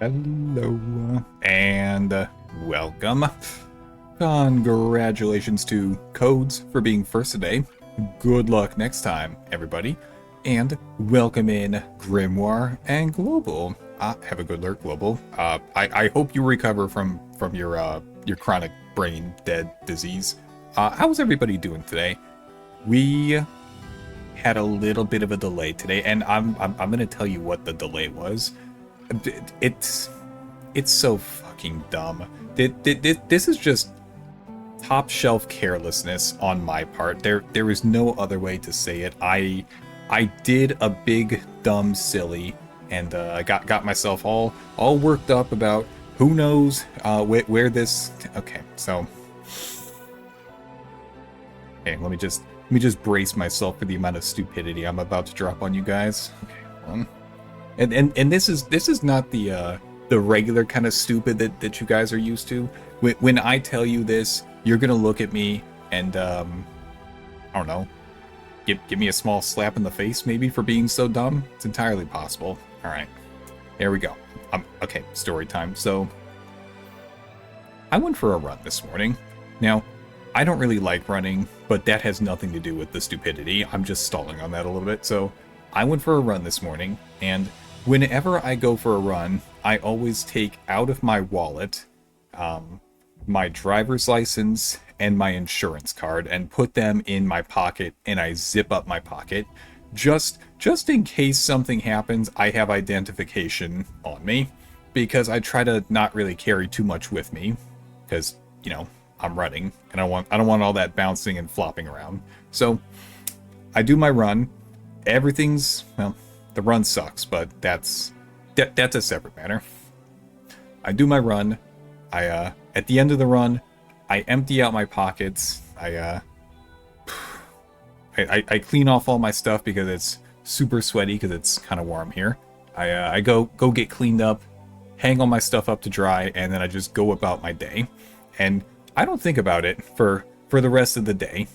Hello and welcome. Congratulations to Codes for being first today. Good luck next time, everybody. And welcome in Grimoire and Global. Have a good lurk, Global. I hope you recover from your chronic brain dead disease. How's everybody doing today? We had a little bit of a delay today, and I'm gonna tell you what the delay was. It's so fucking dumb. This is just top shelf carelessness on my part. There is no other way to say it. I did a big dumb silly, and I got myself all worked up about who knows where this. Okay, so okay, let me just brace myself for the amount of stupidity I'm about to drop on you guys. Okay, hold on. And this is not the regular kind of stupid that you guys are used to. When I tell you this, you're gonna look at me and I don't know, give me a small slap in the face maybe for being so dumb. It's entirely possible. All right, there we go. Okay, story time. So I went for a run this morning. Now, I don't really like running, but that has nothing to do with the stupidity. I'm just stalling on that a little bit. So I went for a run this morning, and whenever I go for a run, I always take out of my wallet my driver's license and my insurance card and put them in my pocket, and I zip up my pocket. Just in case something happens, I have identification on me, because I try to not really carry too much with me, because, you know, I'm running, and I don't want all that bouncing and flopping around. So I do my run. Everything's, well, the run sucks, but that's a separate matter. I do my run. At the end of the run, I empty out my pockets. I clean off all my stuff because it's super sweaty because it's kind of warm here. I go get cleaned up, hang all my stuff up to dry, and then I just go about my day. And I don't think about it for the rest of the day.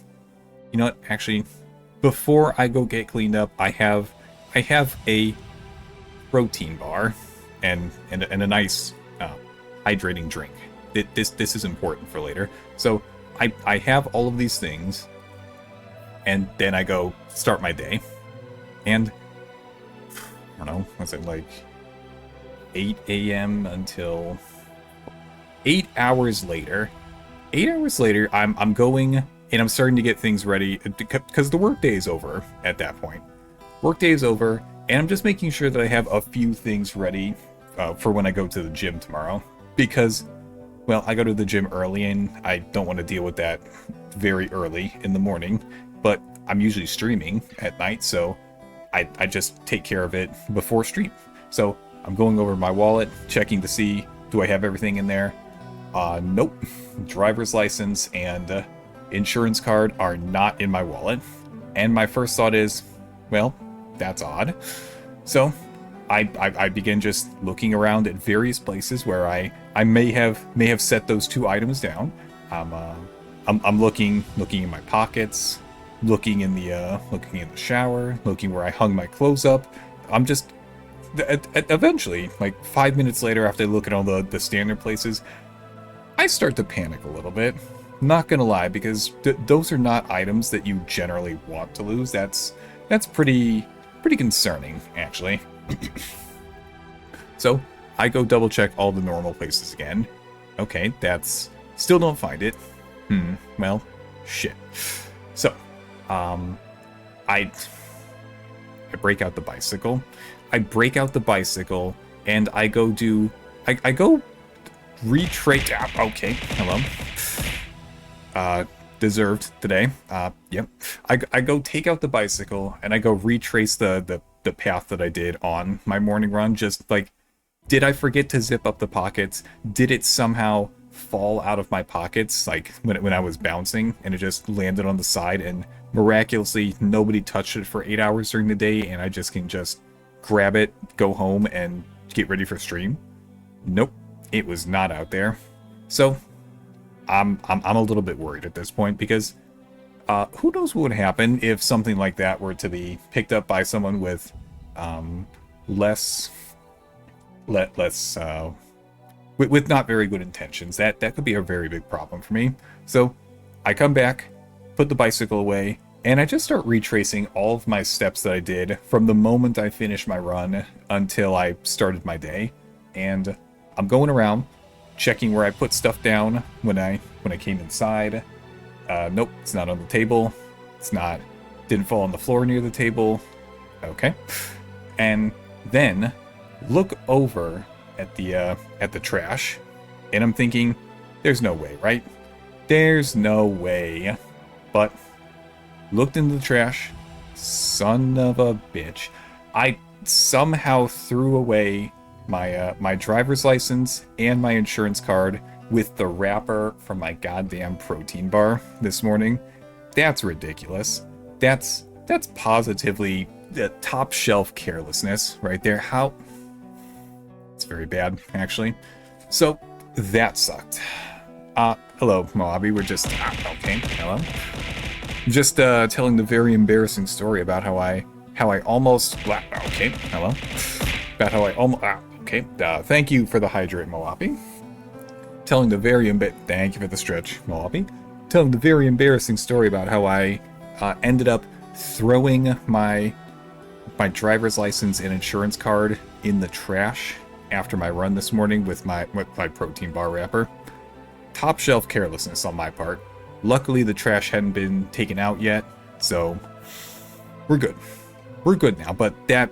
You know what? Actually, before I go get cleaned up, I have a protein bar and a nice hydrating drink. This is important for later. So I have all of these things, and then I go start my day. And I don't know, was it like 8 a.m. until 8 hours later? 8 hours later, I'm going and I'm starting to get things ready because the workday is over at that point. Workday is over, and I'm just making sure that I have a few things ready for when I go to the gym tomorrow. Because, well, I go to the gym early, and I don't want to deal with that very early in the morning. But I'm usually streaming at night, so I just take care of it before stream. So I'm going over my wallet, checking to see, do I have everything in there? Nope. Driver's license and insurance card are not in my wallet. And my first thought is, well, that's odd. So I begin just looking around at various places where I may have set those two items down. I'm looking in my pockets, looking in the shower, looking where I hung my clothes up. I'm just eventually, like 5 minutes later, after I look at all the standard places, I start to panic a little bit. Not gonna lie, because those are not items that you generally want to lose. That's pretty concerning, actually. So I go double check all the normal places again. Okay, that's still don't find it. Well, shit. So I break out the bicycle. And I go do I go retrace. Okay, hello. Deserved today. Yep. I go take out the bicycle and I go retrace the path that I did on my morning run. Just like, did I forget to zip up the pockets? Did it somehow fall out of my pockets, like when I was bouncing, and it just landed on the side, and miraculously nobody touched it for 8 hours during the day, and I just can just grab it, go home, and get ready for stream? Nope, it was not out there. So I'm a little bit worried at this point, because who knows what would happen if something like that were to be picked up by someone with less let's with not very good intentions. That could be a very big problem for me. So I come back, put the bicycle away, and I just start retracing all of my steps that I did from the moment I finished my run until I started my day. And I'm going around, checking where I put stuff down when I came inside. Nope, it's not on the table. Didn't fall on the floor near the table. Okay. And then look over at the trash, and I'm thinking, there's no way, right? There's no way. But looked into the trash. Son of a bitch. I somehow threw away my driver's license and my insurance card with the wrapper from my goddamn protein bar this morning. That's ridiculous. That's positively the top shelf carelessness right there. How? It's very bad, actually. So that sucked. Hello, Moabi. We're just okay. Hello. Just telling the very embarrassing story about how I almost. Okay. Hello. About how I almost. Okay. Thank you for the hydrate, Moabi. Telling the very thank you for the stretch, Moabi. Telling the very embarrassing story about how I ended up throwing my driver's license and insurance card in the trash after my run this morning with my protein bar wrapper. Top shelf carelessness on my part. Luckily, the trash hadn't been taken out yet, so we're good. We're good now. But that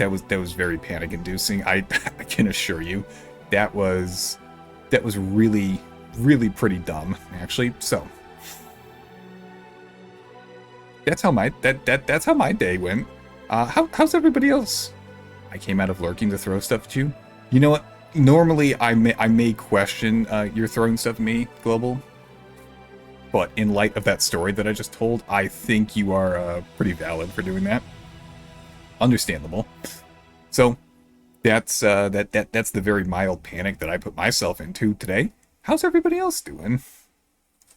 was very panic inducing. I can assure you, that was really pretty dumb, actually. So that's how my day went. How's everybody else? I came out of lurking to throw stuff at you. You know what? Normally I may question your throwing stuff at me, Global. But in light of that story that I just told, I think you are pretty valid for doing that. Understandable. So that's the very mild panic that I put myself into today. How's everybody else doing?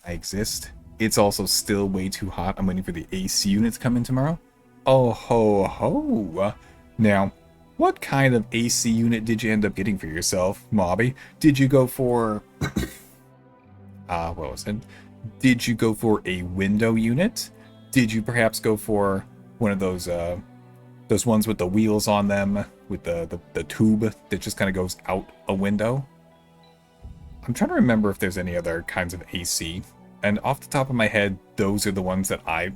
I exist. It's also still way too hot. I'm waiting for the AC unit to come in tomorrow. Oh ho ho. Now, what kind of AC unit did you end up getting for yourself, Mobby? Did you go for what was it? Did you go for a window unit? Did you perhaps go for one of those ones with the wheels on them, with the tube that just kind of goes out a window? I'm trying to remember if there's any other kinds of AC. And off the top of my head, those are the ones that I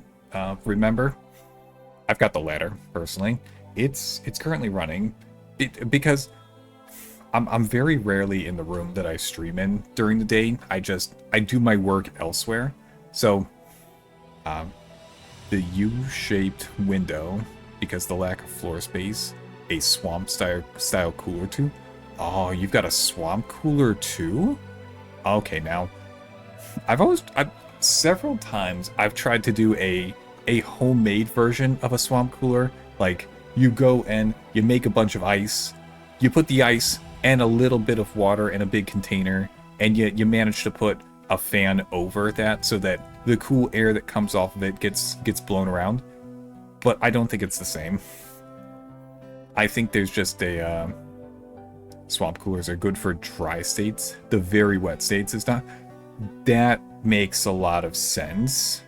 remember. I've got the latter, personally. It's currently running because I'm very rarely in the room that I stream in during the day. I do my work elsewhere. So the U-shaped window, because the lack of floor space, a swamp style cooler too. Oh, you've got a swamp cooler too? Okay, now several times I've tried to do a homemade version of a swamp cooler. Like, you go and you make a bunch of ice, you put the ice and a little bit of water in a big container, and you manage to put a fan over that so that the cool air that comes off of it gets blown around. But I don't think it's the same. I think there's just a swamp coolers are good for dry states. The very wet states is not. That makes a lot of sense.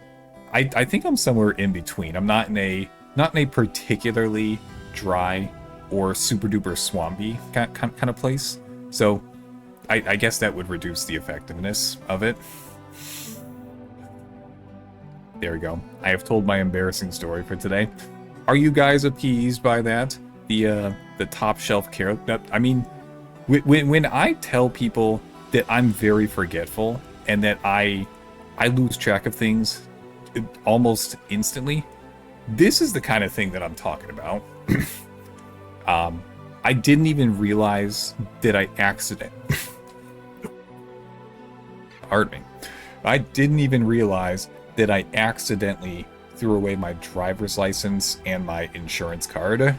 I think I'm somewhere in between. I'm not in a particularly dry or super duper swampy kind of place. So I guess that would reduce the effectiveness of it. There we go. I have told my embarrassing story for today. Are you guys appeased by that? The top shelf care. I mean, when I tell people that I'm very forgetful and that I lose track of things almost instantly, this is the kind of thing that I'm talking about. I didn't even realize that pardon me. I didn't even realize that I accidentally threw away my driver's license and my insurance card.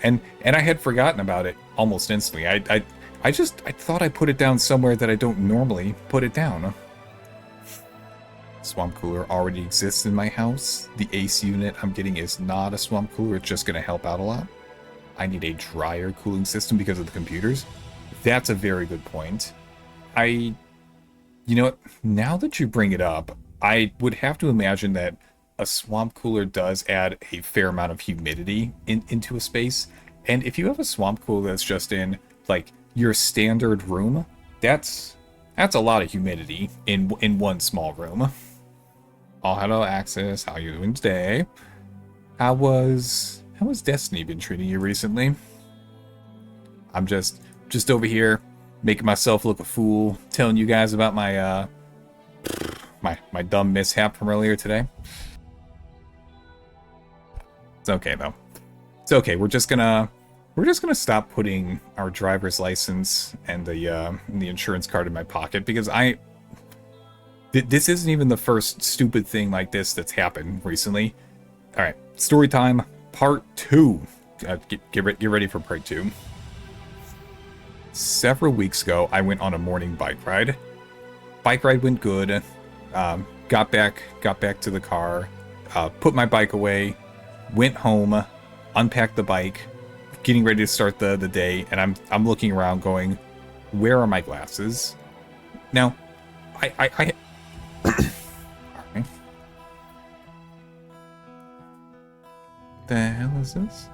And I had forgotten about it almost instantly. I thought I put it down somewhere that I don't normally put it down. Swamp cooler already exists in my house. The AC unit I'm getting is not a swamp cooler. It's just going to help out a lot. I need a drier cooling system because of the computers. That's a very good point. I, you know what, now that you bring it up, I would have to imagine that a swamp cooler does add a fair amount of humidity into a space. And if you have a swamp cooler that's just in like your standard room, that's a lot of humidity in one small room. Oh, hello, Axis. How you doing today? How has Destiny been treating you recently? I'm just over here making myself look a fool, telling you guys about my my dumb mishap from earlier today. It's okay though. It's okay. We're just gonna stop putting our driver's license and the insurance card in my pocket because this isn't even the first stupid thing like this that's happened recently. All right, story time, part 2. Get ready for part 2. Several weeks ago, I went on a morning bike ride. Bike ride went good. Got back to the car, put my bike away, went home, unpacked the bike, getting ready to start the day, and I'm looking around going, where are my glasses? Now, I Alright. The hell is this?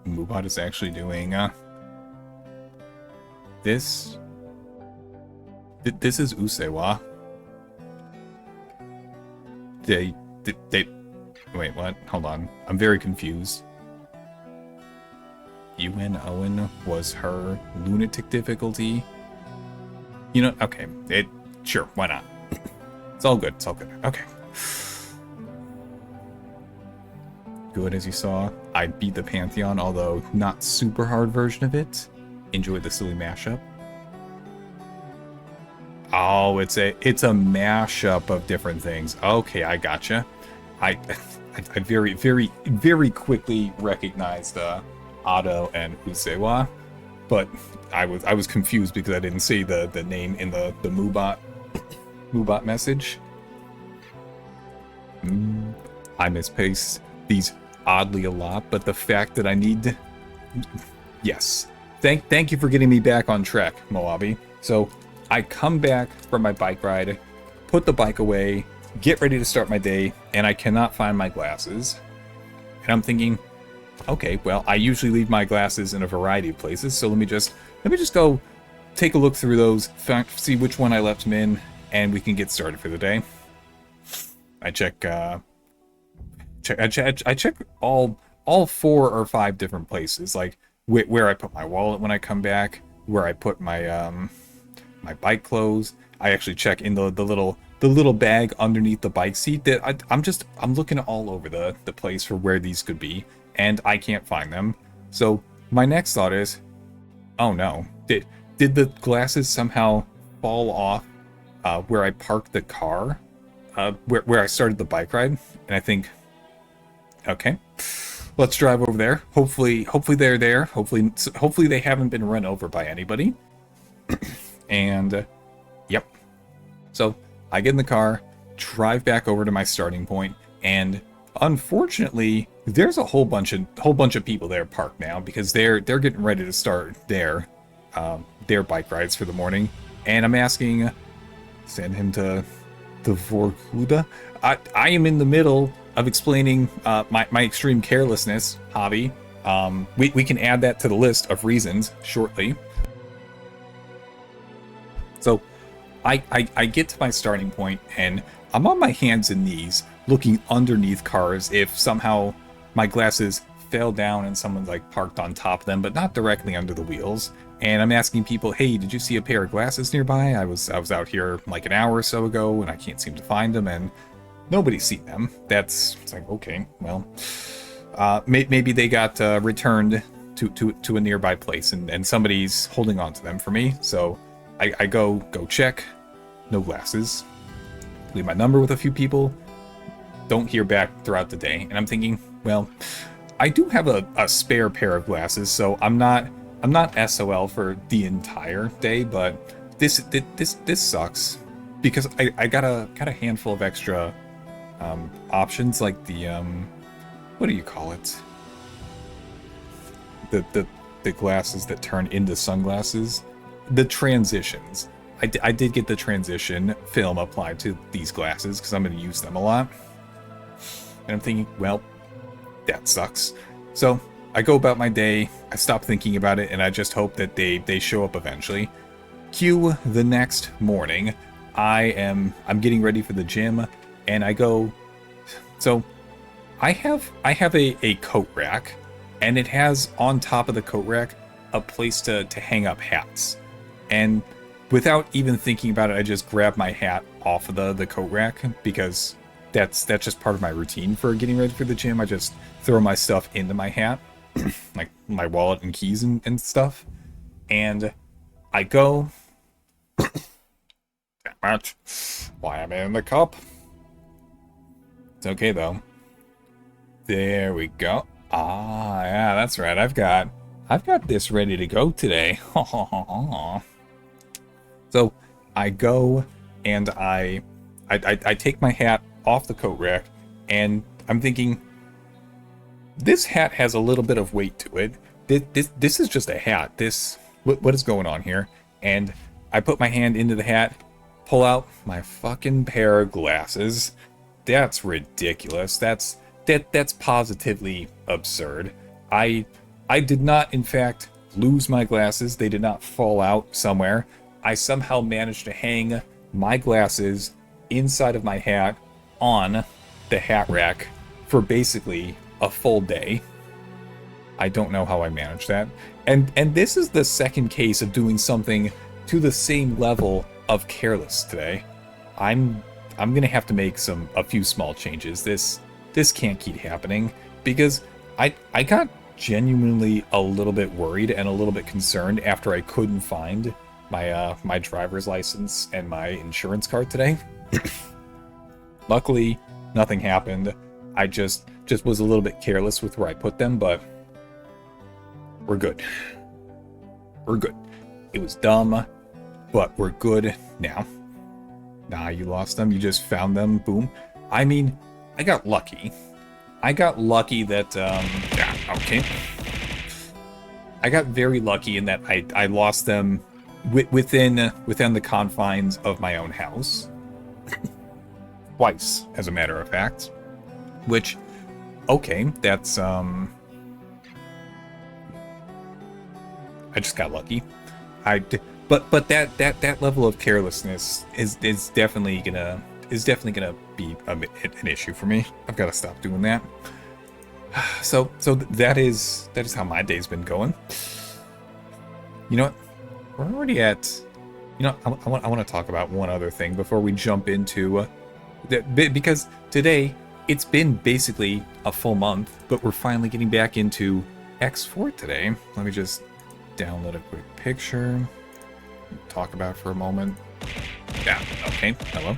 Moobot is actually doing this. This is Usewa. They wait, what? Hold on. I'm very confused. UN Owen was her lunatic difficulty. You know, okay. Sure, why not? It's all good, it's all good. Okay. Good, as you saw. I beat the Pantheon, although not super hard version of it. Enjoyed the silly mashup. Oh, it's a mashup of different things. Okay, I gotcha. I very quickly recognized Otto and Usewa, but I was confused because I didn't see the name in the Moobot message. I mispace these oddly a lot, but the fact that I need yes. Thank you for getting me back on track, Moabi. So I come back from my bike ride, put the bike away, get ready to start my day, and I cannot find my glasses. And I'm thinking, okay, well, I usually leave my glasses in a variety of places, so let me just go take a look through those, see which one I left them in, and we can get started for the day. I check all 4 or 5 different places, like where I put my wallet when I come back, where I put my my bike clothes. I actually check in the little bag underneath the bike seat. That I'm looking all over the place for where these could be, and I can't find them. So my next thought is, oh no, did the glasses somehow fall off where I parked the car, where I started the bike ride? And I think, okay, let's drive over there. Hopefully they're there. Hopefully they haven't been run over by anybody. And yep. So I get in the car, drive back over to my starting point, and unfortunately, there's a whole bunch of people there parked now because they're getting ready to start their bike rides for the morning. And I'm asking, send him to the Vorkuda. I am in the middle of explaining my extreme carelessness hobby. We can add that to the list of reasons shortly. So I get to my starting point, and I'm on my hands and knees looking underneath cars if somehow my glasses fell down and someone's like parked on top of them, but not directly under the wheels. And I'm asking people, hey, did you see a pair of glasses nearby? I was out here like an hour or so ago, and I can't seem to find them, and nobody's seen them. It's like, okay, well, maybe they got returned to a nearby place, and somebody's holding on to them for me. So I go check, no glasses, leave my number with a few people, don't hear back throughout the day, and I'm thinking, well, I do have a spare pair of glasses, so I'm not SOL for the entire day, but this sucks because I got a handful of extra options, like the what do you call it? The glasses that turn into sunglasses. The transitions. I did get the transition film applied to these glasses because I'm going to use them a lot. And I'm thinking, well, that sucks. So I go about my day, I stop thinking about it, and I just hope that they show up eventually. Cue the next morning. I'm getting ready for the gym, and I go. So I have a coat rack, and it has on top of the coat rack a place to hang up hats. And without even thinking about it, I just grab my hat off of the coat rack because that's just part of my routine for getting ready for the gym. I just throw my stuff into my hat, like my wallet and keys and stuff. And I go. Damn it. Why am I in the cup? It's okay though. There we go. Ah, yeah, that's right. I've got this ready to go today. So I go and I take my hat off the coat rack, and I'm thinking, this hat has a little bit of weight to it. This is just a hat. What is going on here? And I put my hand into the hat, pull out my fucking pair of glasses. That's ridiculous. That's positively absurd. I did not, in fact, lose my glasses. They did not fall out somewhere. I somehow managed to hang my glasses inside of my hat on the hat rack for basically a full day. I don't know how I managed that. And this is the second case of doing something to the same level of careless today. I'm gonna have to make a few small changes. This can't keep happening because I got genuinely a little bit worried and a little bit concerned after I couldn't find my driver's license and my insurance card today. Luckily, nothing happened. I just was a little bit careless with where I put them, but we're good. We're good. It was dumb, but we're good now. Nah, you lost them. You just found them. Boom. I mean, I got lucky. I got lucky that, yeah, okay. I got very lucky in that I lost them within the confines of my own house. Twice, as a matter of fact. Which, okay, that's, I just got lucky. But that level of carelessness is definitely gonna be an issue for me. I've got to stop doing that. So that is how my day's been going. You know what? We're already at. You know, I want to talk about one other thing before we jump into because today it's been basically a full month, but we're finally getting back into X4 today. Let me just download a quick picture. Talk about it for a moment. Yeah. Okay. Hello.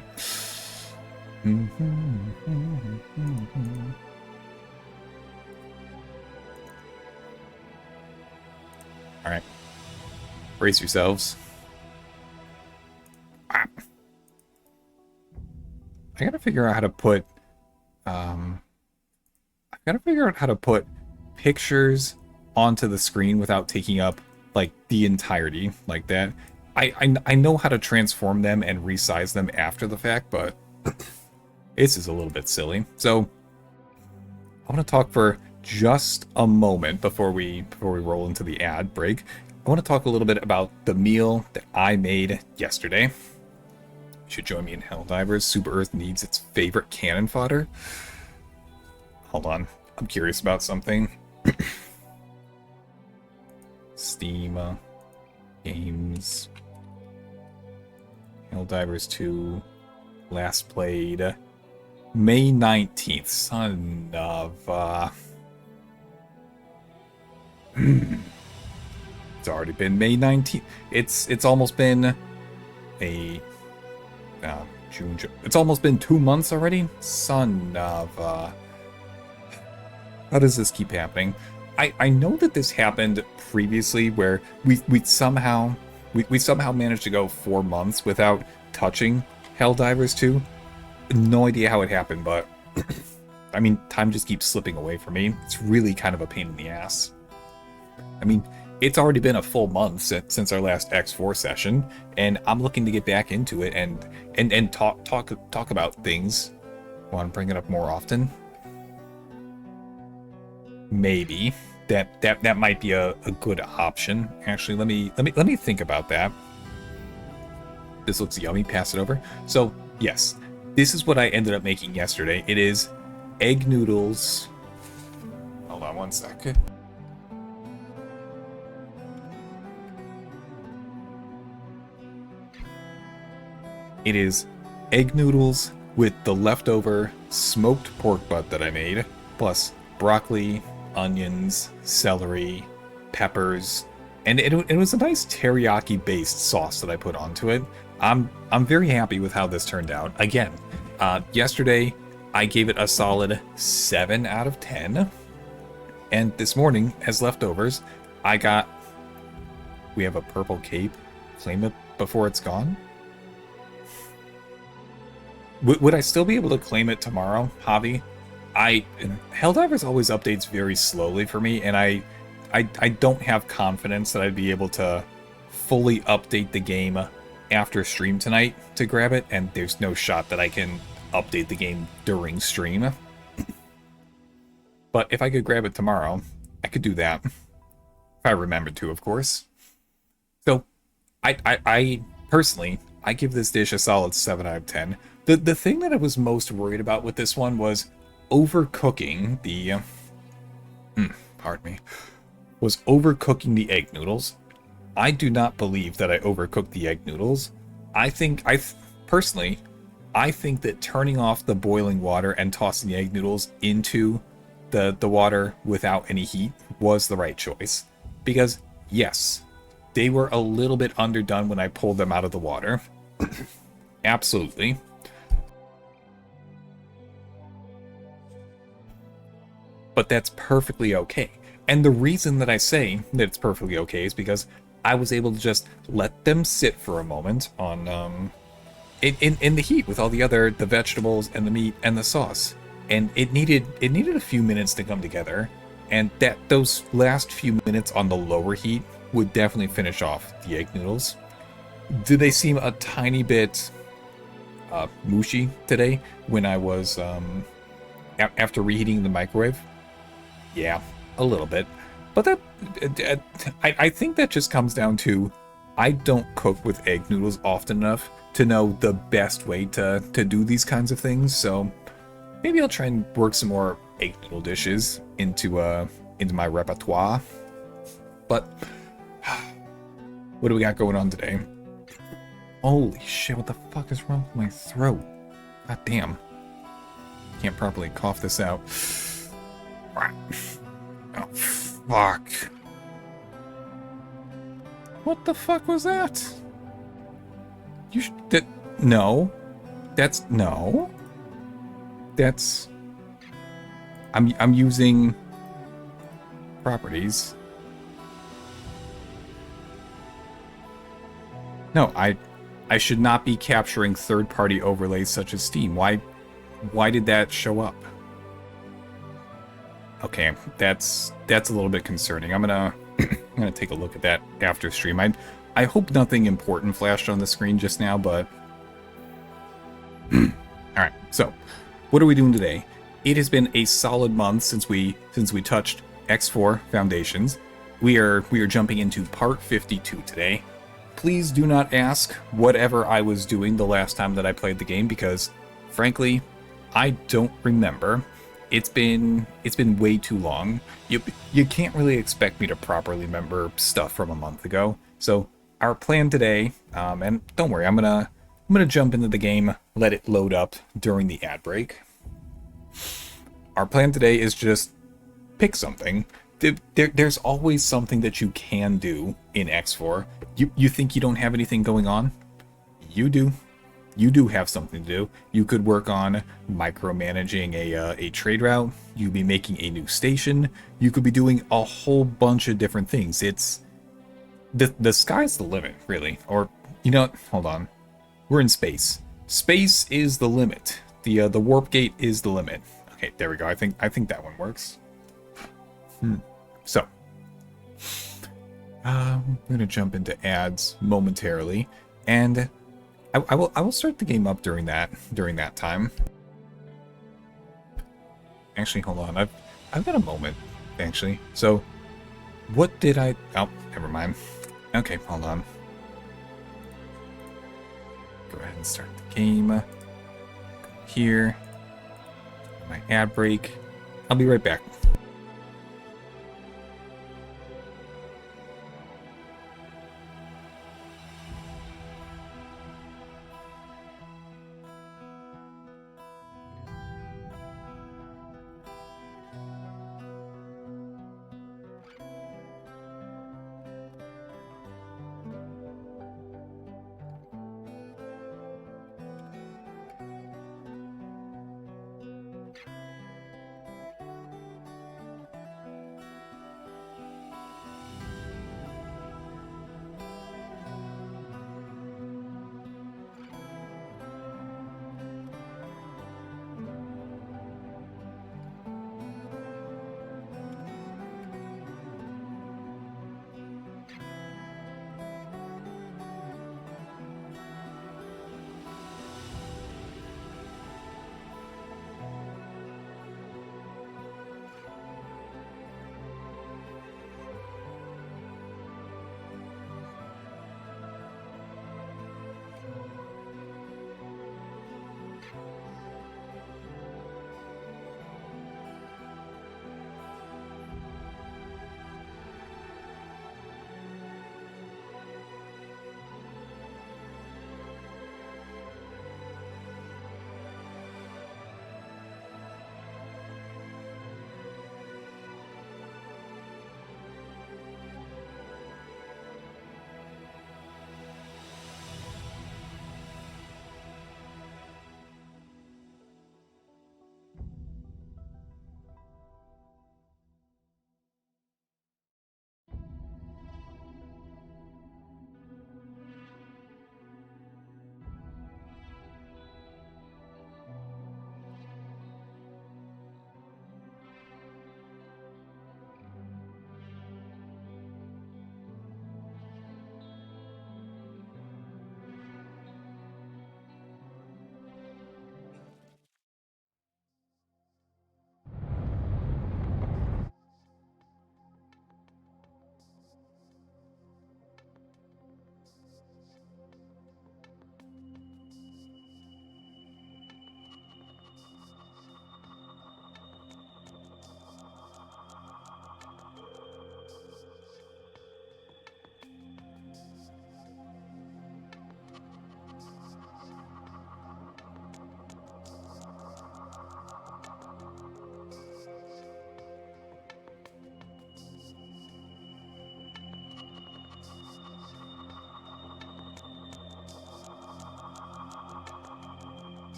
All right. Brace yourselves. I gotta figure out how to put. I gotta figure out how to put pictures onto the screen without taking up like the entirety like that. I know how to transform them and resize them after the fact, but this is a little bit silly. So I want to talk for just a moment before we roll into the ad break. I want to talk a little bit about the meal that I made yesterday. You should join me in Helldivers. Super Earth needs its favorite cannon fodder. Hold on, I'm curious about something. Steam games. Helldivers 2 last played May 19th. Son of it's already been May 19th. It's almost been a June. It's almost been 2 months already. Son of how does this keep happening? I know that this happened previously where we somehow managed to go 4 months without touching Helldivers 2. No idea how it happened, but I mean, time just keeps slipping away from me. It's really kind of a pain in the ass. I mean, it's already been a full month since our last X4 session, and I'm looking to get back into it and talk about things. Want to bring it up more often? Maybe that might be a good option. Actually, let me think about that. This looks yummy. Pass it over. So yes, this is what I ended up making yesterday. It is egg noodles. Hold on one second. It is egg noodles with the leftover smoked pork butt that I made, plus broccoli, onions, celery, peppers, and it was a nice teriyaki-based sauce that I put onto it. I'm very happy with how this turned out. Again, yesterday I gave it a solid 7 out of 10, and this morning, as leftovers, we have a purple cape. Claim it before it's gone. Would I still be able to claim it tomorrow, Javi? Helldivers always updates very slowly for me, and I don't have confidence that I'd be able to fully update the game after stream tonight to grab it, and there's no shot that I can update the game during stream. But if I could grab it tomorrow, I could do that. If I remembered to, of course. So, I personally, I give this dish a solid 7 out of 10. The thing that I was most worried about with this one was overcooking the... pardon me. Was overcooking the egg noodles. I do not believe that I overcooked the egg noodles. Personally, I think that turning off the boiling water and tossing the egg noodles into the water without any heat was the right choice. Because, yes, they were a little bit underdone when I pulled them out of the water. Absolutely. But that's perfectly okay. And the reason that I say that it's perfectly okay is because I was able to just let them sit for a moment on in the heat with all the vegetables and the meat and the sauce. And it needed a few minutes to come together. And those last few minutes on the lower heat would definitely finish off the egg noodles. Did they seem a tiny bit mushy today when I was after reheating the microwave? Yeah, a little bit. But I think that just comes down to I don't cook with egg noodles often enough to know the best way to do these kinds of things. So maybe I'll try and work some more egg noodle dishes into my repertoire. But what do we got going on today? Holy shit, what the fuck is wrong with my throat? God damn. Can't properly cough this out. Oh, fuck. What the fuck was that? No. No. That's... I'm using... properties. No, I should not be capturing third-party overlays such as Steam. Why did that show up? Okay, that's a little bit concerning. I'm gonna take a look at that after stream. I hope nothing important flashed on the screen just now, but all right. So, what are we doing today? It has been a solid month since we touched X4 Foundations. We are jumping into part 52 today. Please do not ask whatever I was doing the last time that I played the game, because frankly, I don't remember. It's been way too long. You can't really expect me to properly remember stuff from a month ago. So our plan today, and don't worry, I'm gonna jump into the game, let it load up during the ad break. Our plan today is just pick something. There's always something that you can do in X4. You think you don't have anything going on? You do. You do have something to do. You could work on micromanaging a trade route. You'd be making a new station. You could be doing a whole bunch of different things. It's the sky's the limit, really. Or you know what? Hold on. We're in space. Space is the limit. The warp gate is the limit. Okay, there we go. I think that one works. So, I'm gonna jump into ads momentarily, and I will start the game up during that time. Actually, hold on. I've got a moment, actually. So, what did I... Oh, never mind. Okay, hold on. Go ahead and start the game. Here. My ad break. I'll be right back.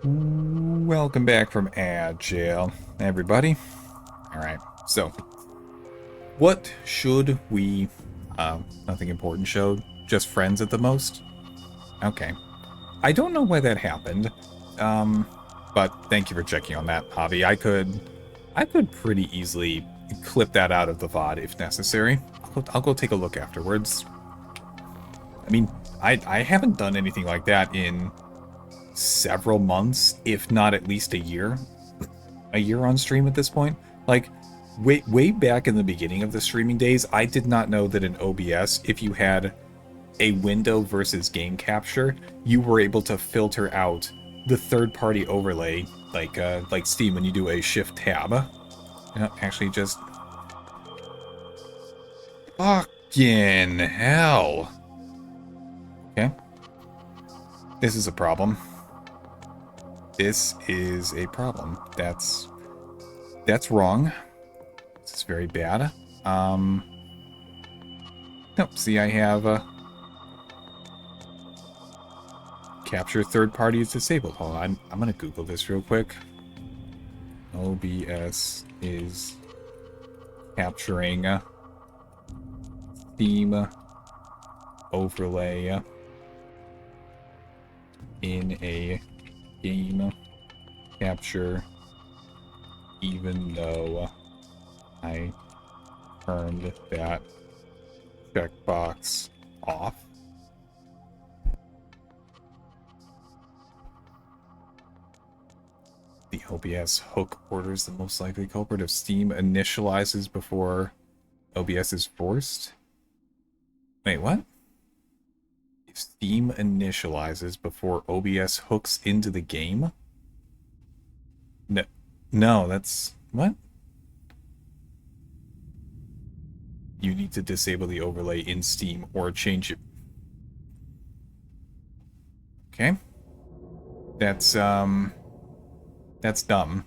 Welcome back from ad jail, everybody. Alright, so what should we... nothing important showed? Just friends at the most? Okay. I don't know why that happened, but thank you for checking on that, Javi. I could pretty easily clip that out of the VOD if necessary. I'll go take a look afterwards. I mean, I haven't done anything like that in several months, if not at least a year. A year on stream at this point. Like, way back in the beginning of the streaming days, I did not know that in OBS, if you had a window versus game capture, you were able to filter out the third-party overlay, like Steam when you do a shift tab. No, actually, just fucking hell. Okay, this is a problem. This is a problem. That's wrong. This is very bad. Nope. See, I have capture third party is disabled. Hold on, I'm gonna Google this real quick. OBS is capturing theme overlay in a game capture, even though I turned that checkbox off. The OBS hook order is the most likely culprit if Steam initializes before OBS is forced. Wait, what? If Steam initializes before OBS hooks into the game? No, no, that's... What? You need to disable the overlay in Steam or change it. Okay. That's dumb.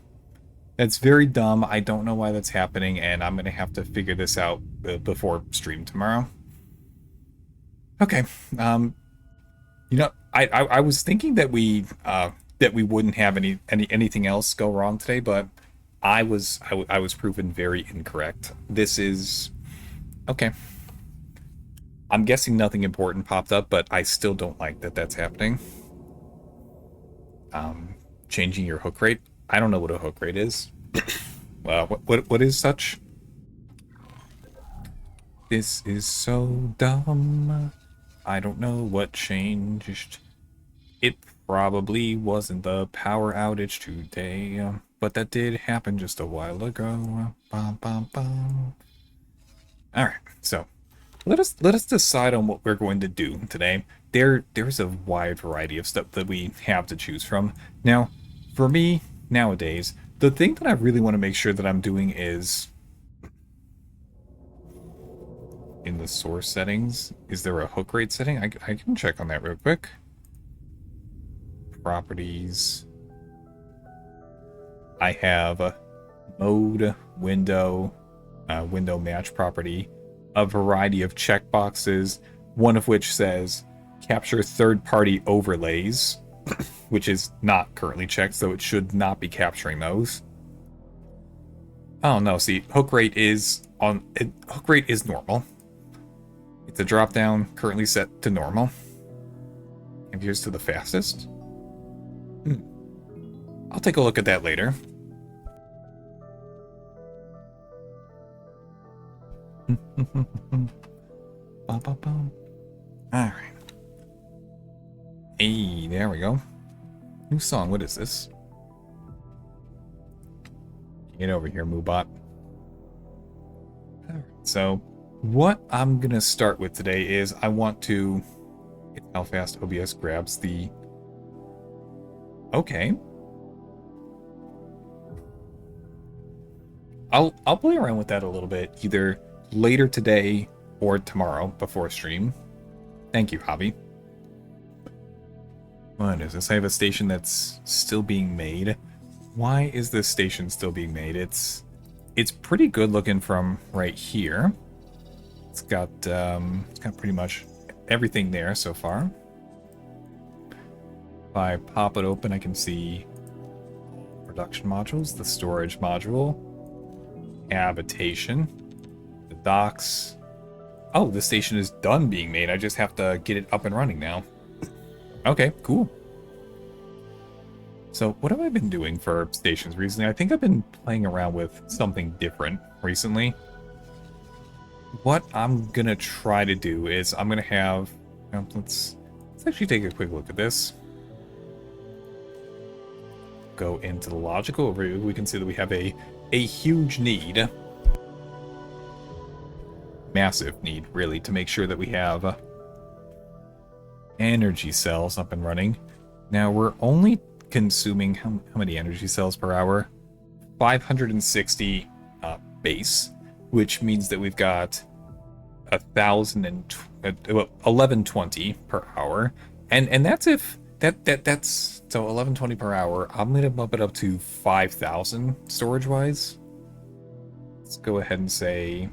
That's very dumb. I don't know why that's happening, and I'm gonna have to figure this out before stream tomorrow. Okay. I was thinking that we wouldn't have anything else go wrong today, but I was proven very incorrect. This is okay. I'm guessing nothing important popped up, but I still don't like that that's happening. Changing your hook rate. I don't know what a hook rate is. Well, what is such? This is so dumb. I don't know what changed. It probably wasn't the power outage today, but that did happen just a while ago. Bum, bum, bum. All right, so let us decide on what we're going to do today. There's a wide variety of stuff that we have to choose from. Now, for me nowadays, the thing that I really want to make sure that I'm doing is in the source settings. Is there a hook rate setting? I can check on that real quick. Properties. I have a mode, window, window match property, a variety of checkboxes, one of which says capture third-party overlays, which is not currently checked, so it should not be capturing those. Oh no, see, hook rate is normal. It's a drop down currently set to normal. And here's to the fastest. I'll take a look at that later. Alright. Hey, there we go. New song, what is this? Get over here, Moobot. Alright, so what I'm gonna start with today is I want to get how fast OBS grabs the... Okay. I'll play around with that a little bit, either later today or tomorrow before stream. Thank you, Hobby. What is this? I have a station that's still being made. Why is this station still being made? It's pretty good looking from right here. It's got pretty much everything there so far. If I pop it open, I can see production modules, the storage module, habitation, the docks. Oh, the station is done being made. I just have to get it up and running now. Okay, cool. So what have I been doing for stations recently? I think I've been playing around with something different recently. What I'm gonna try to do is I'm gonna have... Let's actually take a quick look at this. Go into the logical overview. We can see that we have a huge need. Massive need, really, to make sure that we have energy cells up and running. Now, we're only consuming how many energy cells per hour? 560 base, which means that we've got 1120 per hour, and that's if that's so 1120 per hour. I'm gonna bump it up to 5,000 storage wise. Let's go ahead and say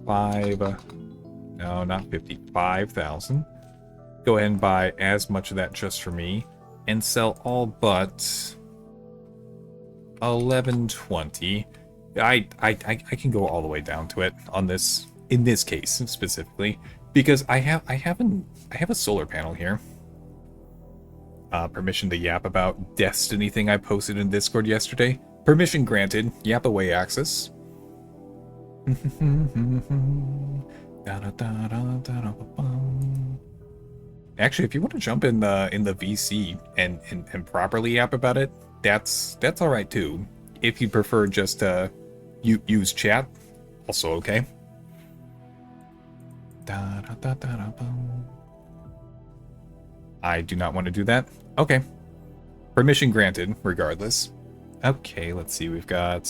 5,000. Go ahead and buy as much of that just for me and sell all but 1120. I can go all the way down to it on this, in this case specifically, because I have a solar panel here. permission to yap about Destiny thing I posted in Discord yesterday. Permission granted. Yap away, Axis. Actually, if you want to jump in the VC and properly yap about it, that's all right too. If you prefer just use chat, also okay. I do not want to do that. Okay. Permission granted, regardless. Okay, let's see. We've got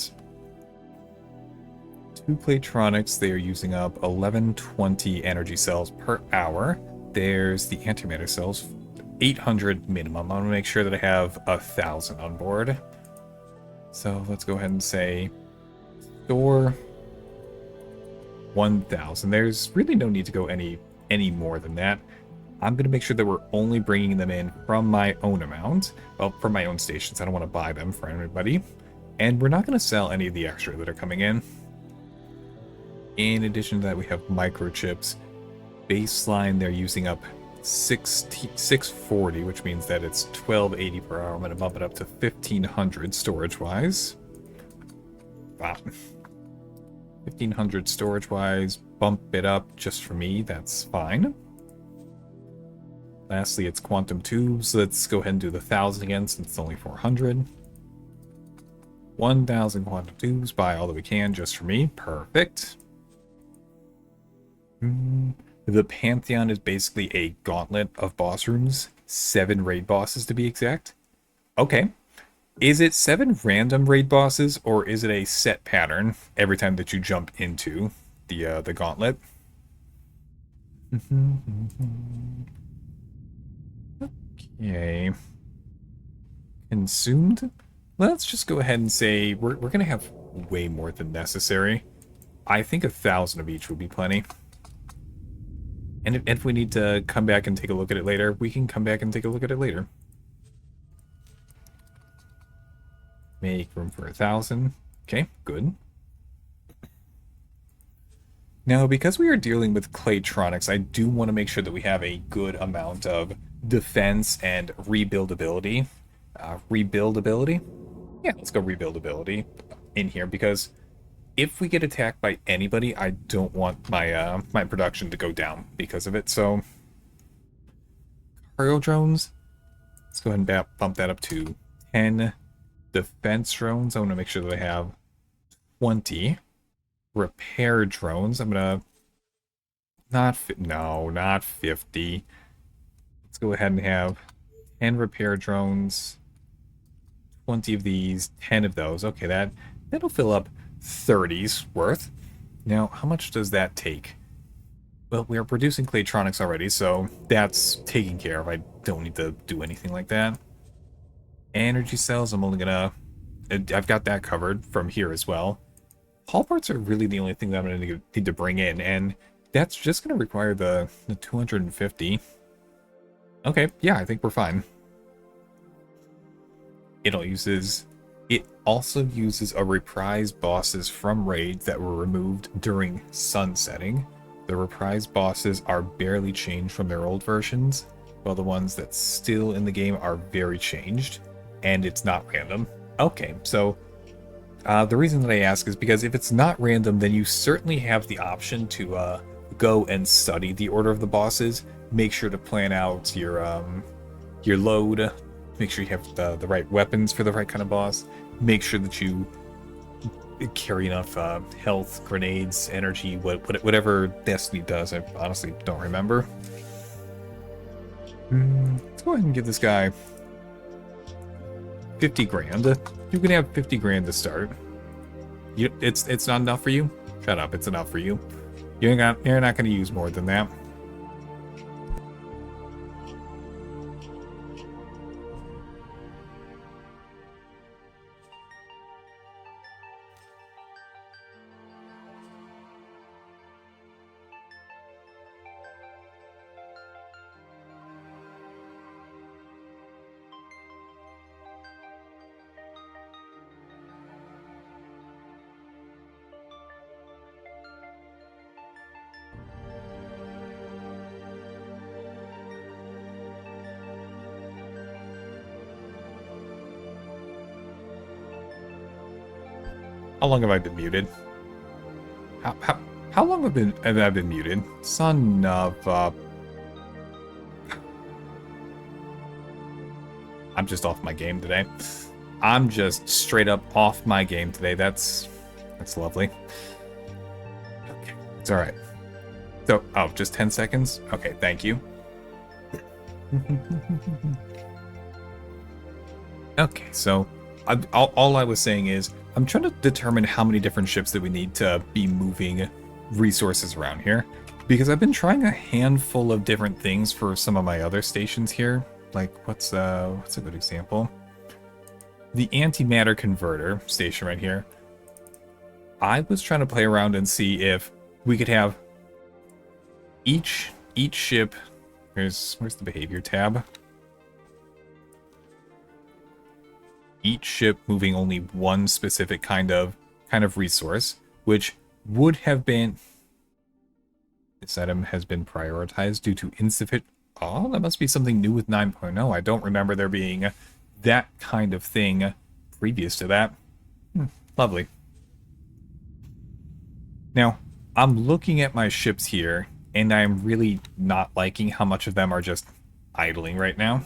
2 Claytronics. They are using up 1120 energy cells per hour. There's the antimatter cells, 800 minimum. I want to make sure that I have 1,000 on board. So let's go ahead and say store 1,000. There's really no need to go any more than that. I'm going to make sure that we're only bringing them in from my own amount. Well, from my own stations. I don't want to buy them for anybody. And we're not going to sell any of the extra that are coming in. In addition to that, we have microchips. Baseline, they're using up 640, which means that it's 1280 per hour. I'm going to bump it up to 1500 storage-wise. Wow. 1500 storage-wise. Bump it up just for me. That's fine. Lastly, it's quantum tubes. Let's go ahead and do the 1,000 again since it's only 400. 1,000 quantum tubes. Buy all that we can just for me. Perfect. The Pantheon is basically a gauntlet of boss rooms. 7 raid bosses to be exact. Okay. Is it 7 random raid bosses, or is it a set pattern every time that you jump into the gauntlet? Okay. Consumed? Let's just go ahead and say we're going to have way more than necessary. I think 1,000 of each would be plenty. And if we need to come back and take a look at it later, we can come back and take a look at it later. Make room for 1,000. Okay, good. Now, because we are dealing with Claytronics, I do want to make sure that we have a good amount of defense and rebuildability. Rebuildability? Yeah, let's go rebuildability in here, because if we get attacked by anybody, I don't want my my production to go down because of it. So, cargo drones. Let's go ahead and bump that up to 10. Defense drones. I want to make sure that I have 20. Repair drones. I'm gonna not 50. Let's go ahead and have 10 repair drones. 20 of these, 10 of those. Okay, that'll fill up 30's worth. Now, how much does that take? Well, we are producing Claytronics already, so that's taken care of. I don't need to do anything like that. Energy cells, I'm only gonna... I've got that covered from here as well. Hull parts are really the only thing that I'm gonna need to bring in, and that's just gonna require the 250. Okay, yeah, I think we're fine. It also uses a reprise bosses from raids that were removed during sunsetting. The reprise bosses are barely changed from their old versions, while the ones that's still in the game are very changed, and it's not random. Okay, so the reason that I ask is because if it's not random, then you certainly have the option to go and study the order of the bosses. Make sure to plan out your load. Make sure you have the right weapons for the right kind of boss. Make sure that you carry enough health, grenades, energy, whatever Destiny does. I honestly don't remember. Let's go ahead and give this guy 50 grand. You can have 50 grand to start. It's not enough for you? Shut up, it's enough for you. You're not going to use more than that. How long have I been muted? How long have I been muted? Son of I'm just off my game today. I'm just straight up off my game today. That's lovely. Okay, it's all right. So, oh, just 10 seconds? Okay, thank you. Okay, so all I was saying is I'm trying to determine how many different ships that we need to be moving resources around here, because I've been trying a handful of different things for some of my other stations here. Like, what's a good example? The antimatter converter station right here. I was trying to play around and see if we could have each ship. Where's the behavior tab? Each ship moving only one specific kind of resource, which would have been, this item has been prioritized due to insufficient. Oh, that must be something new with 9.0. I don't remember there being that kind of thing previous to that. Lovely. Now, I'm looking at my ships here, and I'm really not liking how much of them are just idling right now.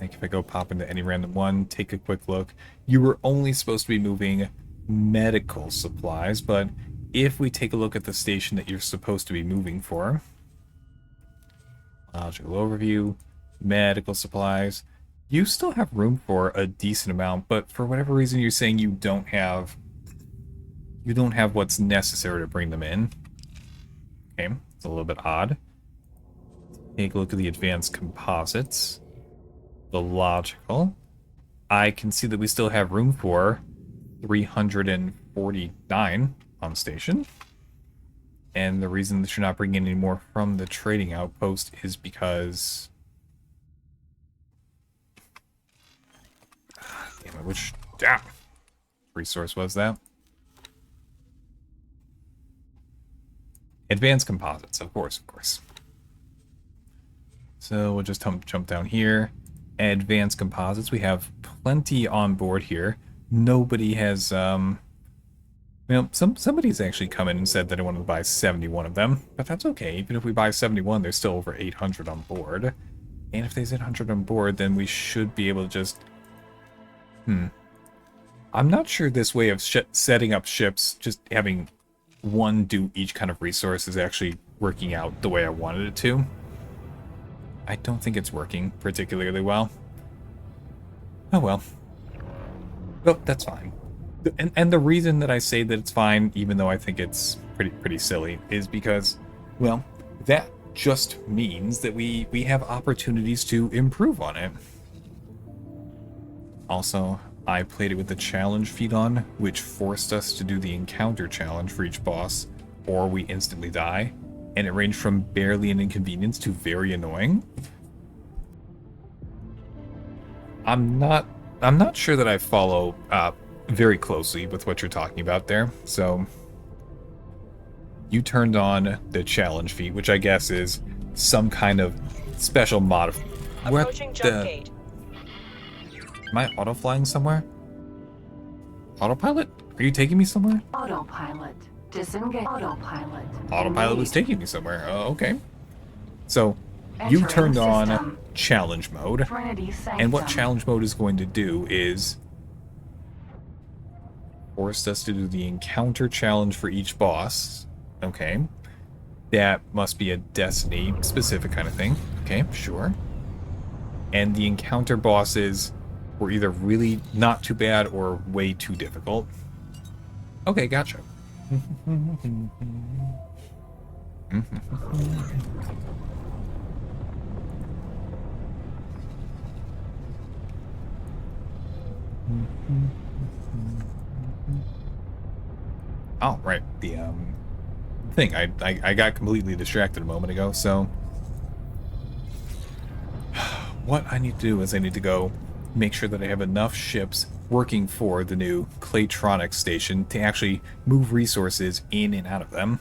Like, if I go pop into any random one, take a quick look, you were only supposed to be moving medical supplies, but if we take a look at the station that you're supposed to be moving for, logical overview, medical supplies, you still have room for a decent amount, but for whatever reason you're saying you don't have what's necessary to bring them in. Okay, it's a little bit odd. Take a look at the advanced composites. The logical. I can see that we still have room for 349 on station. And the reason that you're not bringing any more from the trading outpost is because... damn it, which resource was that? Advanced composites, of course. So we'll just jump down here. Advanced composites, we have plenty on board here. Nobody has, somebody's actually come in and said that they wanted to buy 71 of them, but that's okay. Even if we buy 71, there's still over 800 on board. And if there's 800 on board, then we should be able to just... I'm not sure this way of setting up ships, just having one do each kind of resource, is actually working out the way I wanted it to. I don't think it's working particularly well. Oh well. Well, that's fine. And the reason that I say that it's fine, even though I think it's pretty silly, is because, well, that just means that we have opportunities to improve on it. Also, I played it with the challenge feed on, which forced us to do the encounter challenge for each boss, or we instantly die. And it ranged from barely an inconvenience to very annoying. I'm not sure that I follow very closely with what you're talking about there. So you turned on the challenge feed, which I guess is some kind of special mod. Approaching jump gate. Am I auto flying somewhere? Autopilot? Are you taking me somewhere? Autopilot. Disengage. Autopilot. Autopilot was taking me somewhere. Oh, okay. So, you turned on challenge mode. And what challenge mode is going to do is forced us to do the encounter challenge for each boss. Okay. That must be a Destiny specific kind of thing. Okay, sure. And the encounter bosses were either really not too bad or way too difficult. Okay, gotcha. Oh, right. The thing. I got completely distracted a moment ago, so what I need to do is I need to go make sure that I have enough ships working for the new Claytronics station to actually move resources in and out of them.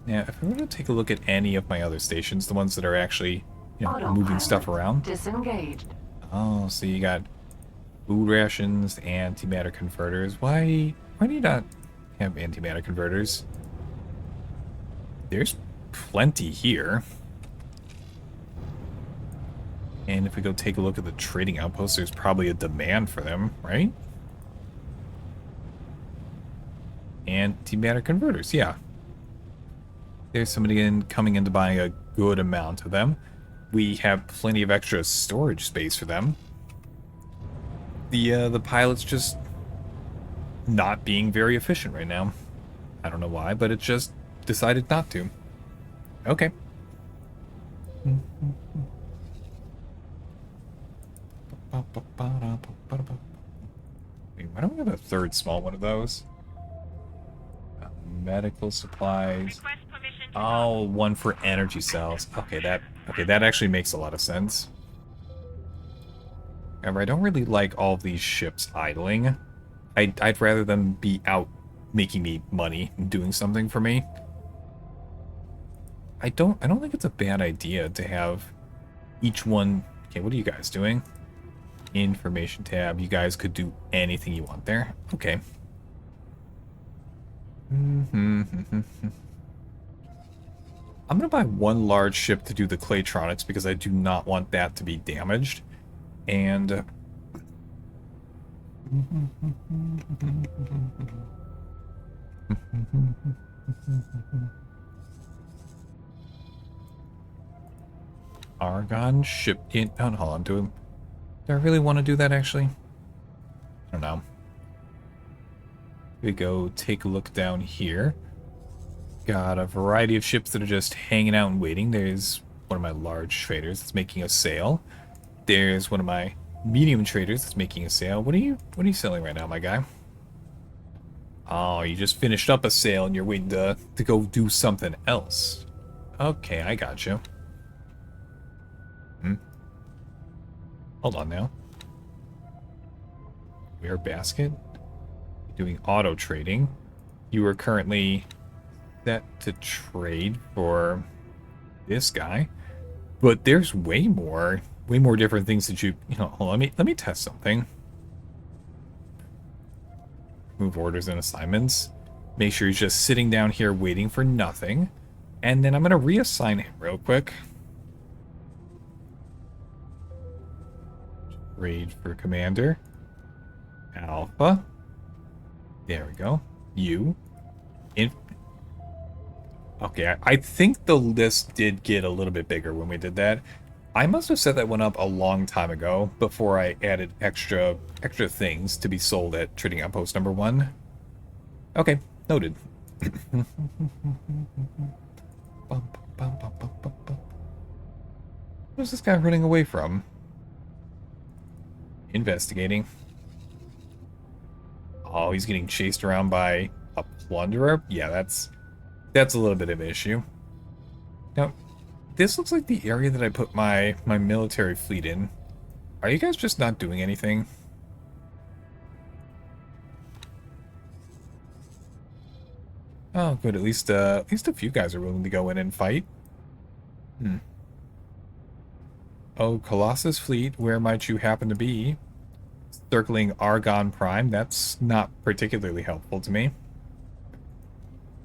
Now, if I were to take a look at any of my other stations, the ones that are actually, moving stuff around. Disengaged. Oh, so you got food rations, antimatter converters. Why Why do you not have antimatter converters? There's plenty here. And if we go take a look at the trading outposts, there's probably a demand for them, right? Antimatter converters, yeah. There's somebody coming in to buying a good amount of them. We have plenty of extra storage space for them. The pilot's just not being very efficient right now. I don't know why, but it just decided not to. Okay. Wait, why don't we have a third small one of those? Medical supplies. Oh, one for energy cells. Okay, that actually makes a lot of sense. However, I don't really like all of these ships idling. I'd rather them be out making me money and doing something for me. I don't think it's a bad idea to have each one. Okay, what are you guys doing? Information tab. You guys could do anything you want there. Okay. I'm gonna buy one large ship to do the Claytronics because I do not want that to be damaged. And Argon ship in. Oh, hold on. Do I really want to do that actually? I don't know. We go take a look down here. Got a variety of ships that are just hanging out and waiting. There's one of my large traders that's making a sale. There's one of my medium traders that's making a sale. What are you selling right now, my guy? Oh, you just finished up a sale and you're waiting to go do something else. Okay, I got you. Hold on now. Where basket? Doing auto trading. You are currently set to trade for this guy, but there's way more different things that you know. Hold on, let me test something. Move orders and assignments. Make sure he's just sitting down here waiting for nothing, and then I'm gonna reassign him real quick. Trade for commander. Alpha. There we go. You. Okay, I think the list did get a little bit bigger when we did that. I must have set that one up a long time ago before I added extra things to be sold at Trading Outpost number 1. Okay, noted. Where's this guy running away from? Investigating. Oh, he's getting chased around by a plunderer? Yeah, that's a little bit of an issue. Now, this looks like the area that I put my military fleet in. Are you guys just not doing anything? Oh, good. At least a few guys are willing to go in and fight. Oh, Colossus fleet, where might you happen to be? Circling Argon Prime, that's not particularly helpful to me.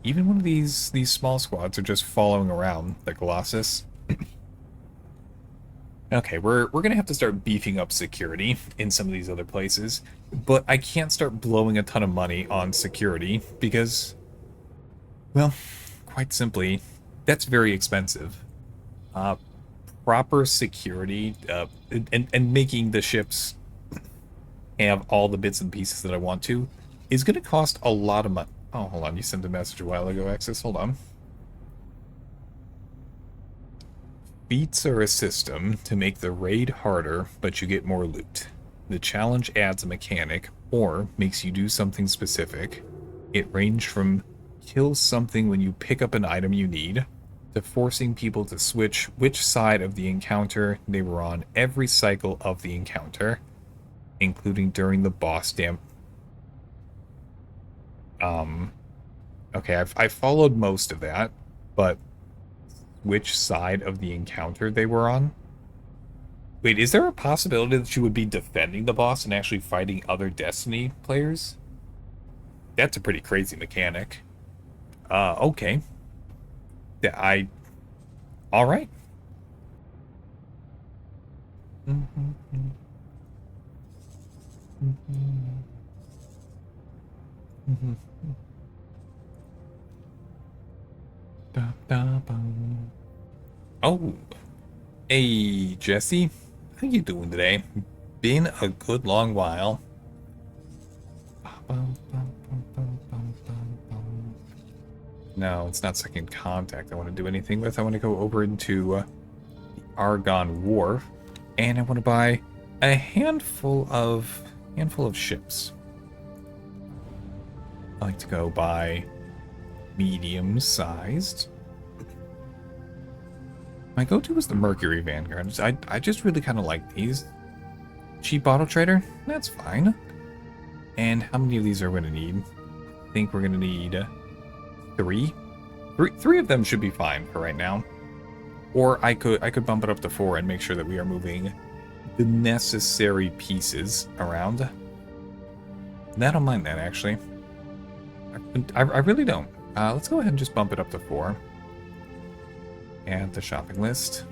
Even one of these small squads are just following around the Colossus. Okay, we're gonna have to start beefing up security in some of these other places, but I can't start blowing a ton of money on security because, well, quite simply, that's very expensive. Proper security and making the ships have all the bits and pieces that I want to is going to cost a lot of money. Oh, hold on. You sent a message a while ago, Axis. Hold on. Feats are a system to make the raid harder, but you get more loot. The challenge adds a mechanic or makes you do something specific. It ranged from kill something when you pick up an item you need to forcing people to switch which side of the encounter they were on every cycle of the encounter, including during the boss dam. Okay, I followed most of that, but which side of the encounter they were on? Wait, is there a possibility that you would be defending the boss and actually fighting other Destiny players? That's a pretty crazy mechanic. Okay. Yeah, all right. Oh, hey, Jesse. How you doing today? Been a good long while. No, it's not second contact I want to do anything with. I want to go over into Argon Wharf, and I want to buy a handful of ships. I like to go buy medium-sized. My go-to is the Mercury Vanguard. I just really kind of like these. Cheap auto trader? That's fine. And how many of these are we going to need? I think we're going to need three. Three of them should be fine for right now. Or I could bump it up to 4 and make sure that we are moving the necessary pieces around. And I don't mind that, actually. I really don't. Let's go ahead and just bump it up to 4. Add the shopping list.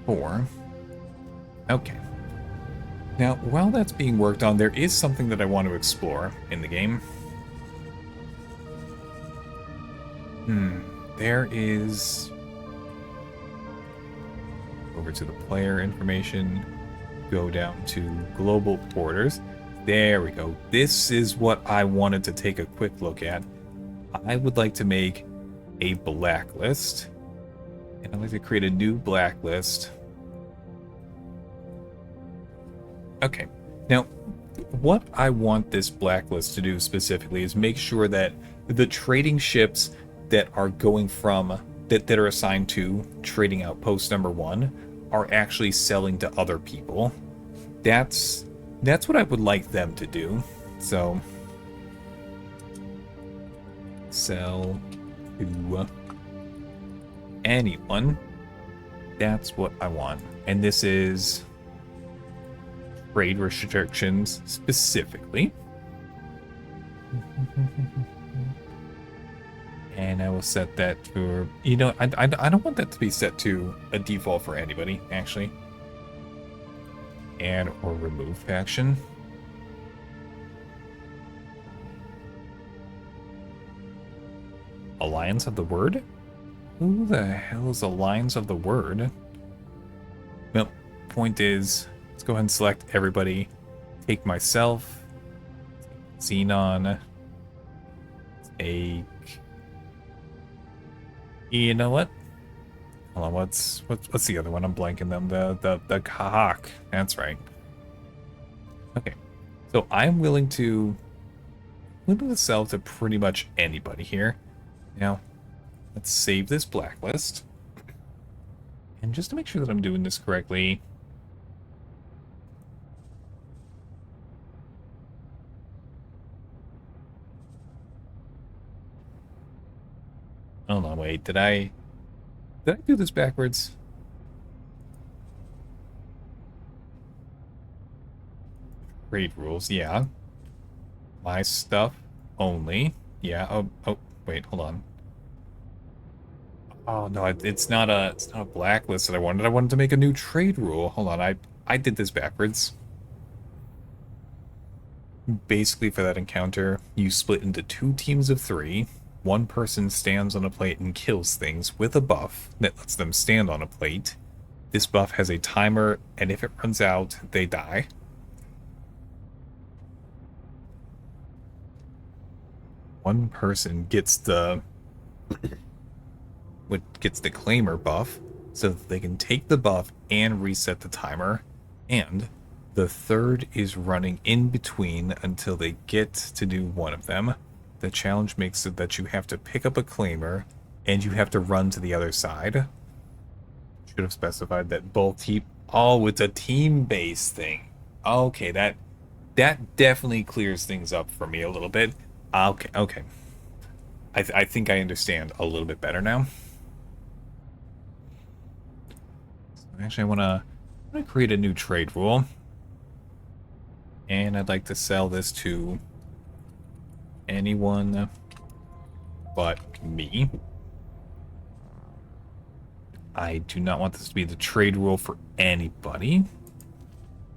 4. Okay. Now, while that's being worked on, there is something that I want to explore in the game. There is... Over to the player information. Go down to global porters. There we go. This is what I wanted to take a quick look at. I would like to make a blacklist. And I'd like to create a new blacklist. Okay. Now, what I want this blacklist to do specifically is make sure that the trading ships that are going from that are assigned to trading outpost number 1 are actually selling to other people. That's what I would like them to do. So sell to anyone. That's what I want. And this is trade restrictions specifically. And I will set that for, you know, I don't want that to be set to a default for anybody, actually. Add or remove faction. Alliance of the Word? Who the hell is Alliance of the Word? Well, point is, let's go ahead and select everybody. Take myself. Xenon. Take... You know what? Hold on, what's the other one? I'm blanking them. The Kahak. That's right. Okay. So I'm willing to sell to pretty much anybody here. Now, let's save this blacklist. And just to make sure that I'm doing this correctly. Hold on, wait, did I do this backwards? Trade rules, yeah. My stuff only. Yeah, oh, wait, hold on. Oh no, it's not a blacklist that I wanted. I wanted to make a new trade rule. Hold on, I did this backwards. Basically, for that encounter, you split into 2 teams of 3. One person stands on a plate and kills things with a buff that lets them stand on a plate. This buff has a timer, and if it runs out, they die. One person gets the claimer buff, so that they can take the buff and reset the timer, and the third is running in between until they get to do one of them. The challenge makes it that you have to pick up a claimer, and you have to run to the other side. Should have specified that both team... Oh, it's a team-based thing. Okay, that definitely clears things up for me a little bit. Okay. I think I understand a little bit better now. Actually, I want to create a new trade rule. And I'd like to sell this to anyone but me. I do not want this to be the trade rule for anybody.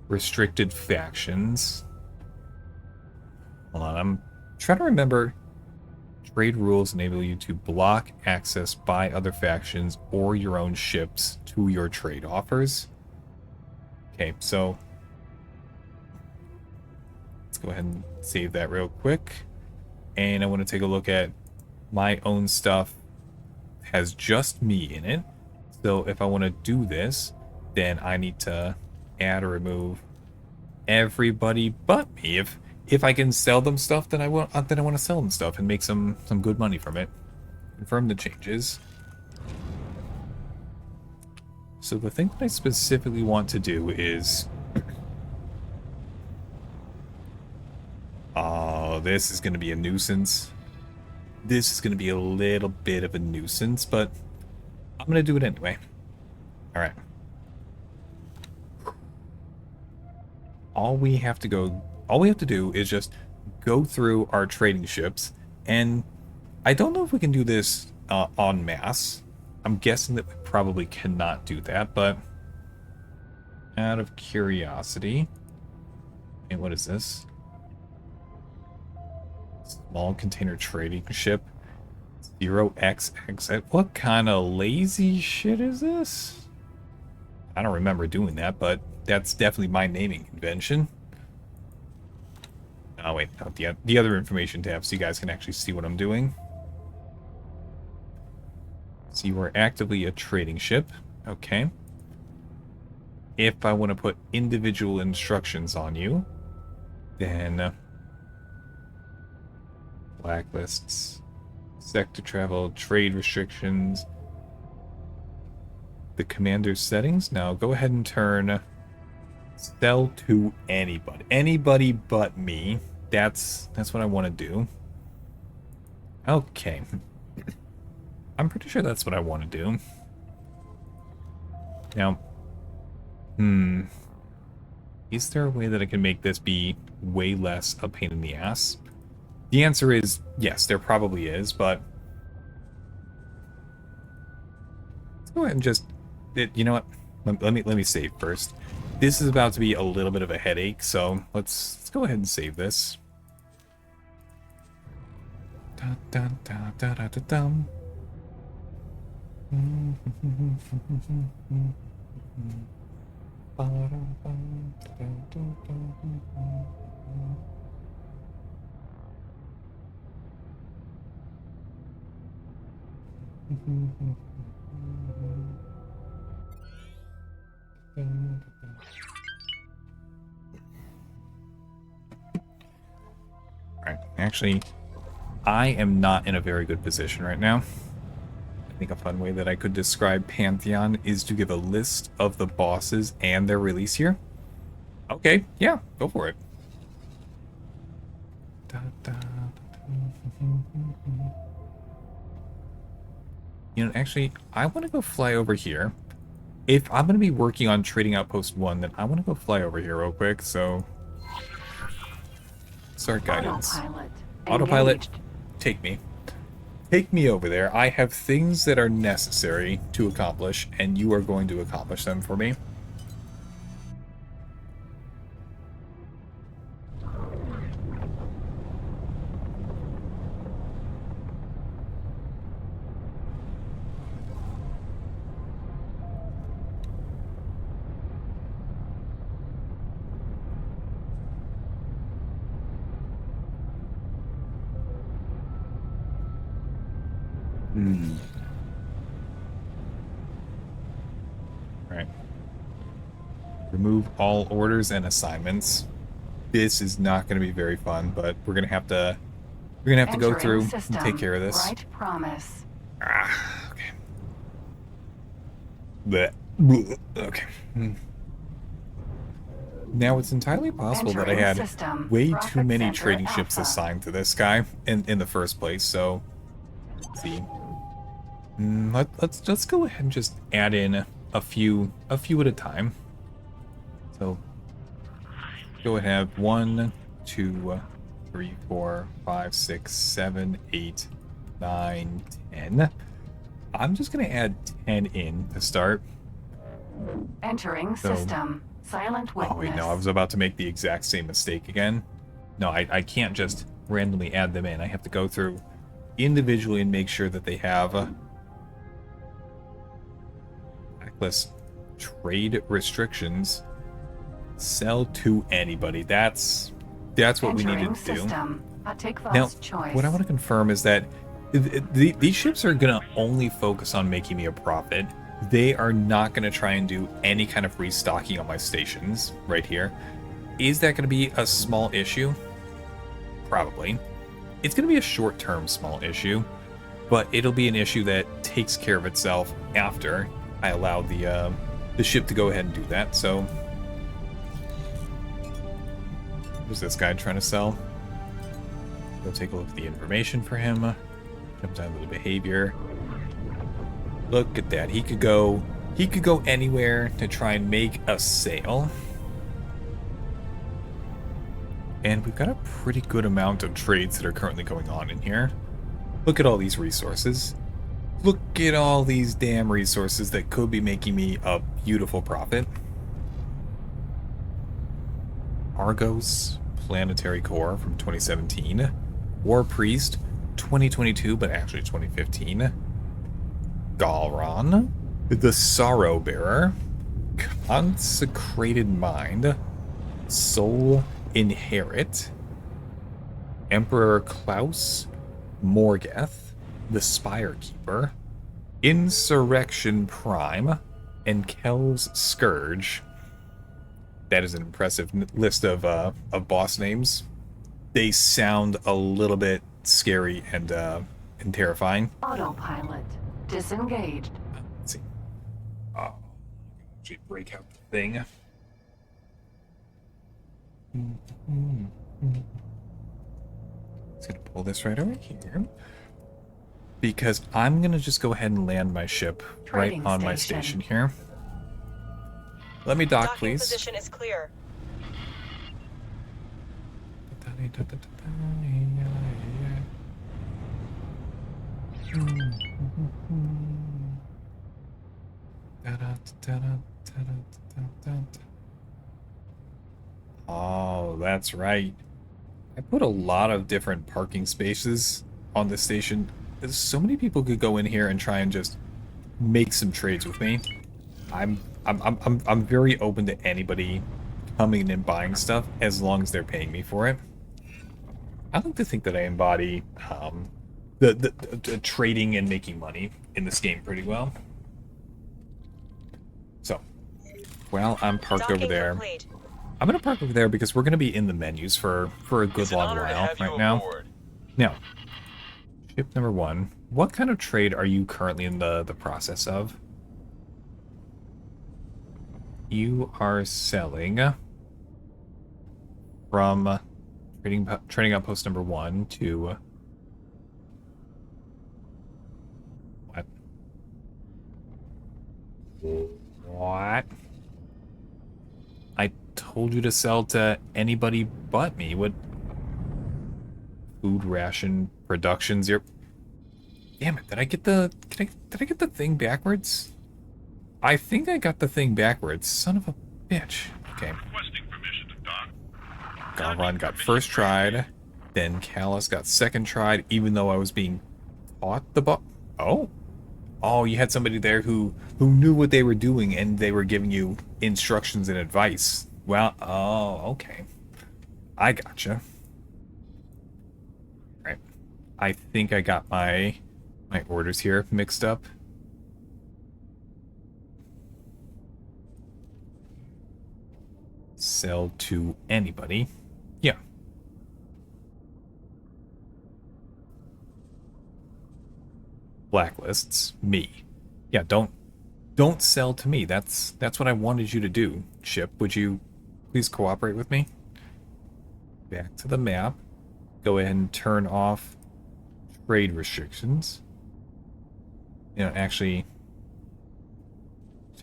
Restricted factions. Hold on, I'm trying to remember. Trade rules enable you to block access by other factions or your own ships to your trade offers. Okay, so let's go ahead and save that real quick. And I want to take a look at my own stuff. It has just me in it. So if I want to do this, then I need to add or remove everybody but me. If I can sell them stuff, then I want to sell them stuff and make some good money from it. Confirm the changes. So the thing that I specifically want to do is... Oh, this is going to be a nuisance. This is going to be a little bit of a nuisance, but I'm going to do it anyway. Alright. All we have to do is just go through our trading ships, and I don't know if we can do this en masse. I'm guessing that we probably cannot do that, but out of curiosity... Hey, what is this? Small container trading ship. 0xx. What kind of lazy shit is this? I don't remember doing that, but that's definitely my naming convention. Oh wait, no, the other information tab so you guys can actually see what I'm doing. So you are actively a trading ship. Okay. If I want to put individual instructions on you, then blacklists, sector travel, trade restrictions, the commander's settings. Now go ahead and turn sell to anybody but me. That's what I want to do. Okay. I'm pretty sure that's what I want to do. Now, is there a way that I can make this be way less a pain in the ass? The answer is yes, there probably is, but let's go ahead and just, you know what? Let me save first. This is about to be a little bit of a headache, so let's go ahead and save this. Dun, dun, dun, dun, dun, dun, dun. Alright, actually, I am not in a very good position right now. I think a fun way that I could describe Pantheon is to give a list of the bosses and their release here. Okay, yeah, go for it. You know, actually, I want to go fly over here. If I'm going to be working on Trading Outpost 1, then I want to go fly over here real quick, so... Start guidance. Autopilot, take me. Take me over there. I have things that are necessary to accomplish, and you are going to accomplish them for me. Right. Remove all orders and assignments. This is not going to be very fun, but we're going to have to go through and take care of this. Right promise. Ah, okay. Blech. Okay. Now, it's entirely possible that I had way too many trading ships assigned to this guy in the first place, so... Let's see. Let's go ahead and just add in a few at a time. So go ahead and have 1, 2, 3, 4, 5, 6, 7, 8, 9, 10. I'm just gonna add 10 in to start. Entering So, system. Silent witness. oh wait, no, I was about to make the exact same mistake again. No, I can't just randomly add them in. I have to go through individually and make sure that they have backlist trade restrictions. Sell to anybody. That's what we Entering needed to do. system. Now, Choice. what I want to confirm is that these ships are going to only focus on making me a profit. They are not going to try and do any kind of restocking on my stations right here. Is that going to be a small issue? Probably. It's going to be a short-term small issue, but it'll be an issue that takes care of itself after I allow the ship to go ahead and do that. So, who's this guy trying to sell? Go take a look at the information for him. Jump down to the behavior. Look at that. He could go anywhere to try and make a sale. And we've got a pretty good amount of trades that are currently going on in here. Look at all these resources. Look at all these damn resources that could be making me a beautiful profit. Argos Planetary Core from 2017. War Priest 2022, but actually 2015. Galron, the Sorrow Bearer. Consecrated Mind. Soul Inherit, Emperor Klaus, Morgath, the Spire Keeper, Insurrection Prime, and Kel's Scourge. That is an impressive list of boss names. They sound a little bit scary and terrifying. Autopilot. Disengaged. Let's see. Actually break out the thing. Just gonna pull this right over here because I'm gonna just go ahead and land my ship right on my station here. Let me dock, Docking please. position is clear. Oh, that's right. I put a lot of different parking spaces on the station. So many people could go in here and try and just make some trades with me. I'm very open to anybody coming in and buying stuff as long as they're paying me for it. I like to think that I embody the trading and making money in this game pretty well. So, well, I'm parked Docking over there. complete. I'm going to park over there because we're going to be in the menus for a good long while right now. Now, ship number 1. What kind of trade are you currently in the process of? You are selling from trading outpost number 1 to what? What? I told you to sell to anybody but me. What? Food ration production 0. Damn it! Did I get the did I get the thing backwards? I think I got the thing backwards. Son of a bitch. Okay. Galvan got first tried, then Callus got second tried, even though I was being taught the Oh. Oh, you had somebody there who knew what they were doing and they were giving you instructions and advice. Well, oh, okay. I gotcha. Right. I think I got my orders here mixed up. Sell to anybody. Yeah. Blacklists me. Yeah, don't sell to me. That's what I wanted you to do, ship. Would you please cooperate with me? Back to the map. Go ahead and turn off trade restrictions. You know, actually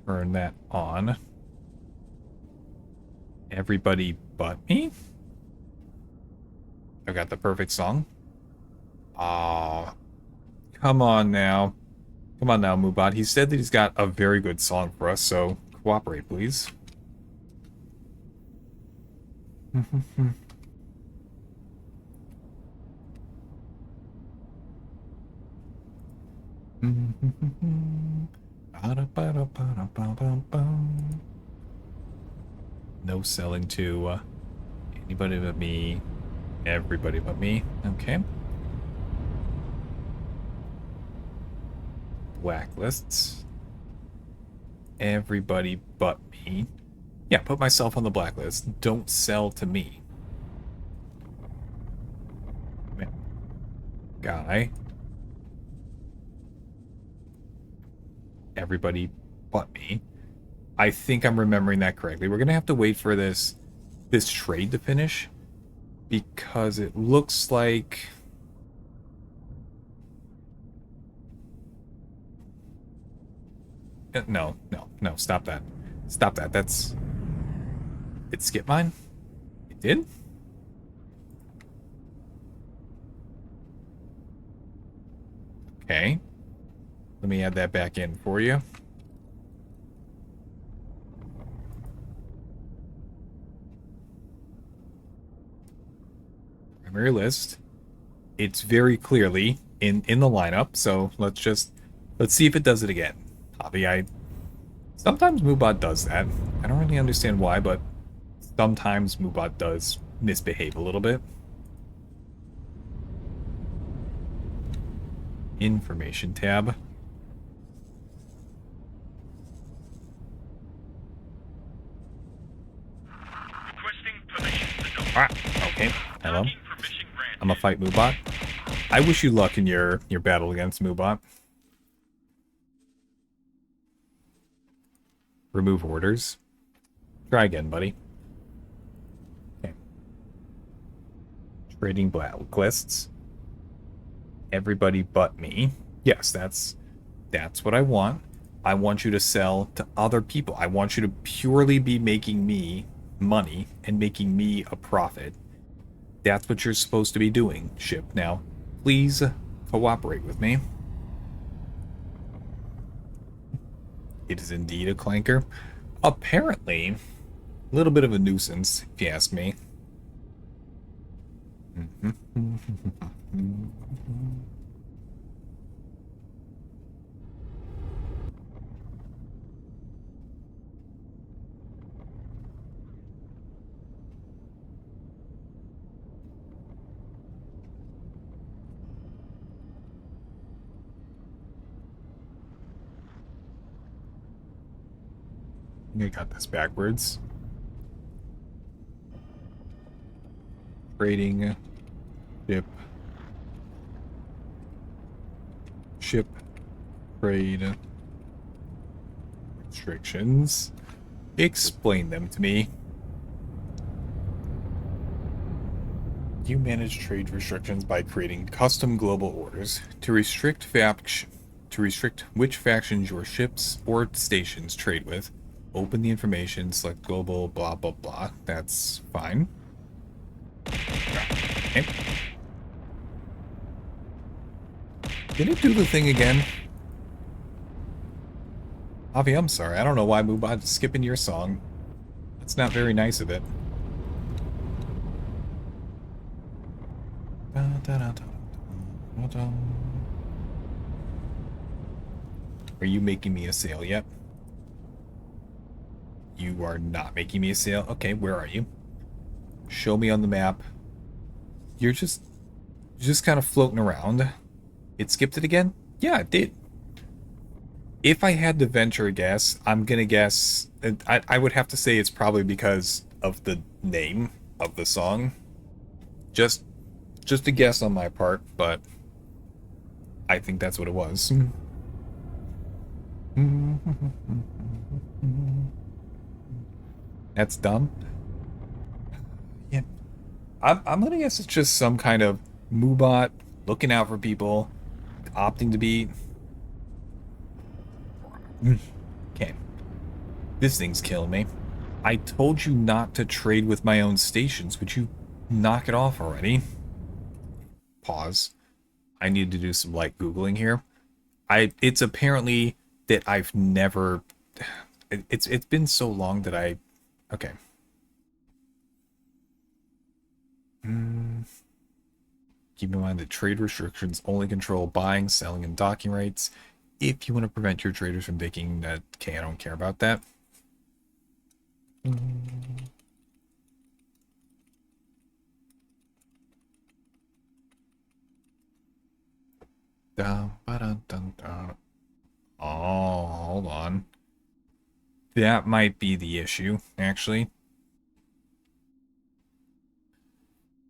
turn that on. Everybody but me? I got the perfect song. Aw, come on now. Come on now, Mubot. He said that he's got a very good song for us, so cooperate, please. No selling to anybody but me. Everybody but me. Okay. Blacklists. Everybody but me. Yeah, put myself on the blacklist. Don't sell to me. Guy. Everybody but me. I think I'm remembering that correctly. We're gonna have to wait for this trade to finish because it looks like no, stop that. Stop that. It skipped mine? It did? Okay. Let me add that back in for you. Primary list. It's very clearly in the lineup, so let's see if it does it again. Hobby, sometimes Moobot does that. I don't really understand why, but sometimes Moobot does misbehave a little bit. Information tab. Ah, okay. Hello. I'm gonna fight Moobot. I wish you luck in your battle against Moobot. Remove orders. Try again, buddy. Okay. Trading blacklists. Everybody but me. Yes, that's what I want. I want you to sell to other people. I want you to purely be making me money and making me a profit. That's what you're supposed to be doing, ship. Now, please cooperate with me. It is indeed a clanker. Apparently, a little bit of a nuisance, if you ask me. I got this backwards. Trading ship trade restrictions. Explain them to me. You manage trade restrictions by creating custom global orders to restrict which factions your ships or stations trade with. Open the information, select global, blah, blah, blah. That's fine. Okay. Did it do the thing again? Avi, I'm sorry. I don't know why Moobot is skipping your song. That's not very nice of it. Are you making me a sale yet? You are not making me a sale? Okay, where are you? Show me on the map. You're just kind of floating around. It skipped it again? Yeah, it did. If I had to venture a guess, I'm gonna guess... I would have to say it's probably because of the name of the song. Just a guess on my part, but I think that's what it was. That's dumb. Yeah. I'm gonna guess it's just some kind of Moobot looking out for people, opting to be... Okay. This thing's killing me. I told you not to trade with my own stations. Would you knock it off already? pause. I need to do some light Googling here. It's apparently that I've never, it's been so long that okay. Keep in mind that trade restrictions only control buying, selling, and docking rights. If you want to prevent your traders from taking that, okay, I don't care about that. Dun, ba-dun, dun, dun. Oh, hold on. That might be the issue, actually.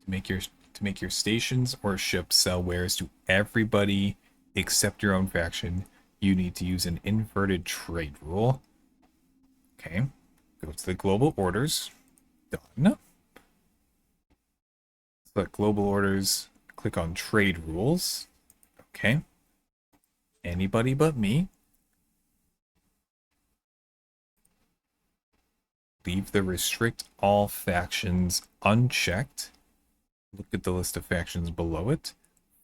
To make your stations or ships sell wares to everybody except your own faction, you need to use an inverted trade rule. Okay. Go to the global orders. Done. Select global orders. Click on trade rules. Okay. Anybody but me. Leave the restrict all factions unchecked. Look at the list of factions below it.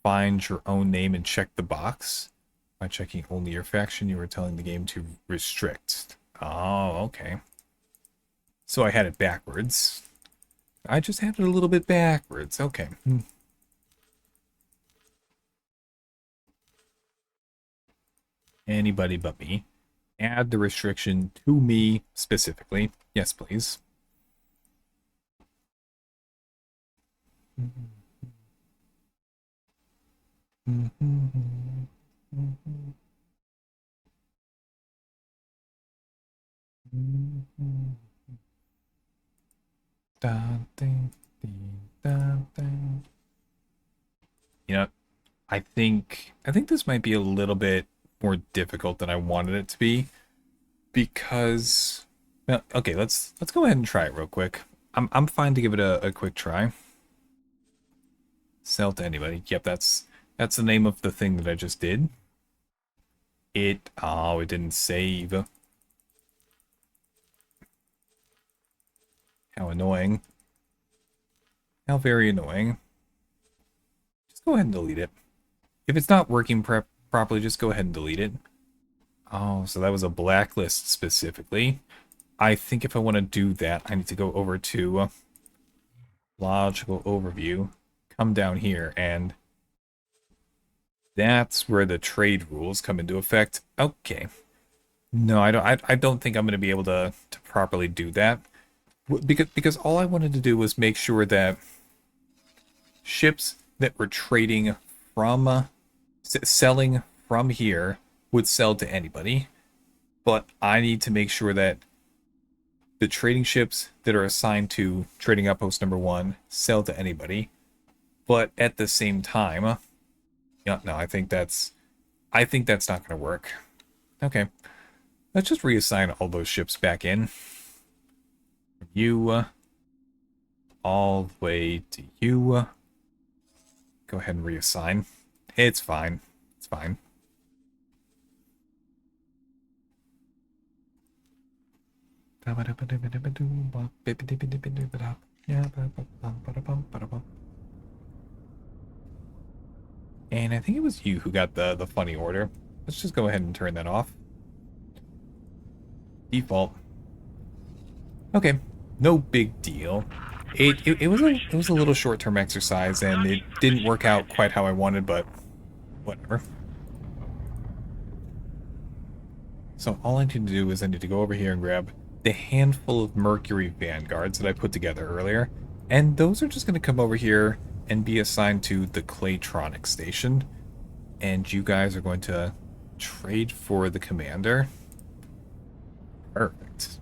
Find your own name and check the box. By checking only your faction, you are telling the game to restrict. Oh, okay. So I had it backwards. I just had it a little bit backwards. Okay. Anybody but me. Add the restriction to me specifically. Yes, please. You know, I think this might be a little bit more difficult than I wanted it to be, because well, okay, let's go ahead and try it real quick. I'm fine to give it a quick try. Sell to anybody. Yep, that's the name of the thing that I just did. It didn't save. How annoying. How very annoying. Just go ahead and delete it. If it's not working properly, just go ahead and delete it. Oh, so that was a blacklist specifically. I think if I want to do that, I need to go over to logical overview, come down here, and that's where the trade rules come into effect. Okay. No, I don't think I'm going to be able to properly do that. Because all I wanted to do was make sure that ships that were trading from selling from here would sell to anybody, but I need to make sure that the trading ships that are assigned to trading outpost number 1 sell to anybody, but at the same time, yeah, no, I think that's not going to work. Okay, let's just reassign all those ships back in. You all the way to you. Go ahead and reassign. It's fine. It's fine. And I think it was you who got the funny order. Let's just go ahead and turn that off. Default. Okay, no big deal. It was a little short-term exercise, and it didn't work out quite how I wanted, but whatever. So all I need to do is I need to go over here and grab the handful of Mercury Vanguards that I put together earlier, and those are just going to come over here and be assigned to the Claytronic station, and you guys are going to trade for the commander. Perfect.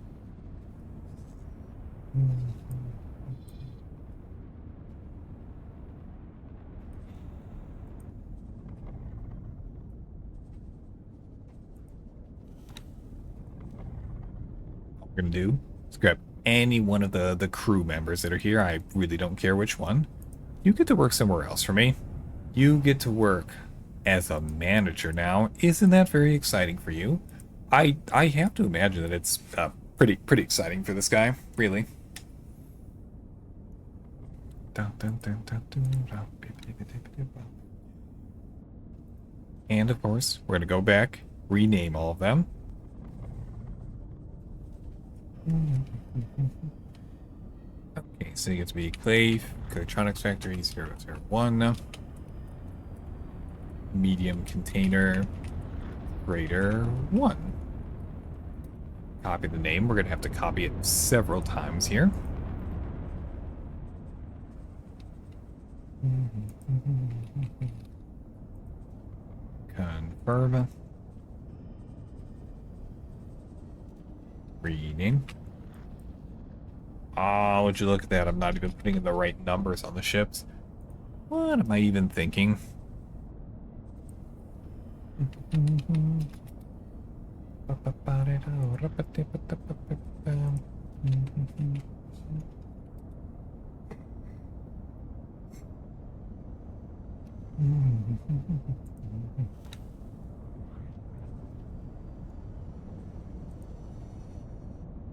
All we're gonna do is grab any one of the crew members that are here. I really don't care which one. You get to work somewhere else for me. You get to work as a manager now. Isn't that very exciting for you? I have to imagine that it's pretty exciting for this guy, really. And of course, we're going to go back, rename all of them. Okay, so you get to be Clay, Electronics Factory 001, Medium Container, Grader 1. Copy the name. We're going to have to copy it several times here. Confirm. Rename. Oh, would you look at that? I'm not even putting in the right numbers on the ships. What am I even thinking?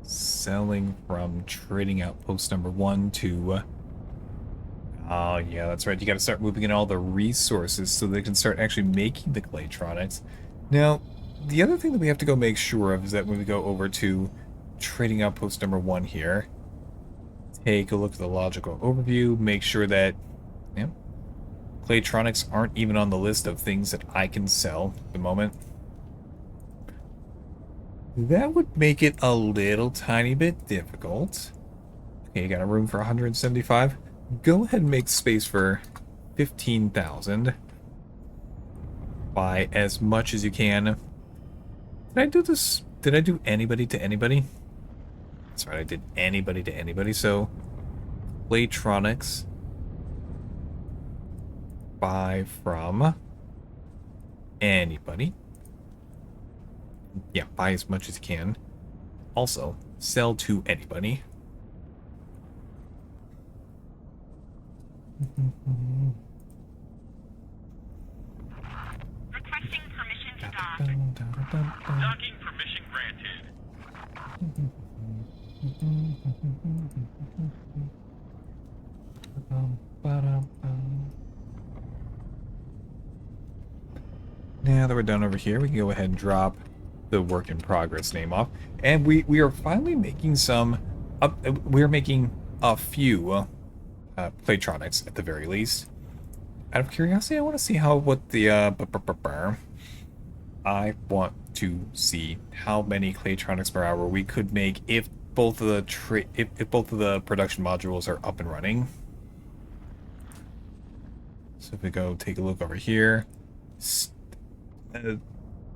Selling from trading outpost number 1 to... oh, yeah, that's right. You gotta start moving in all the resources so they can start actually making the Claytronics. Now, the other thing that we have to go make sure of is that when we go over to trading outpost number 1 here, take a look at the logical overview, make sure that, yeah, Claytronics aren't even on the list of things that I can sell at the moment. That would make it a little tiny bit difficult. Okay, you got a room for 175. Go ahead and make space for 15,000. Buy as much as you can. Did I do this? Did I do anybody to anybody? That's right, I did anybody to anybody. So, Claytronics. Buy from anybody. Yeah, buy as much as you can. Also, sell to anybody. Requesting permission to dock. Docking permission granted. Now that we're done over here, we can go ahead and drop the work in progress name off. And we are finally making some... we're making a few Claytronics at the very least. Out of curiosity, I want to see what the I want to see how many Claytronics per hour we could make if both of the if both of the production modules are up and running. So if we go take a look over here,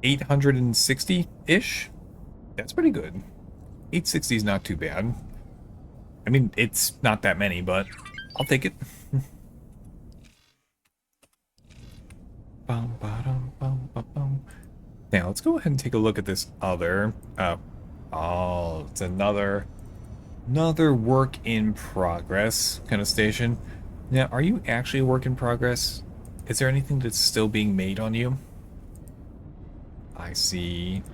860-ish. That's pretty good. 860 is not too bad. I mean, it's not that many, but I'll take it. Now, let's go ahead and take a look at this other... oh, it's another work in progress kind of station. Now, are you actually a work in progress? Is there anything that's still being made on you? I see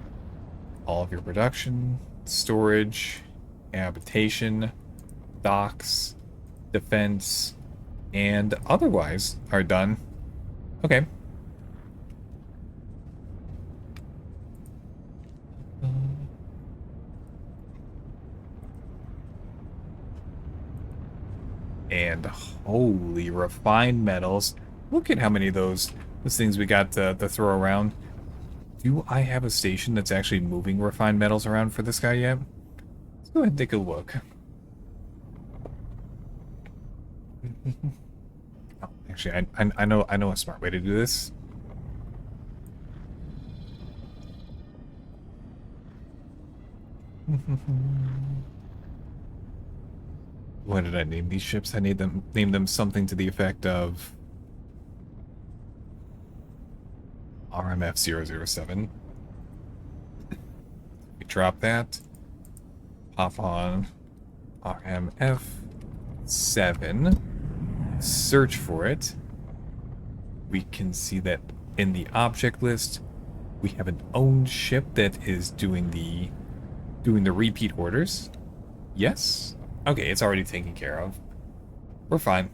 all of your production, storage, habitation, docks, defense, and otherwise are done. Okay. And holy refined metals. Look at how many of those things we got to throw around. Do I have a station that's actually moving refined metals around for this guy yet? Let's go ahead and take a look. Oh, actually, I know a smart way to do this. What did I name these ships? I named them something to the effect of RMF 007. We drop that. Pop on RMF 7. Search for it. We can see that in the object list, we have an owned ship that is doing the repeat orders. Yes. Okay, it's already taken care of. We're fine.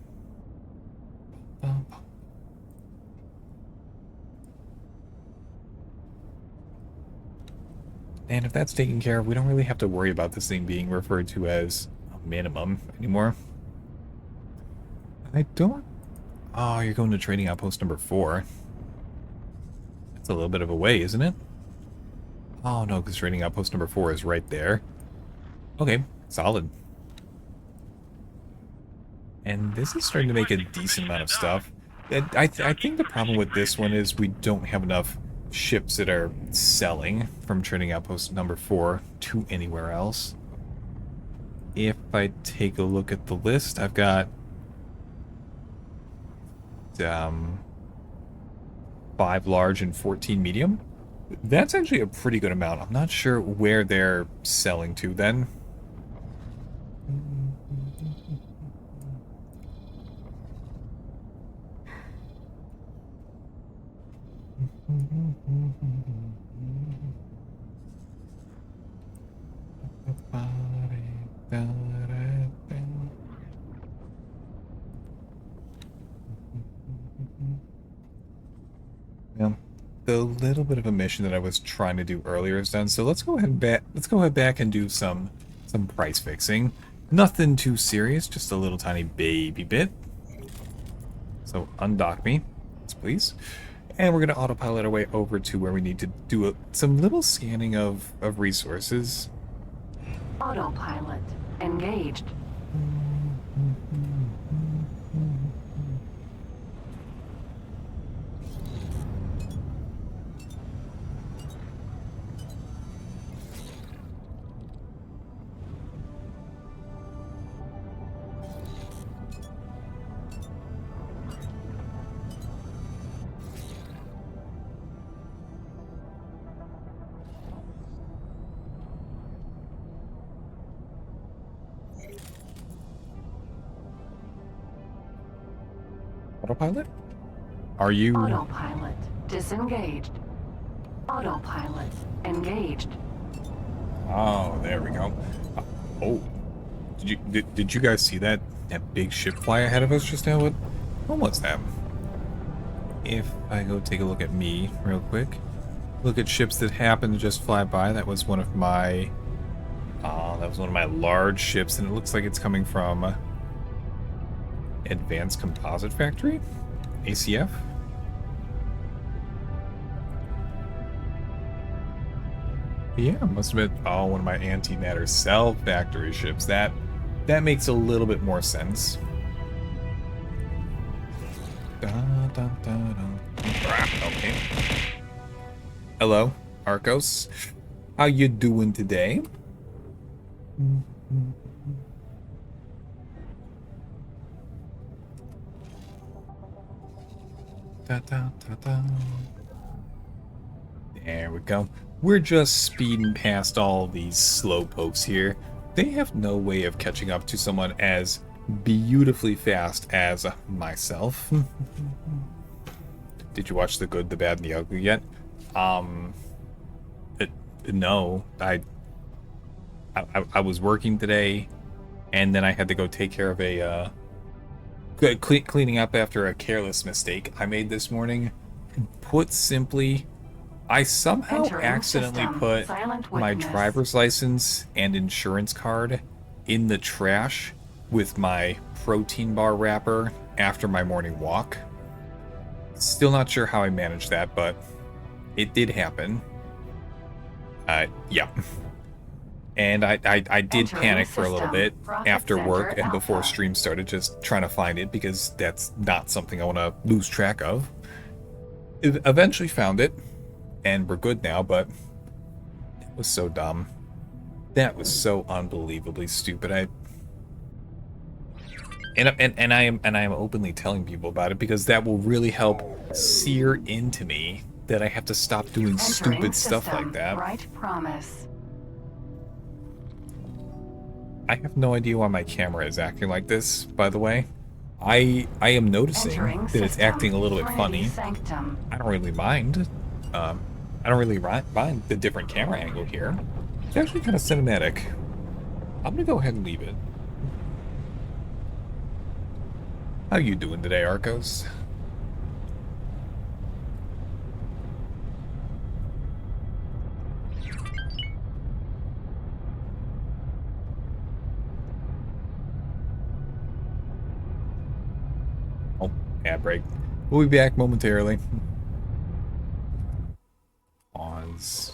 And if that's taken care of, we don't really have to worry about this thing being referred to as a minimum anymore. I don't... Oh, you're going to trading outpost number 4. That's a little bit of a way, isn't it? Oh, no, because trading outpost number 4 is right there. Okay, solid. And this is starting to make a decent amount of stuff. I think the problem with this one is we don't have enough ships that are selling from trading outpost number 4 to anywhere else. If I take a look at the list, I've got 5 large and 14 medium. That's actually a pretty good amount. I'm not sure where they're selling to then. Yeah, the little bit of a mission that I was trying to do earlier is done. So let's go ahead back and do some price fixing. Nothing too serious, just a little tiny baby bit. So undock me, please. And we're going to autopilot our way over to where we need to do some little scanning of resources. Autopilot engaged. Autopilot? Are you... Autopilot disengaged. Autopilot engaged. Oh, there we go. Oh, did you guys see that big ship fly ahead of us just now? What was that? If I go take a look at me real quick, look at ships that happen to just fly by. That was one of my large ships, and it looks like it's coming from Advanced Composite Factory, ACF. Yeah, must have been one of my antimatter cell factory ships. That makes a little bit more sense. Okay. Hello, Arcos. How you doing today? There we go. We're just speeding past all these slow pokes here. They have no way of catching up to someone as beautifully fast as myself. Did you watch The Good, the Bad, and the Ugly yet? No. I was working today, and then I had to go take care of a cleaning up after a careless mistake I made this morning. Put simply, I somehow accidentally put my driver's license and insurance card in the trash with my protein bar wrapper after my morning walk. Still not sure how I managed that, but it did happen. Yeah. And I did panic for a little bit after work and before stream started, just trying to find it, because that's not something I want to lose track of. Eventually found it, and we're good now, but it was so dumb. That was so unbelievably stupid. I am openly telling people about it, because that will really help sear into me that I have to stop doing stupid stuff like that. Right promise. I have no idea why my camera is acting like this, by the way. I am noticing that it's acting a little bit funny. Sanctum. I don't really mind. I don't really mind the different camera angle here. It's actually kind of cinematic. I'm gonna go ahead and leave it. How you doing today, Arcos? Oh, ad break. We'll be back momentarily. Pause.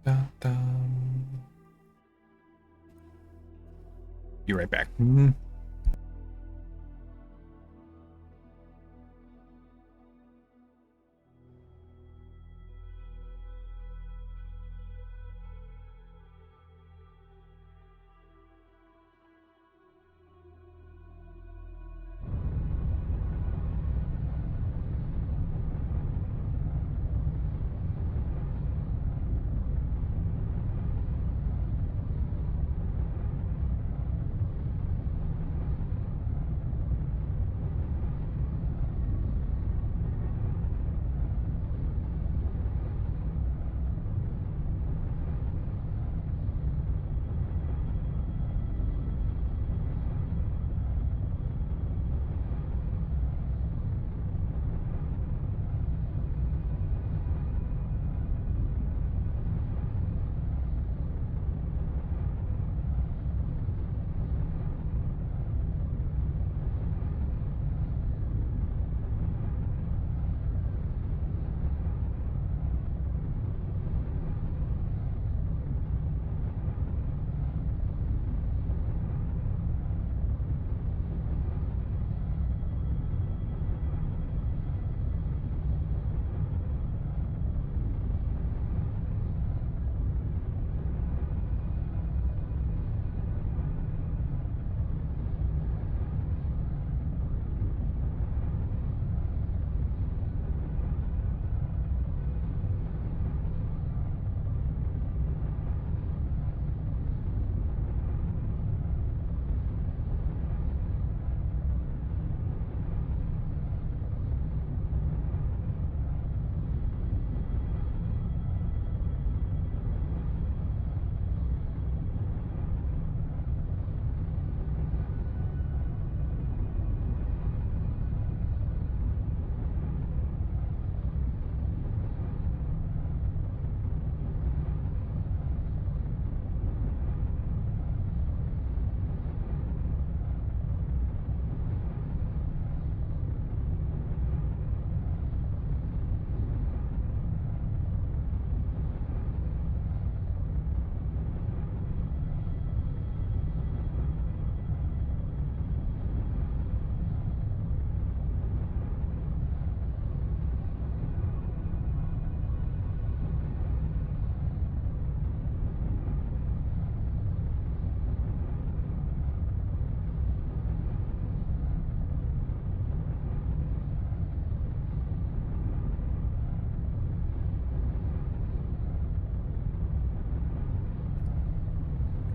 Dun, dun. Be right back.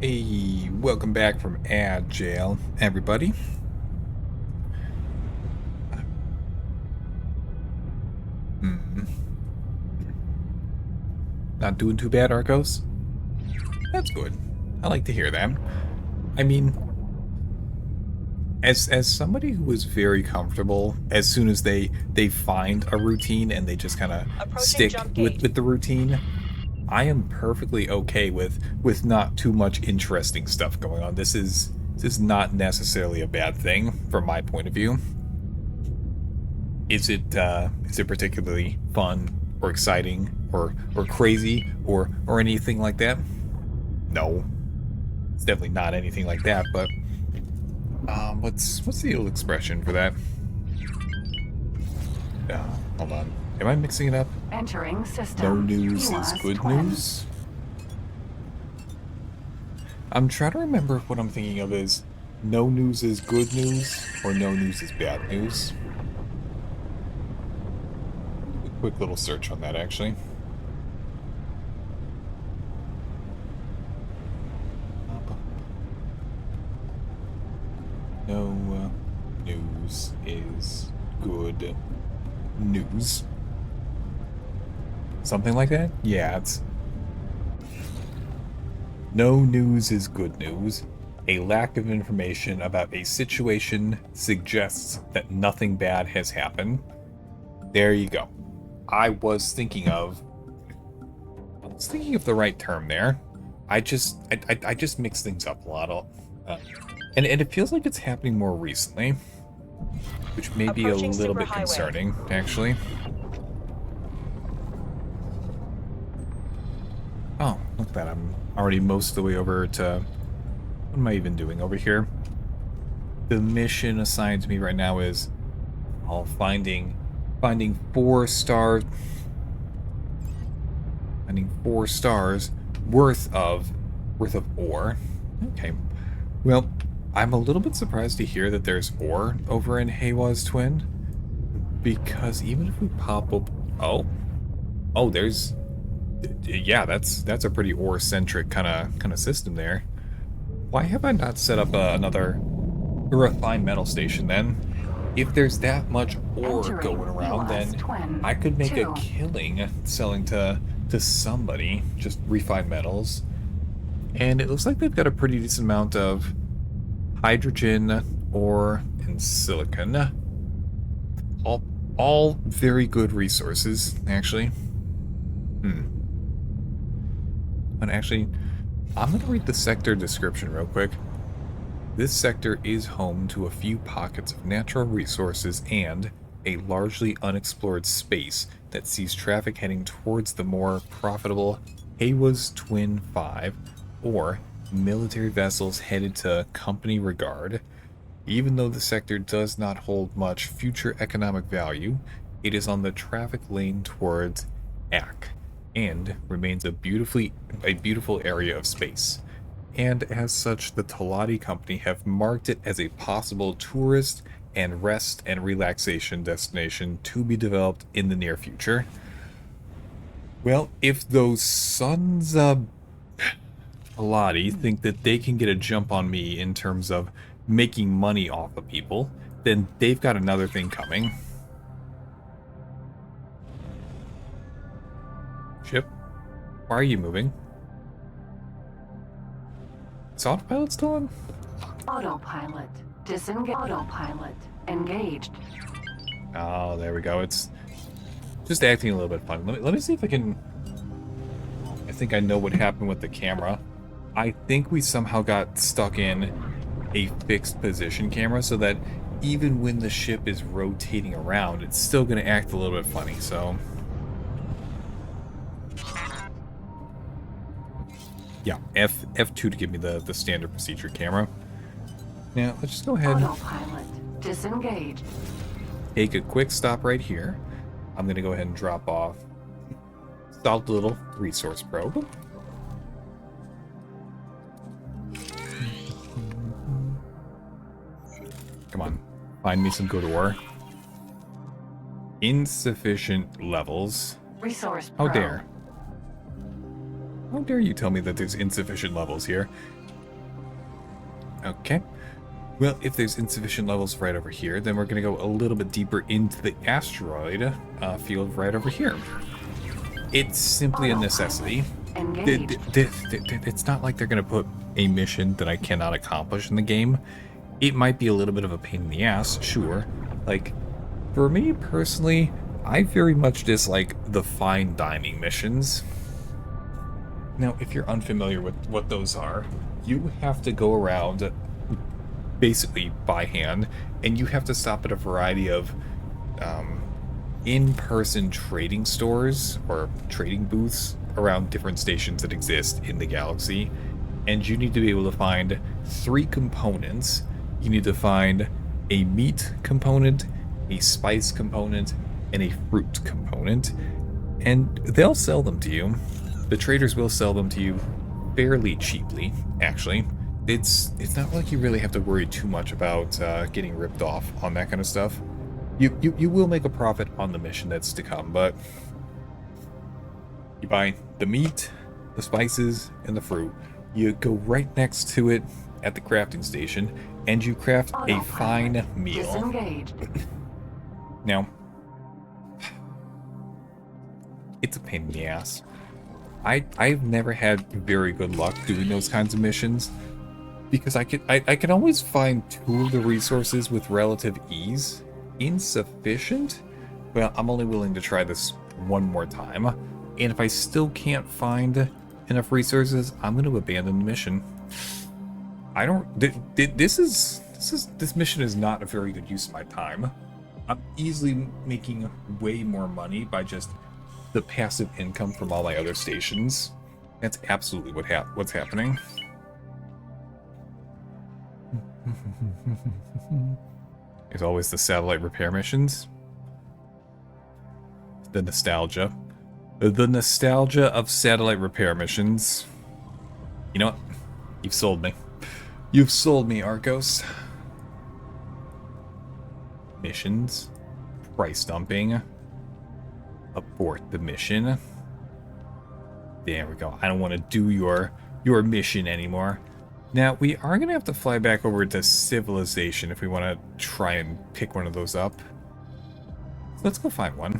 Hey, welcome back from ad jail, everybody. Not doing too bad, Arcos? That's good. I like to hear that. I mean, as somebody who is very comfortable as soon as they find a routine and they just kind of stick with the routine, I am perfectly okay with not too much interesting stuff going on. This is not necessarily a bad thing from my point of view. Is it particularly fun or exciting or crazy or anything like that? No, it's definitely not anything like that. But what's the old expression for that? Hold on. Am I mixing it up? Entering system. No news is good news? I'm trying to remember if what I'm thinking of is no news is good news or no news is bad news. A quick little search on that, actually. No news is good news. Something like that? Yeah, it's... No news is good news. A lack of information about a situation suggests that nothing bad has happened. There you go. I was thinking of the right term there. I just mix things up a lot. And it feels like it's happening more recently, which may be a Approaching little bit superhighway. concerning, actually. Oh, look at that. I'm already most of the way over to... What am I even doing over here? The mission assigned to me right now is finding 4 stars... Finding 4 stars worth of ore. Okay. Well, I'm a little bit surprised to hear that there's ore over in Haywa's Twin. Because even if we pop up... Oh, there's... Yeah, that's a pretty ore-centric kind of system there. Why have I not set up another refined metal station then? If there's that much ore Entering going around, US then Twin I could make a 2. killing selling to somebody, just refined metals. And it looks like they've got a pretty decent amount of hydrogen, ore, and silicon. All very good resources, actually. And actually, I'm going to read the sector description real quick. This sector is home to a few pockets of natural resources and a largely unexplored space that sees traffic heading towards the more profitable Haywa's Twin 5 or military vessels headed to Company Regard. Even though the sector does not hold much future economic value, it is on the traffic lane towards Ak and remains a beautiful area of space. And as such, the Talati Company have marked it as a possible tourist and rest and relaxation destination to be developed in the near future. Well, if those sons of Talati think that they can get a jump on me in terms of making money off of people, then they've got another thing coming. Ship, why are you moving? Is autopilot still on? Autopilot. Disengage. Autopilot. Engaged. Oh, there we go. It's just acting a little bit funny. Let me see if I can... I think I know what happened with the camera. I think we somehow got stuck in a fixed position camera so that even when the ship is rotating around, it's still going to act a little bit funny, so... Yeah, F2 to give me the standard procedure camera. Now, let's just go ahead and Autopilot. Disengaged. take a quick stop right here. I'm going to go ahead and drop off solid little resource probe. Come on, find me some good ore. Insufficient levels. Resource How probe. dare. How dare you tell me that there's insufficient levels here? Okay. Well, if there's insufficient levels right over here, then we're going to go a little bit deeper into the asteroid field right over here. It's simply a necessity. Engaged. It's not like they're going to put a mission that I cannot accomplish in the game. It might be a little bit of a pain in the ass, sure. Like, for me personally, I very much dislike the fine dining missions. Now, if you're unfamiliar with what those are, you have to go around basically by hand, and you have to stop at a variety of in-person trading stores or trading booths around different stations that exist in the galaxy, and you need to be able to find 3 components. You need to find a meat component, a spice component, and a fruit component, and they'll sell them to you. The traders will sell them to you fairly cheaply, actually. It's not like you really have to worry too much about getting ripped off on that kind of stuff. You will make a profit on the mission that's to come, but you buy the meat, the spices, and the fruit. You go right next to it at the crafting station, and you craft a Autopilot. fine meal. Disengaged. Now, it's a pain in the ass. I've never had very good luck doing those kinds of missions because I can always find 2 of the resources with relative ease. Insufficient? Well, I'm only willing to try this one more time, and if I still can't find enough resources, I'm going to abandon the mission. I don't. This mission is not a very good use of my time. I'm easily making way more money by just the passive income from all my other stations. That's absolutely what's happening. There's always the satellite repair missions. The nostalgia. The nostalgia of satellite repair missions. You know what? You've sold me. You've sold me, Arcos. Missions. Price dumping. Abort the mission. There we go. I don't want to do your mission anymore. Now, we are going to have to fly back over to Civilization if we want to try and pick one of those up. So let's go find one.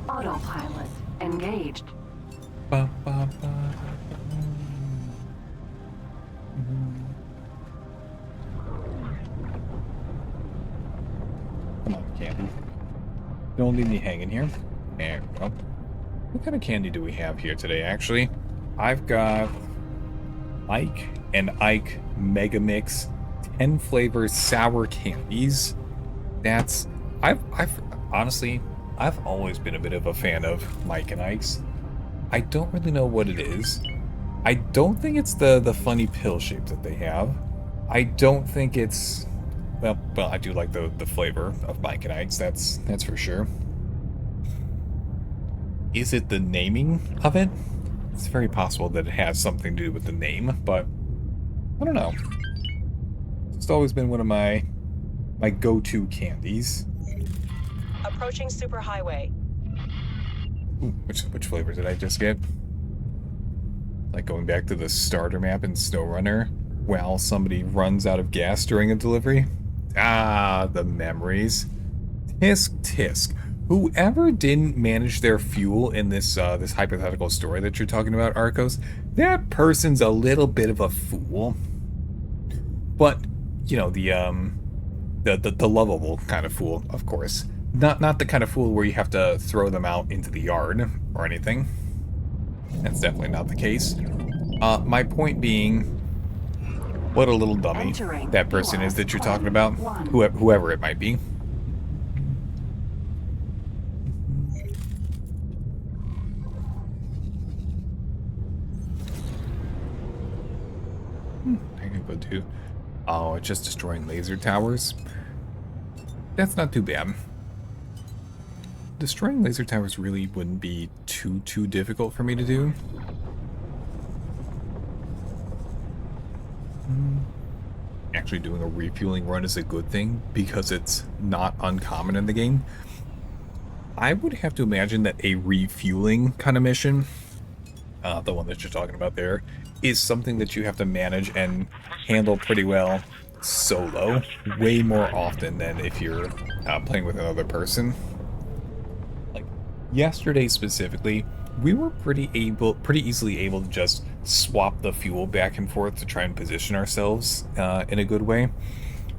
Autopilot engaged. Ba, ba, ba. Come on, candy. Don't leave me hanging here. There we go. What kind of candy do we have here today, actually? I've got Ike and Ike Mega Mix 10 flavor sour candies. That's... I've honestly, I've always been a bit of a fan of Mike and Ike's. I don't really know what it is. I don't think it's the funny pill shape that they have. I don't think it's... Well, I do like the flavor of Mike and Ike's, that's for sure. Is it the naming of it? It's very possible that it has something to do with the name, but I don't know. It's always been one of my go-to candies. Approaching superhighway. Ooh, which flavor did I just get? Like going back to the starter map in SnowRunner while somebody runs out of gas during a delivery? Ah, the memories. Tisk tisk. Whoever didn't manage their fuel in this this hypothetical story that you're talking about, Arcos, that person's a little bit of a fool. But, you know, the lovable kind of fool, of course. Not the kind of fool where you have to throw them out into the yard or anything. That's definitely not the case. My point being, what a little dummy that person is that you're talking about, whoever it might be. I can go to... Oh, it's just destroying laser towers? That's not too bad. Destroying laser towers really wouldn't be too difficult for me to do. Actually doing a refueling run is a good thing because it's not uncommon in the game. I would have to imagine that a refueling kind of mission, the one that you're talking about there, is something that you have to manage and handle pretty well solo, way more often than if you're playing with another person. Like yesterday specifically, we were pretty easily able to just swap the fuel back and forth to try and position ourselves in a good way,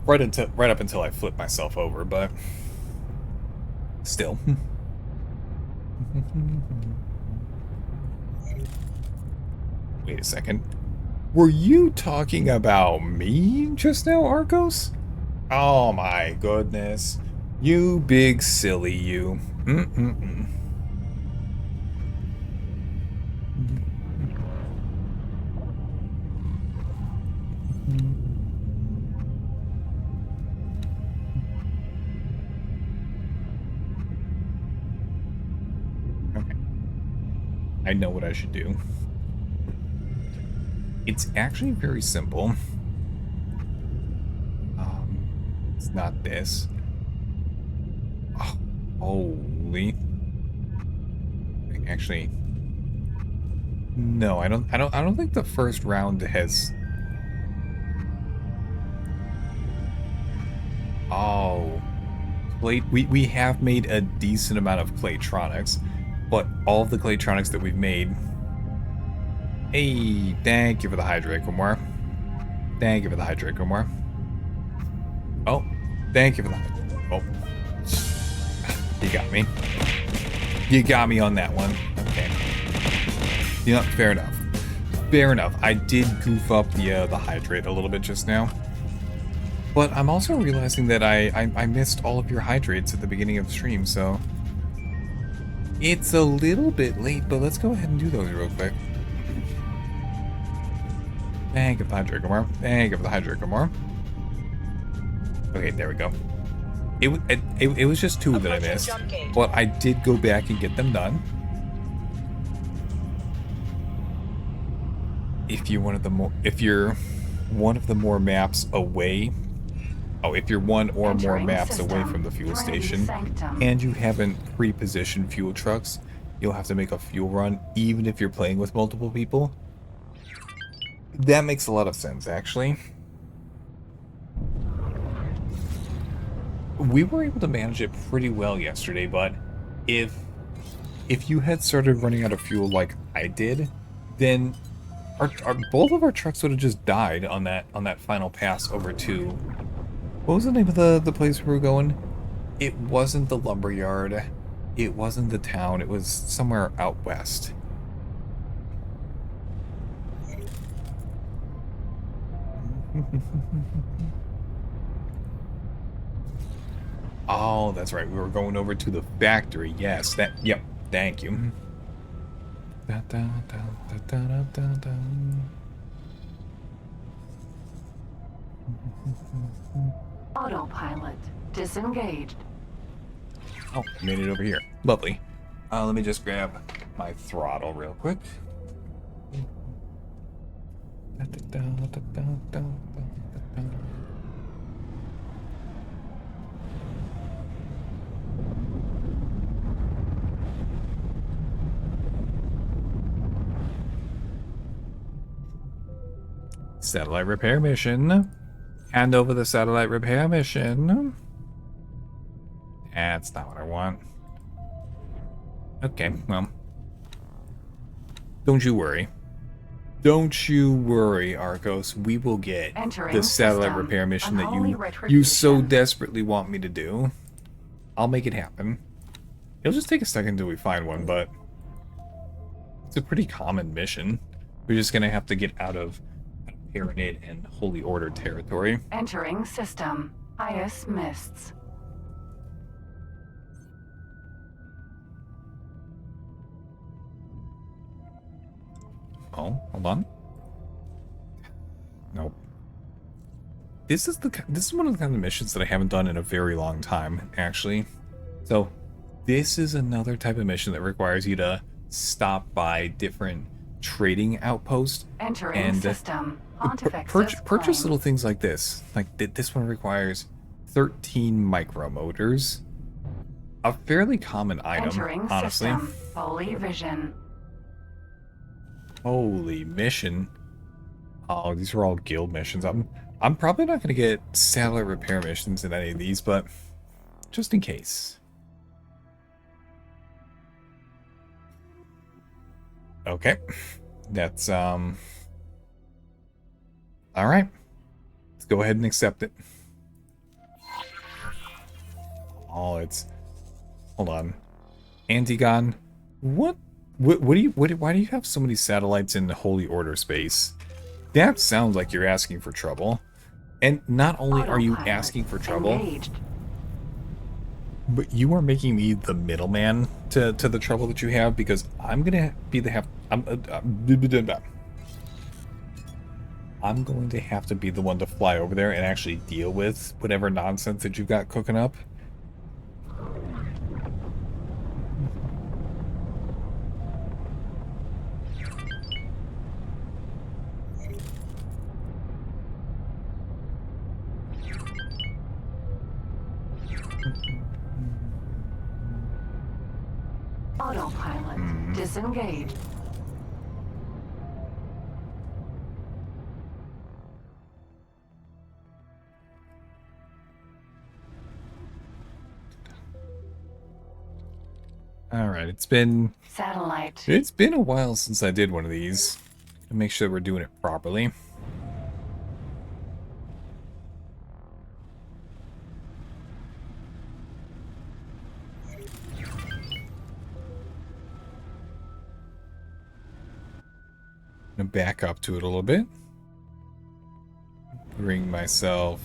right up until I flipped myself over, but still. Wait a second. Were you talking about me just now, Arcos? Oh my goodness. You big silly you. Okay. I know what I should do. It's actually very simple. It's not this. Oh, holy. Actually, no, I don't think the first round has. Oh, plate. We have made a decent amount of Claytronics. but all of the Claytronics that we've made. Hey, thank you for the hydrate, Kumar. Thank you for the hydrate, Kumar. Oh, thank you for the hydrate. Oh, you got me. You got me on that one. Okay. You know, fair enough. Fair enough. I did goof up the hydrate a little bit just now. But I'm also realizing that I missed all of your hydrates at the beginning of the stream, so... It's a little bit late, but let's go ahead and do those real quick. Thank you for the hydrate, Kumar. Thank you for the hydrate, Kumar. Okay, there we go. It was just 2 that I missed, but I did go back and get them done. If you're one of the more maps away, if you're one or more maps away from the fuel station and you haven't pre-positioned fuel trucks, you'll have to make a fuel run even if you're playing with multiple people. That makes a lot of sense, actually. We were able to manage it pretty well yesterday, but if you had started running out of fuel like I did, then both of our trucks would have just died on that final pass over to... What was the name of the place we were going? It wasn't the lumberyard. It wasn't the town. It was somewhere out west. Oh, that's right. We were going over to the factory. Yes, yep. Thank you. Autopilot disengaged. Oh, made it over here. Lovely. Let me just grab my throttle real quick. Satellite repair mission. Hand over the satellite repair mission. That's not what I want. Okay, well. Don't you worry. Don't you worry, Arcos. We will get the satellite repair mission that you so desperately want me to do. I'll make it happen. It'll just take a second until we find one, but it's a pretty common mission. We're just gonna have to get out of Pyramid and Holy Order territory. Entering system. IS mists. Oh, hold on. Nope. This is one of the kind of missions that I haven't done in a very long time, actually. So, this is another type of mission that requires you to stop by different trading outposts and purchase little things like this. Like this one requires 13 micro motors. A fairly common item, honestly. Holy vision. Holy mission. Oh, these are all guild missions. I'm probably not going to get satellite repair missions in any of these, but just in case. Okay. That's, all right. Let's go ahead and accept it. Oh, it's... Hold on. Antigone, why do you have so many satellites in the Holy Order space? That sounds like you're asking for trouble. And not only are you asking for trouble, but you are making me the middleman to the trouble that you have, because I'm gonna be I'm going to have to be the one to fly over there and actually deal with whatever nonsense that you've got cooking up. Autopilot disengaged. Alright, it's Satellite. been a while since I did one of these. To make sure we're doing it properly. Gonna back up to it a little bit. Bring myself.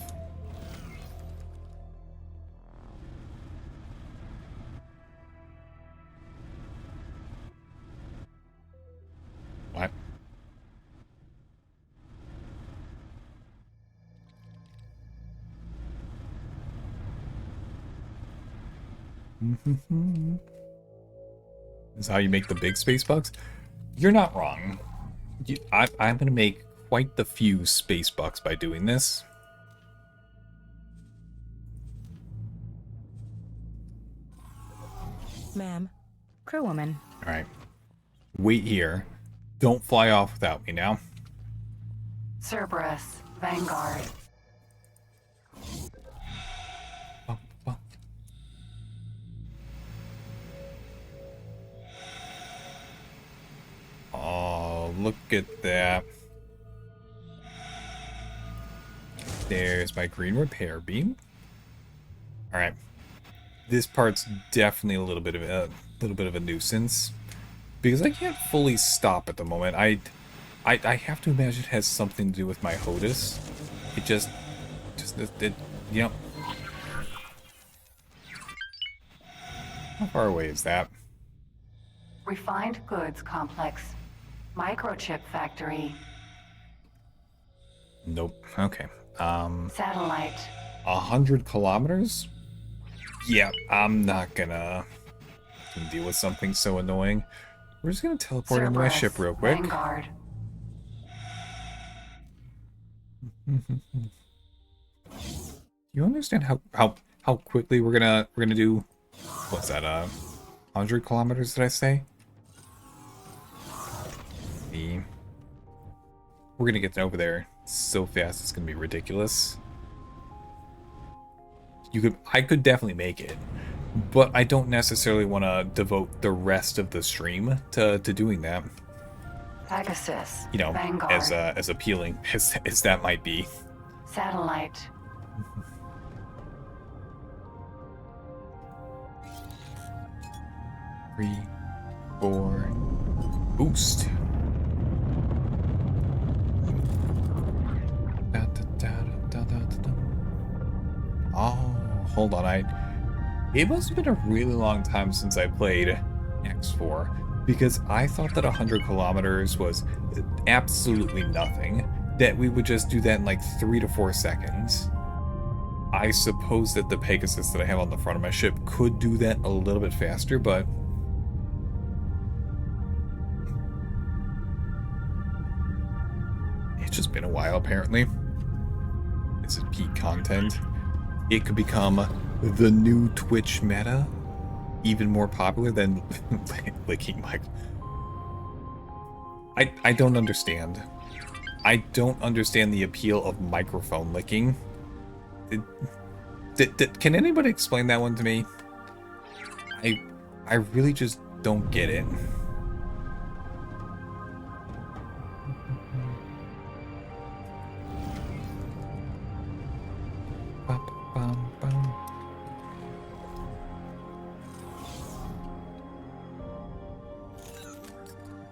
What? Is how you make the big space bucks? You're not wrong. I'm going to make quite the few space bucks by doing this. Ma'am. Crewwoman. Alright. Wait here. Don't fly off without me now. Cerberus. Vanguard. Oh, look at that. There's my green repair beam. Alright. This part's definitely a little bit of a nuisance. Because I can't fully stop at the moment. I have to imagine it has something to do with my HOTUS. It you know. How far away is that? Refined goods complex. Microchip factory. Nope. Okay. Satellite. 100 kilometers? Yeah, I'm not gonna deal with something so annoying. We're just gonna teleport into my Cerberus. ship real quick. Vanguard. You understand how quickly we're gonna do? What's that? 100 kilometers? Did I say? We're gonna get over there so fast. It's gonna be ridiculous. I could definitely make it, but I don't necessarily want to devote the rest of the stream to doing that. Pegasus. You know, Vanguard. as appealing as that might be. Satellite. Three, four, boost. Oh, hold on. It must have been a really long time since I played X4, because I thought that 100 kilometers was absolutely nothing. That we would just do that in like 3 to 4 seconds. I suppose that the Pegasus that I have on the front of my ship could do that a little bit faster, but it's just been a while, apparently. This is peak content. It could become the new Twitch meta, even more popular than licking my... I don't understand. I don't understand the appeal of microphone licking. Can anybody explain that one to me? I really just don't get it.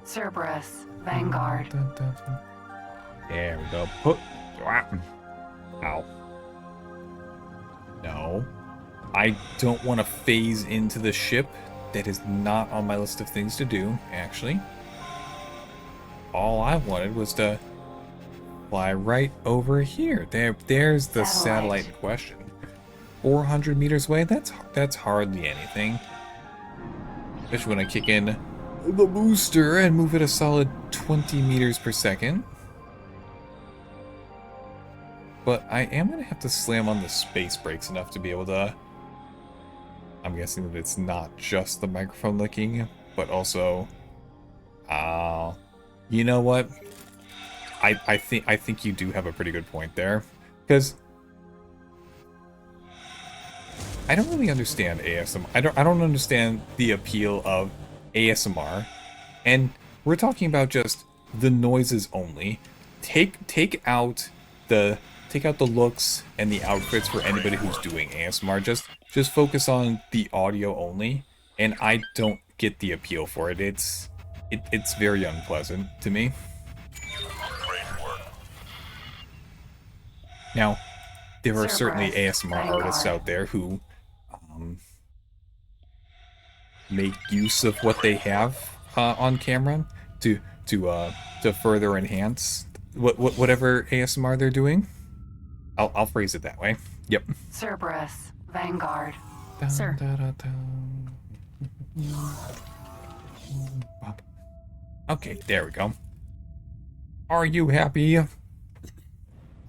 Cerberus. Vanguard. There we go. Ow. No. I don't want to phase into the ship. That is not on my list of things to do, actually. All I wanted was to fly right over here. There's the satellite in question. 400 meters away? That's hardly anything. Especially when I kick in the booster and move at a solid 20 meters per second. But I am going to have to slam on the space brakes enough to be able to... I'm guessing that it's not just the microphone licking, but also... you know what? I think you do have a pretty good point there. Because... I don't really understand ASMR. I don't understand the appeal of ASMR. And we're talking about just the noises only. Take out the looks and the outfits for anybody who's doing ASMR. Just focus on the audio only. And I don't get the appeal for it. It's very unpleasant to me. Now, there are certainly ASMR artists out there who make use of what they have on camera to further enhance whatever ASMR they're doing. I'll phrase it that way. Yep. Cerberus, Vanguard. Sir. Okay, there we go. Are you happy?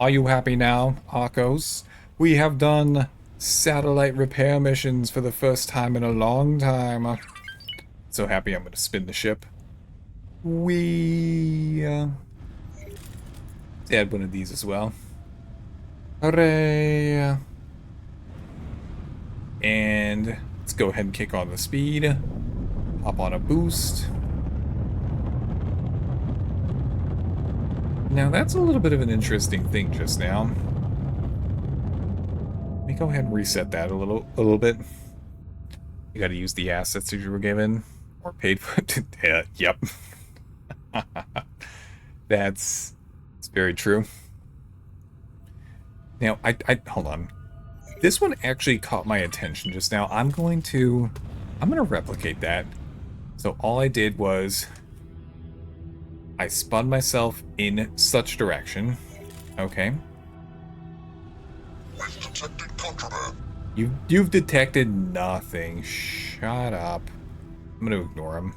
Are you happy now, Arcos? We have done satellite repair missions for the first time in a long time. So happy I'm going to spin the ship. Let's add one of these as well. Hooray! And let's go ahead and kick on the speed. Hop on a boost. Now that's a little bit of an interesting thing just now. Let me go ahead and reset that a little bit. You gotta use the assets that you were given or paid for. Yep. That's very true. Now I hold on. This one actually caught my attention just now. I'm gonna replicate that. So all I did was I spun myself in such direction. Okay. We've detected contraband. You've detected nothing. Shut up. I'm gonna ignore him.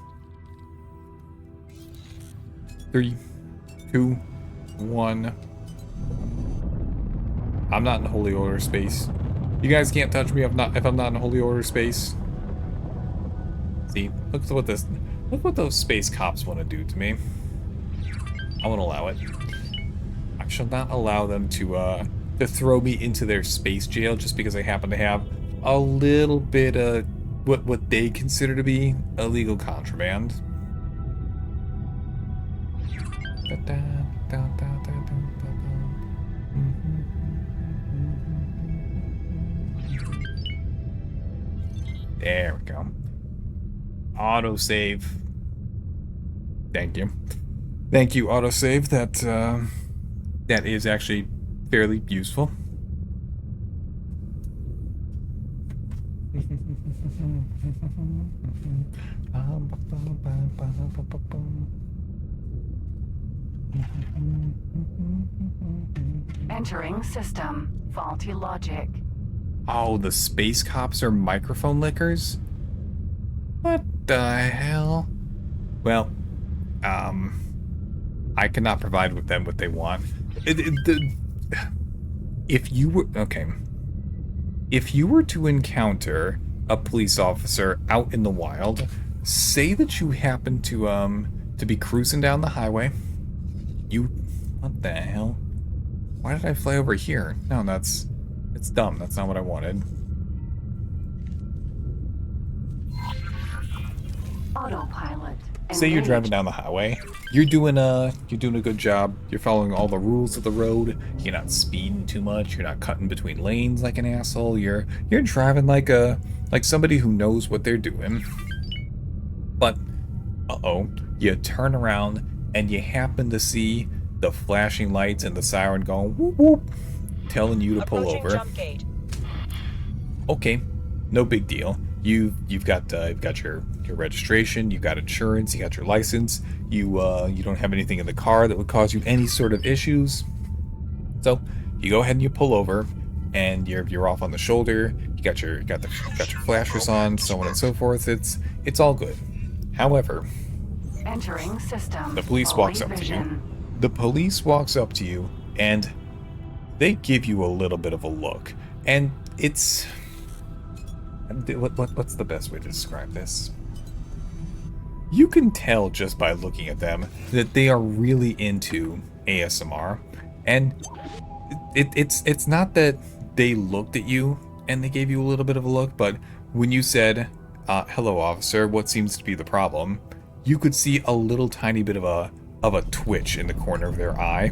3, 2, 1. I'm not in holy order space. You guys can't touch me if I'm not in holy order space. See, look what those space cops want to do to me. I won't allow it. I shall not allow them to throw me into their space jail just because I happen to have a little bit of what they consider to be illegal contraband. There we go. Autosave. Thank you. Thank you, autosave. That is actually fairly useful. Entering system. Faulty logic. Oh, the space cops are microphone lickers? What the hell? Well, I cannot provide with them what they want. If you were to encounter a police officer out in the wild, say that you happen to be cruising down the highway. What the hell? Why did I fly over here? No, it's dumb. That's not what I wanted. Autopilot. Say you're driving down the highway. You're doing a good job. You're following all the rules of the road. You're not speeding too much. You're not cutting between lanes like an asshole. You're driving like somebody who knows what they're doing. But you turn around and you happen to see the flashing lights and the siren going whoop whoop, telling you to pull over. Jump gate. Okay, no big deal. You've got your registration, you've got insurance, you got your license. You don't have anything in the car that would cause you any sort of issues. So you go ahead and you pull over, and you're off on the shoulder. You got your flashers on, so on and so forth. It's all good. However, Entering system. the police walks up to you. The police walks up to you, and they give you a little bit of a look, and it's what's the best way to describe this? You can tell just by looking at them that they are really into ASMR, and it's not that they looked at you and they gave you a little bit of a look, but when you said, hello officer, what seems to be the problem, you could see a little tiny bit of a twitch in the corner of their eye.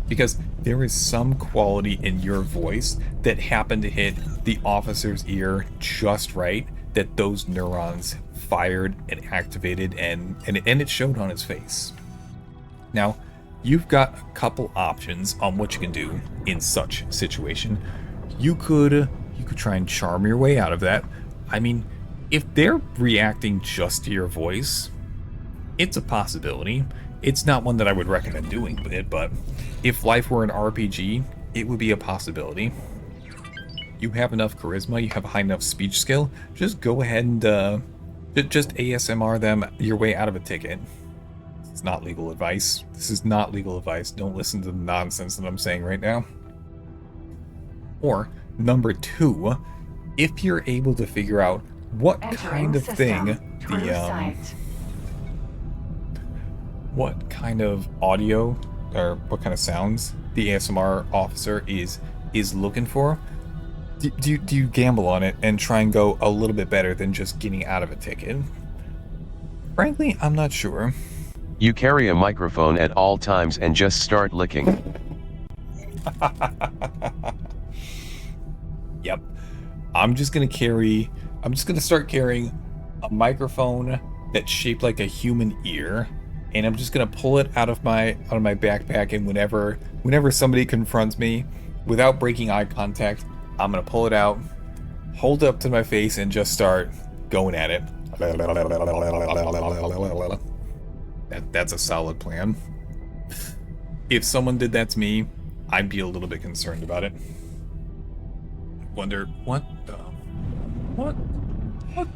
Because there is some quality in your voice that happened to hit the officer's ear just right, that those neurons fired and activated, and it showed on his face. Now, you've got a couple options on what you can do in such situation. You could try and charm your way out of that. I mean, if they're reacting just to your voice, it's a possibility. It's not one that I would recommend doing it, but if life were an RPG, it would be a possibility. You have enough charisma, you have a high enough speech skill, just go ahead and just ASMR them your way out of a ticket. It's not legal advice. This is not legal advice. Don't listen to the nonsense that I'm saying right now. Or, number 2, if you're able to figure out what kind of thing what kind of audio or what kind of sounds the ASMR officer is looking for, do you gamble on it and try and go a little bit better than just getting out of a ticket? Frankly, I'm not sure. You carry a microphone at all times and just start licking. Yep. I'm just gonna start carrying a microphone that's shaped like a human ear, and I'm just gonna pull it out of my backpack, and whenever somebody confronts me, without breaking eye contact, I'm gonna pull it out, hold it up to my face, and just start going at it. That's a solid plan. If someone did that to me, I'd be a little bit concerned about it. Wonder what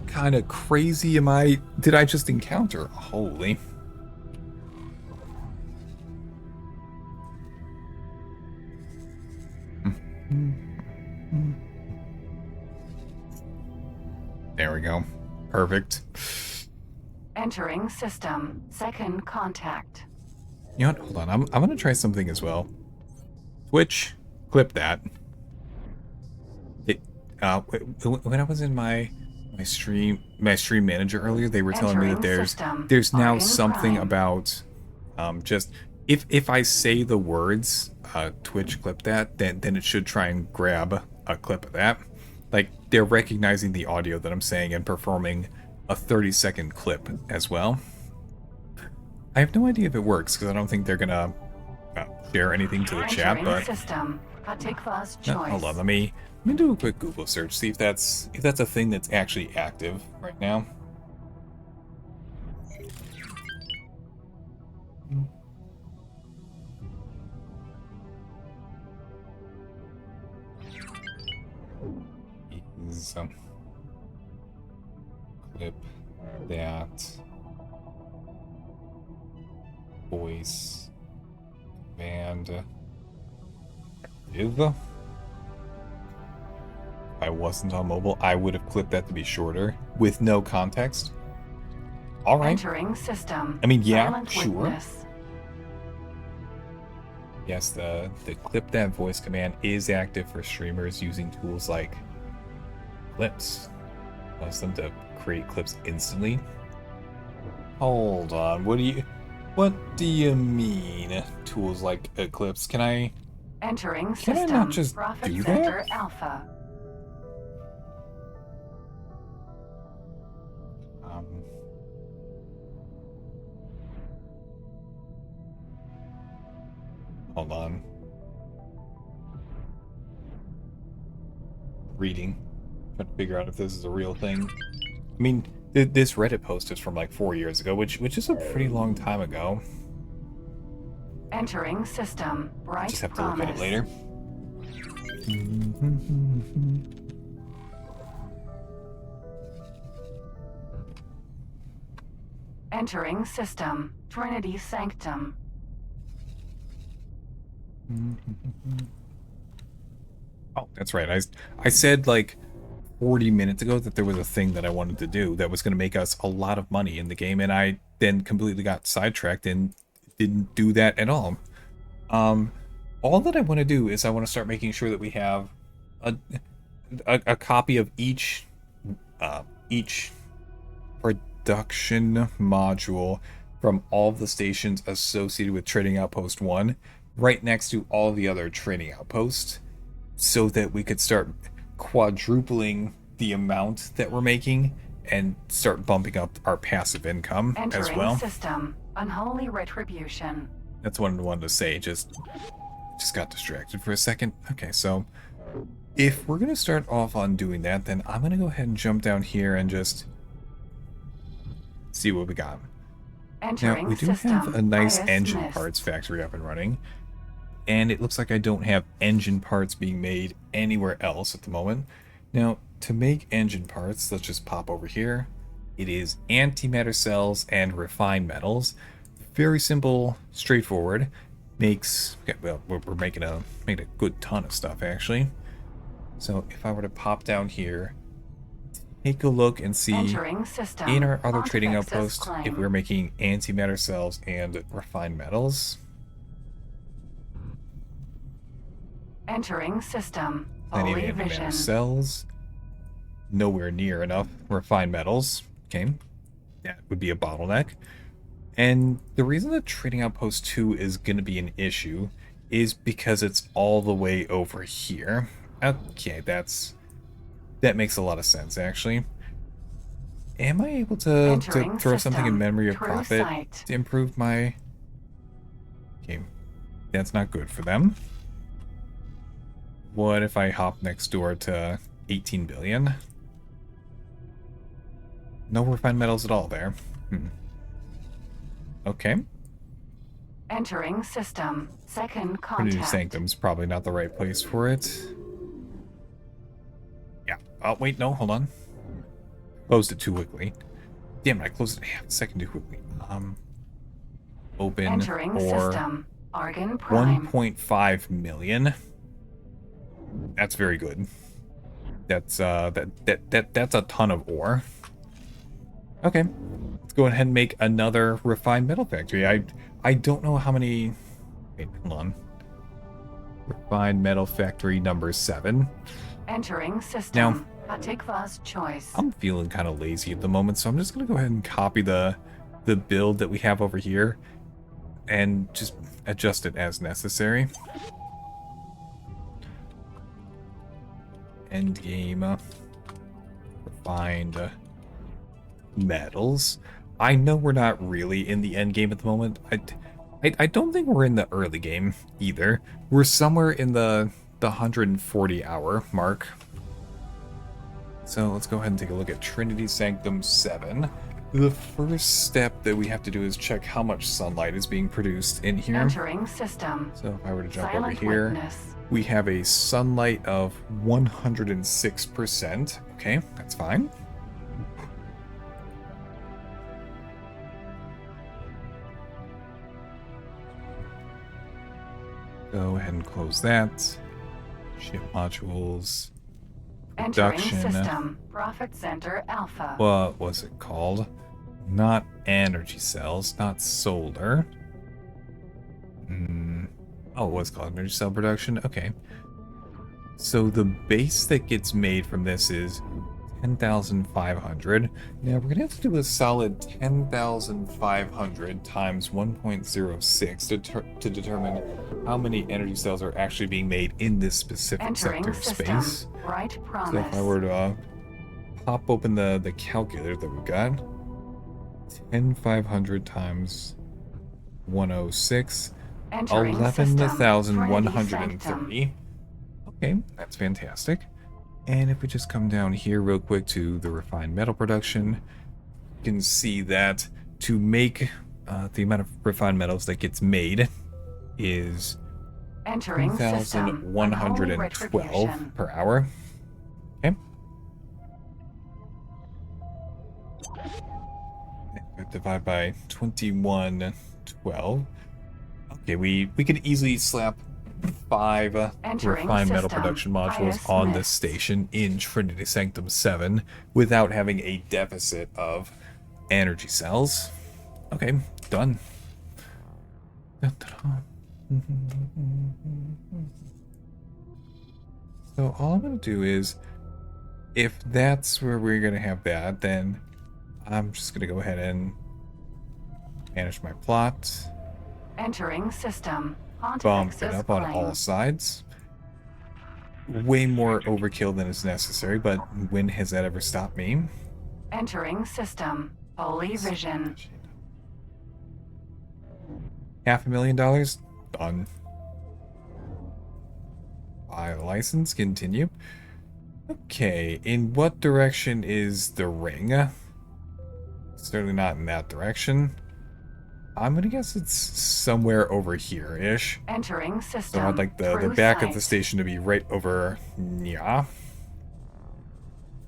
kind of crazy did I just encounter? Holy. There we go. Perfect. Entering system. Second contact. You know what? Hold on. I'm gonna try something as well. Twitch, clip that. When I was in my stream manager earlier, they were telling me that there's now something about just if I say the words Twitch clip that, then it should try and grab a clip of that. Like, they're recognizing the audio that I'm saying and performing a 30-second clip as well. I have no idea if it works, because I don't think they're gonna share anything to the chat, but System. hold on, let me do a quick Google search, see if that's a thing that's actually active right now. Clip that voice command if I wasn't on mobile, I would have clipped that to be shorter with no context. All right. Entering system. I mean, yeah, Silent sure. witness. Yes, the clip that voice command is active for streamers using tools like clips. Allows them to create clips instantly. Hold on, what do you mean tools like clips? Can I Entering I not just Profit do Center that? Alpha. Hold on. Reading. Trying to figure out if this is a real thing. I mean, this Reddit post is from like 4 years ago, which is a pretty long time ago. Entering system. Right. Just have to look at it later. Entering system. Trinity Sanctum. Oh, that's right. I said like 40 minutes ago that there was a thing that I wanted to do that was going to make us a lot of money in the game, and I then completely got sidetracked and didn't do that at all. All that I want to do is I want to start making sure that we have a copy of each production module from all of the stations associated with Trading Outpost 1 right next to all the other trading outposts, so that we could start quadrupling the amount that we're making and start bumping up our passive income as well. System. Unholy retribution. That's what I wanted to say. Just got distracted for a second. Okay, so if we're going to start off on doing that, then I'm going to go ahead and jump down here and just see what we got. Now, we do have a nice engine parts factory up and running, and it looks like I don't have engine parts being made anywhere else at the moment. Now, to make engine parts, let's just pop over here. It is antimatter cells and refined metals. Very simple, straightforward. Makes, okay, well, we're making a good ton of stuff, actually. So if I were to pop down here, take a look and see in our other trading outpost if we're making antimatter cells and refined metals. Entering system. Plenty of antimatter cells. Nowhere near enough refined metals. Okay, that would be a bottleneck. And the reason that Trading Outpost 2 is going to be an issue is because it's all the way over here. Okay, that makes a lot of sense, actually. Am I able to throw something in memory of profit to improve my... Okay, that's not good for them. What if I hop next door to 18 billion? No refined metals at all there. Okay. Entering system. Second Trinity contact. Sanctum's probably not the right place for it. Yeah. Oh, wait, no, hold on. Closed it too quickly. Damn it, I closed it half a second too quickly. Open Entering or system. Argon Prime. 1.5 million. That's very good. That's that's a ton of ore. Okay, let's go ahead and make another refined metal factory. I don't know how many... Wait, hold on. Refined metal factory number 7. Entering system. Now, Atikva's choice. I'm feeling kind of lazy at the moment, so I'm just going to go ahead and copy the build that we have over here and just adjust it as necessary. Endgame. Refined... metals. I know we're not really in the end game at the moment. I don't think we're in the early game either. We're somewhere in the 140 hour mark. So let's go ahead and take a look at Trinity Sanctum 7. The first step that we have to do is check how much sunlight is being produced in here. Entering system. So if I were to jump Silent over here, witness. we have a sunlight of 106%. Okay, that's fine. Go ahead and close that. Ship modules. Production. Entering system. Profit Center Alpha. What was it called? Not energy cells, not solar. Oh, it was called energy cell production? Okay. So the base that gets made from this is 10,500. Now we're gonna have to do a solid 10,500 times 1.06 to determine how many energy cells are actually being made in this specific Entering sector of system. space. Right So promise. if I were to pop open the calculator that we've got, 10,500 times 106, Entering system. 11,130. Okay, that's fantastic. And if we just come down here real quick to the refined metal production, you can see that to make the amount of refined metals that gets made is Entering system. Unholy 2,112 retribution. per hour. Okay. Divide by 2112. Okay, we could easily slap 5 Entering refined metal system. production modules Highest on mix. this station in Trinity Sanctum 7 without having a deficit of energy cells. Okay, done. So all I'm going to do is if that's where we're gonna have that, then I'm just gonna go ahead and manage my plot. Entering system. Bump Pontifex it is up on all playing. sides. Way more overkill than is necessary, but when has that ever stopped me? Entering system. Holy vision. $500,000? Done. Buy a license, continue. Okay, in what direction is the ring? Certainly not in that direction. I'm gonna guess it's somewhere over here-ish. Entering system. So I'd like the True back of sight. the station to be right over, yeah.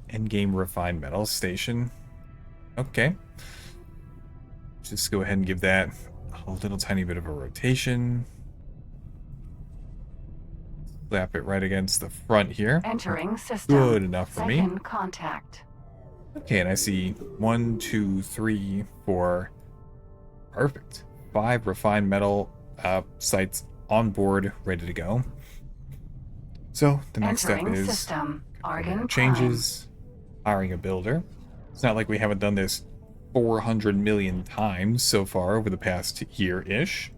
Endgame refined metal station. Okay. Just go ahead and give that a little tiny bit of a rotation. Slap it right against the front here. Entering system. Good enough for me. Second contact. Okay, and I see 1, 2, 3, 4. Perfect. 5 refined metal sites on board, ready to go. So the next step Entering is system. Argon changes, hiring a builder. It's not like we haven't done this 400 million times so far over the past year-ish.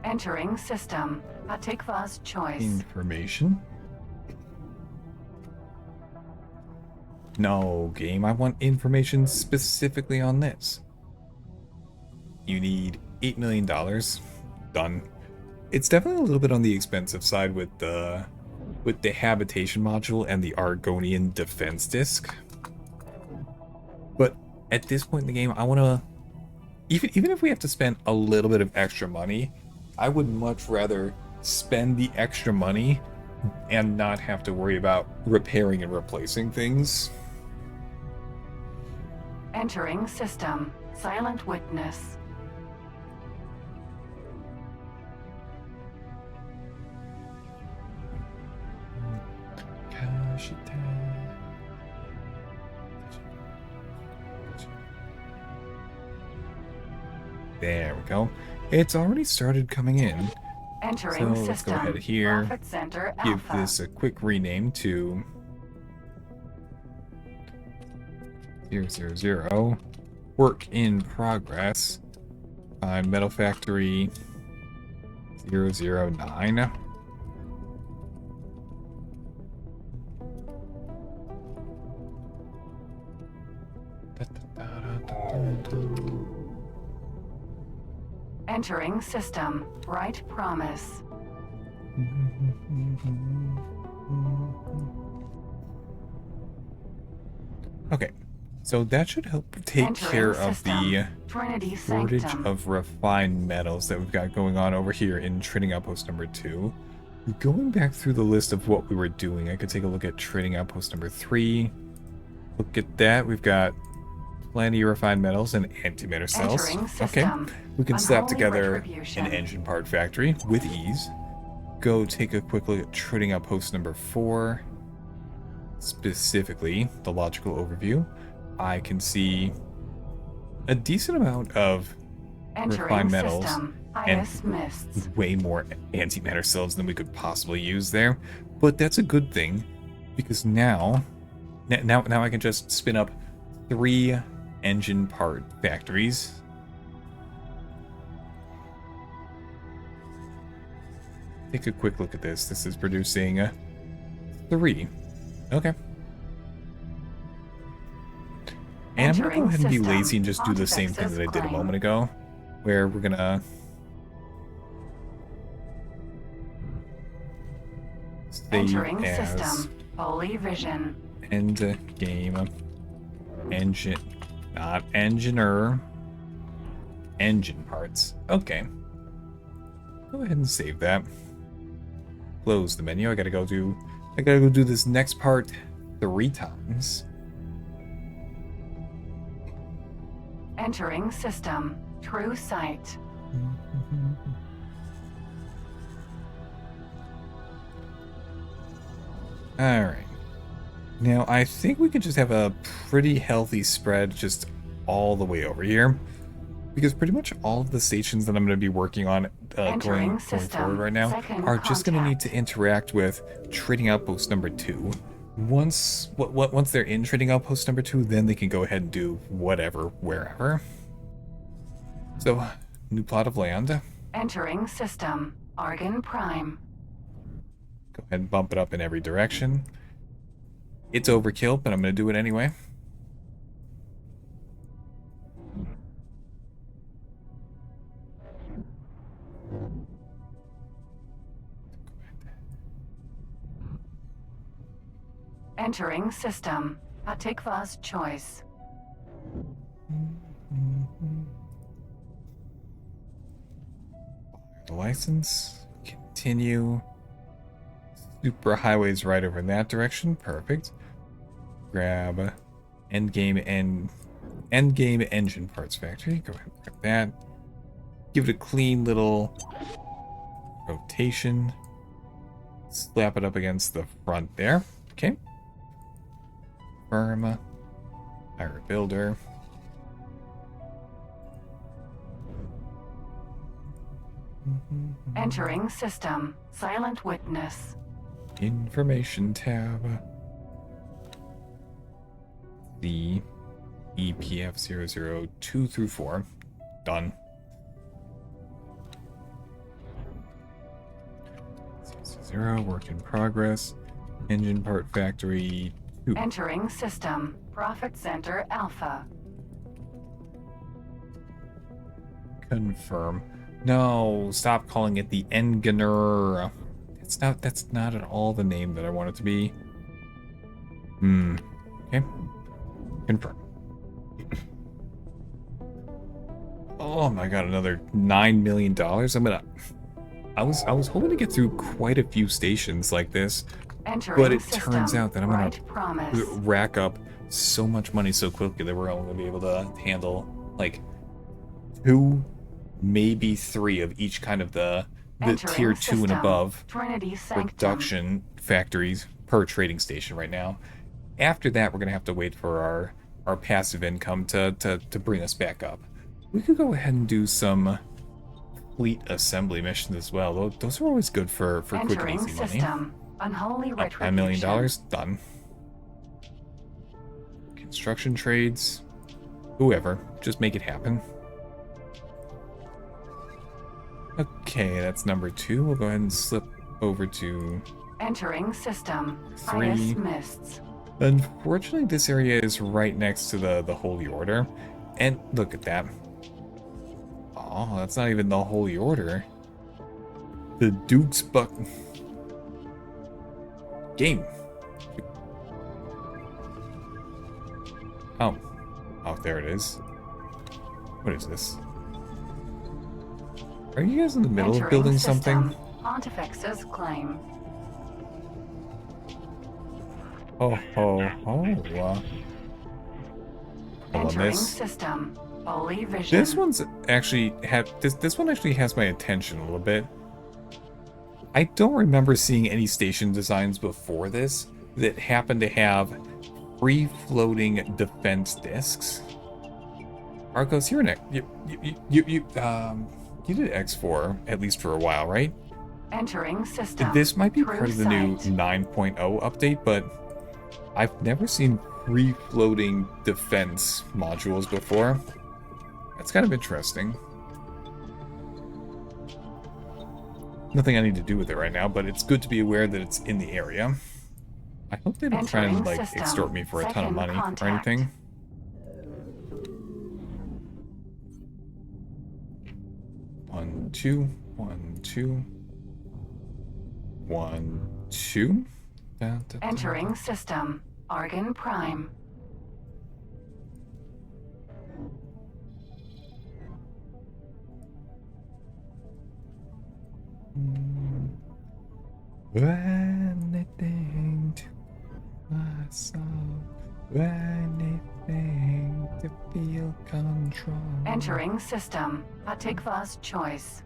Entering system. Atikva's choice. Information. No, game, I want information specifically on this. You need $8 million. Done. It's definitely a little bit on the expensive side with the habitation module and the Argonian defense disc. But at this point in the game, I want to, even if we have to spend a little bit of extra money, I would much rather spend the extra money and not have to worry about repairing and replacing things. Entering system. Silent witness. There we go. It's already started coming in. Entering So system. let's go ahead here. Profit center Give alpha. this a quick rename to 000. Work in progress. Find Metal Factory 009. Entering system. Right promise. Okay, so that should help take Entering care of system. the Trinity shortage sanctum. of refined metals that we've got going on over here in trading outpost number 2. Going back through the list of what we were doing, I could take a look at trading outpost number 3. Look at that, we've got plenty of refined metals and antimatter cells. Entering Okay, system. we can slap Unholy together retribution. an engine part factory with ease. Go take a quick look at trading outpost number 4. Specifically, the logical overview. I can see a decent amount of Entering refined metals system. and IS mists. way more antimatter cells than we could possibly use there. But that's a good thing, because now I can just spin up 3 engine part factories. Take a quick look at this. This is producing 3. Okay. And I'm gonna go ahead and be lazy and just do the same thing that I did a moment ago, where we're gonna save Entering as system. Holy vision. end game engine, not engineer, engine parts. Okay. Go ahead and save that. Close the menu. I gotta go do this next part 3 times. Entering system. True sight. Alright. Now, I think we could just have a pretty healthy spread just all the way over here. Because pretty much all of the stations that I'm going to be working on going forward right now are just going to need to interact with Trading Outpost number 2. Once they're in Trading Outpost number 2, then they can go ahead and do whatever, wherever. So, new plot of land. Entering system. Argon Prime. Go ahead and bump it up in every direction. It's overkill, but I'm going to do it anyway. Entering system. Atikva's choice. The license. Continue. Super highways right over in that direction. Perfect. Grab endgame engine parts factory. Go ahead and grab that. Give it a clean little rotation. Slap it up against the front there. Okay. Firm. Hire builder. Entering system. Silent witness. Information tab. The EPF 002 through 4. Done. 0, work in progress. Engine part factory 2. Entering system. Profit Center Alpha. Confirm. No, stop calling it the Engineer. That's not at all the name that I want it to be. Okay. Confirm. Oh my god, another $9 million. I was hoping to get through quite a few stations like this, but it turns out that I'm gonna rack up so much money so quickly that we're only gonna be able to handle like 2, maybe 3 of each kind of the tier 2 and above production factories per trading station right now. After that, we're gonna have to wait for our passive income to bring us back up. We could go ahead and do some fleet assembly missions as well. Those are always good for quick and easy money. Unholy $10 million, done. Construction trades, whoever, just make it happen. Okay, that's number 2. We'll go ahead and slip over to entering system. 3. Mists. Unfortunately, this area is right next to the Holy Order. And look at that. Oh, that's not even the Holy Order. The Duke's Buck... Game. Oh. Oh, there it is. What is this? Are you guys in the middle of building something? Pontifex's claim. Oh, ho, ho. Hold on, this. System. Holy vision. This one's actually this one actually has my attention a little bit. I don't remember seeing any station designs before this that happen to have free-floating defense discs. Arcos, you're you did X4 at least for a while, right? Entering system. This might be part of the new 9.0 update, but I've never seen free-floating defense modules before. That's kind of interesting. Nothing I need to do with it right now, but it's good to be aware that it's in the area. I hope they don't try and like extort me for a ton of money or anything. One, two, 1, 2, 1, 2. Entering system. Argon Prime. Anything to myself, anything to feel control. Entering system. Atikva's choice.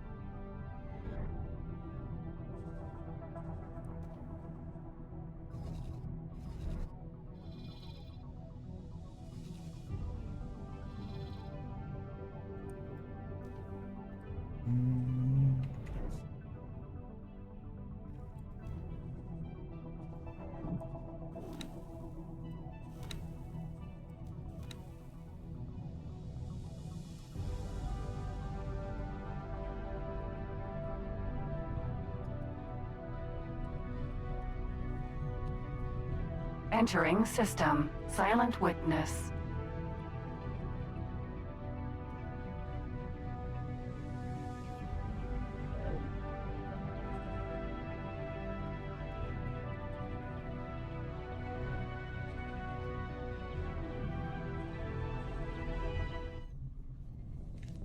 Entering system. Silent witness.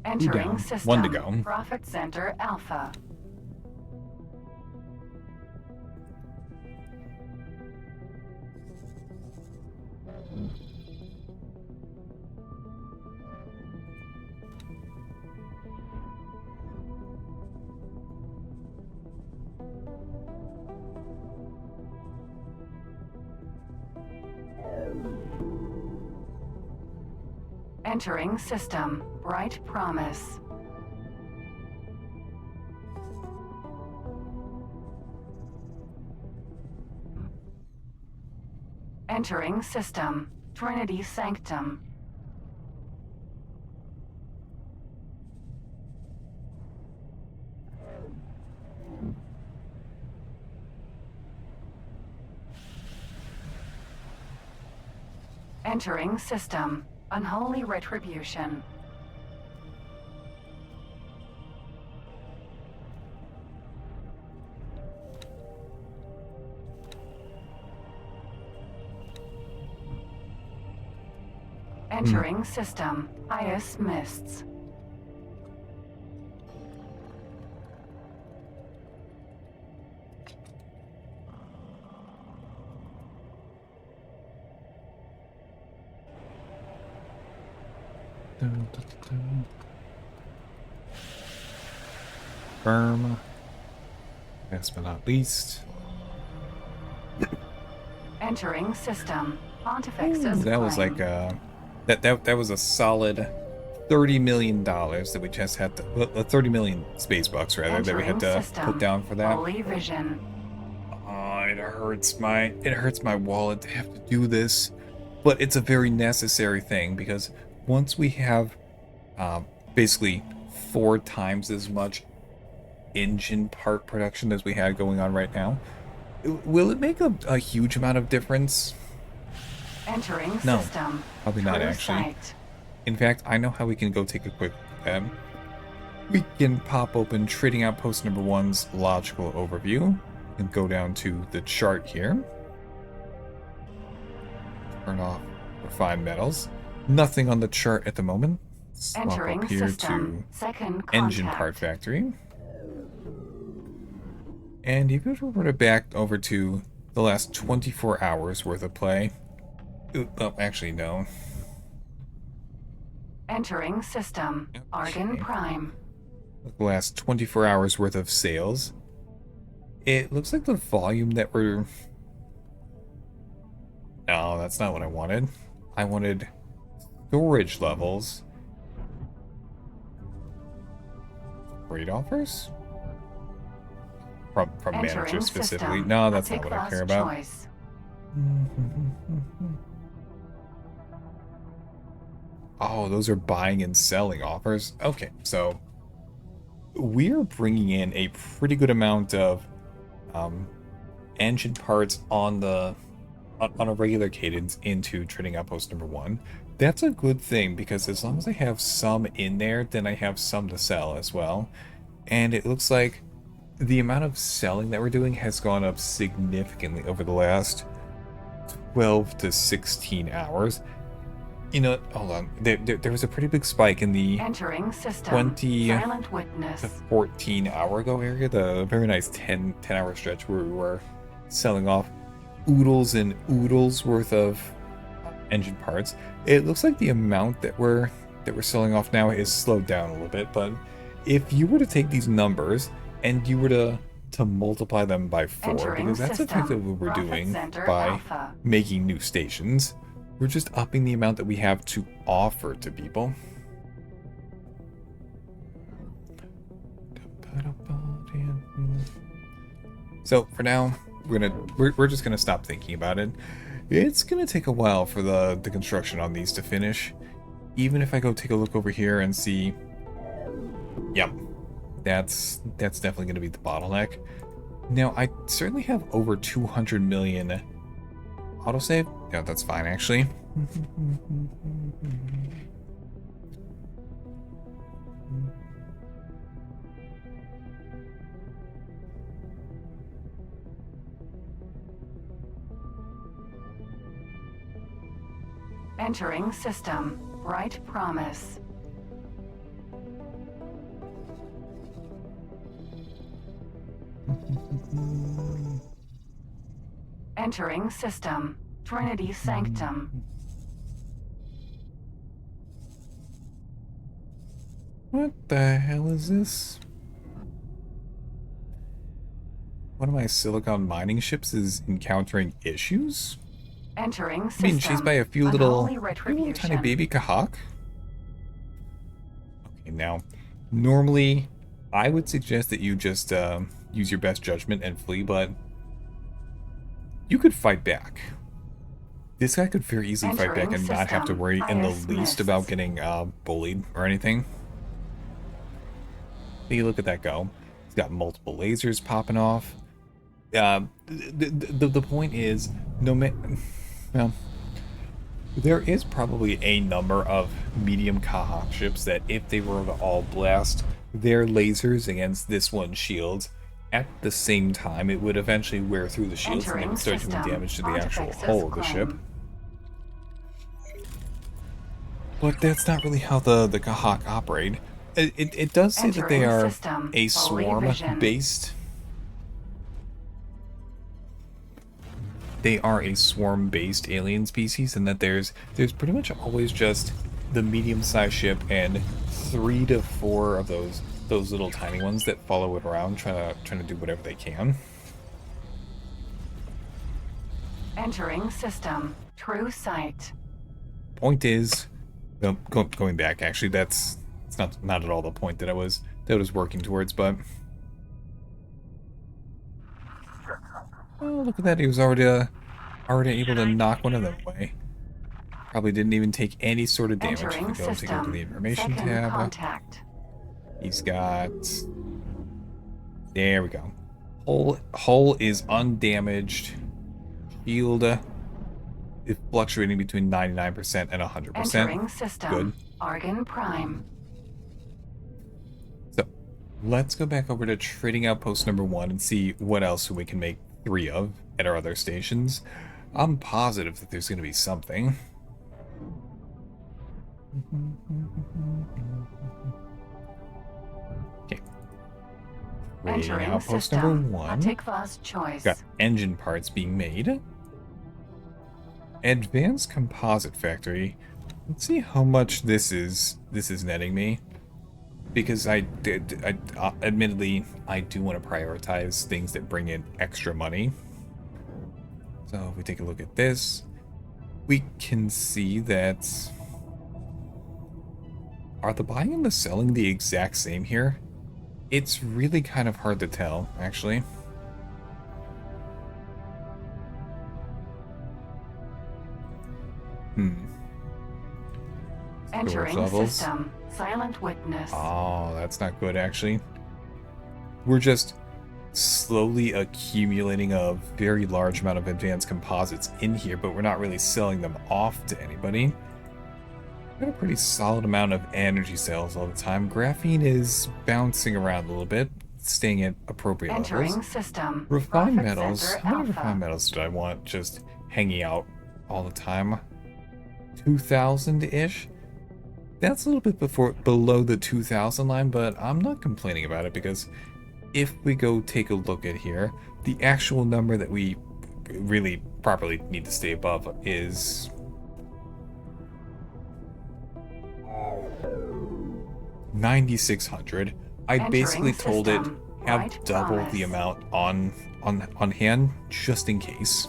Entering down, system. 1 to go. Profit Center Alpha. Entering system. Bright Promise. Entering system. Trinity Sanctum. Entering system. Unholy Retribution. Entering system. Ice Mists. Firm. Last but not least. Entering system. Pontifex's That was Claim. like that was a solid $30 million that we just had to, well, 30 million space bucks rather, that we had Entering to system. put down for that. Holy Vision. Oh, it hurts my wallet to have to do this, but it's a very necessary thing, because once we have basically 4 times as much engine part production as we had going on right now, will it make a huge amount of difference? Entering No, system. probably not, True actually. Sight. In fact, I know how we can go take a quick look at them. We can pop open Trading Outpost number 1's logical overview and go down to the chart here. Turn off refined metals. Nothing on the chart at the moment. Swap Entering up here system. to Second Engine contact. Part Factory. And if you were to back over to the last 24 hours worth of play. Oh, actually, no. Entering system. Argon Okay. Prime. The last 24 hours worth of sales. It looks like the volume that we're... No, that's not what I wanted. I wanted storage levels. Great offers? From Entering managers specifically. system. No, that's not Take what I last care about. choice. Oh, those are buying and selling offers. Okay, so we're bringing in a pretty good amount of engine parts on the on a regular cadence into Trading Outpost number 1. That's a good thing, because as long as I have some in there, then I have some to sell as well. And it looks like the amount of selling that we're doing has gone up significantly over the last 12 to 16 hours. You know, hold on. There was a pretty big spike in the Entering system. 20 Silent witness. the 14 hour ago area, the very nice 10 hour stretch where we were selling off oodles and oodles worth of engine parts. It looks like the amount that we're selling off now is slowed down a little bit, but if you were to take these numbers and you were to multiply them by 4, Entering because that's system. effectively what we're Profit doing Center by Alpha. making new stations, we're just upping the amount that we have to offer to people. So for now, we're just gonna stop thinking about it. It's gonna take a while for the construction on these to finish. Even if I go take a look over here and see, yep, that's definitely gonna be the bottleneck. Now I certainly have over 200 million Autosave? Yeah, that's fine, actually. Entering system. Bright promise. Entering system. Trinity Sanctum. What the hell is this? One of my silicon mining ships is encountering issues? Entering system. Being chased by a few Unholy little tiny retribution. baby Kahak? Okay, now, normally, I would suggest that you just use your best judgment and flee, but you could fight back. This guy could very easily fight back and not have to worry in the least about getting bullied or anything. Take a look at that go. He's got multiple lasers popping off. The point is, well, there is probably a number of medium Kahak ships that if they were to all blast their lasers against this one's shields at the same time, it would eventually wear through the shields and they would start doing damage to the actual hull of the ship. But that's not really how the Kahak operate. It does say that they are a swarm-based. They are a swarm-based alien species, and that there's pretty much always just the medium-sized ship and 3 to 4 of those little tiny ones that follow it around, trying to do whatever they can. Entering system. True sight. Point is, well, going back, actually, it's not at all the point that I was working towards, but oh, look at that, he was already able to knock one of them away. Probably didn't even take any sort of damage. If we go take a look at the information tab. Contact. He's got, there we go. Hull is undamaged. Shield is fluctuating between 99% and 100%. Entering system. Good. Argon Prime. So let's go back over to trading outpost number 1 and see what else we can make 3 of at our other stations. I'm positive that there's going to be something. Okay. Trading Entering outpost system. number 1. Atikva's choice. Got engine parts being made. Advanced composite factory. Let's see how much this is netting me. Because admittedly, I do want to prioritize things that bring in extra money. So if we take a look at this, we can see that... Are the buying and the selling the exact same here? It's really kind of hard to tell, actually. Entering system. Silent witness. Oh, that's not good, actually. We're just slowly accumulating a very large amount of advanced composites in here, but we're not really selling them off to anybody. Got a pretty solid amount of energy cells all the time. Graphene is bouncing around a little bit, staying at appropriate Entering levels. system. Refined Profit metals. Center How many Alpha. refined metals did I want just hanging out all the time? 2,000-ish? That's a little bit below the 2,000 line, but I'm not complaining about it because if we go take a look at here, the actual number that we really properly need to stay above is 9,600. I basically told it have Right double promise. the amount on hand just in case.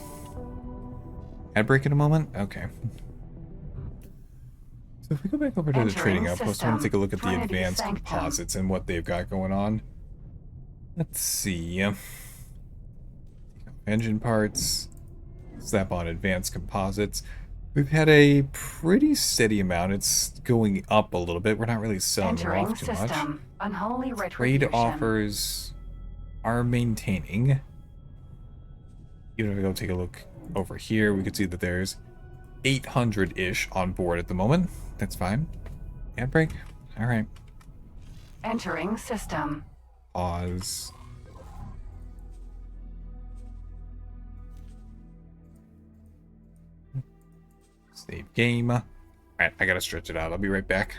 Ad break in a moment? Okay. So if we go back over to the Entering trading outpost, I want to system. take a look at the Trinity advanced Sanctum. composites and what they've got going on. Let's see. Engine parts. Slap on advanced composites. We've had a pretty steady amount. It's going up a little bit. We're not really selling them Entering off too much. system. Unholy Trade retribution. offers are maintaining. Even if we go take a look over here, we could see that there's 800-ish on board at the moment. That's fine. Handbrake. All right. Entering system. Pause. Save game. All right, I gotta stretch it out. I'll be right back.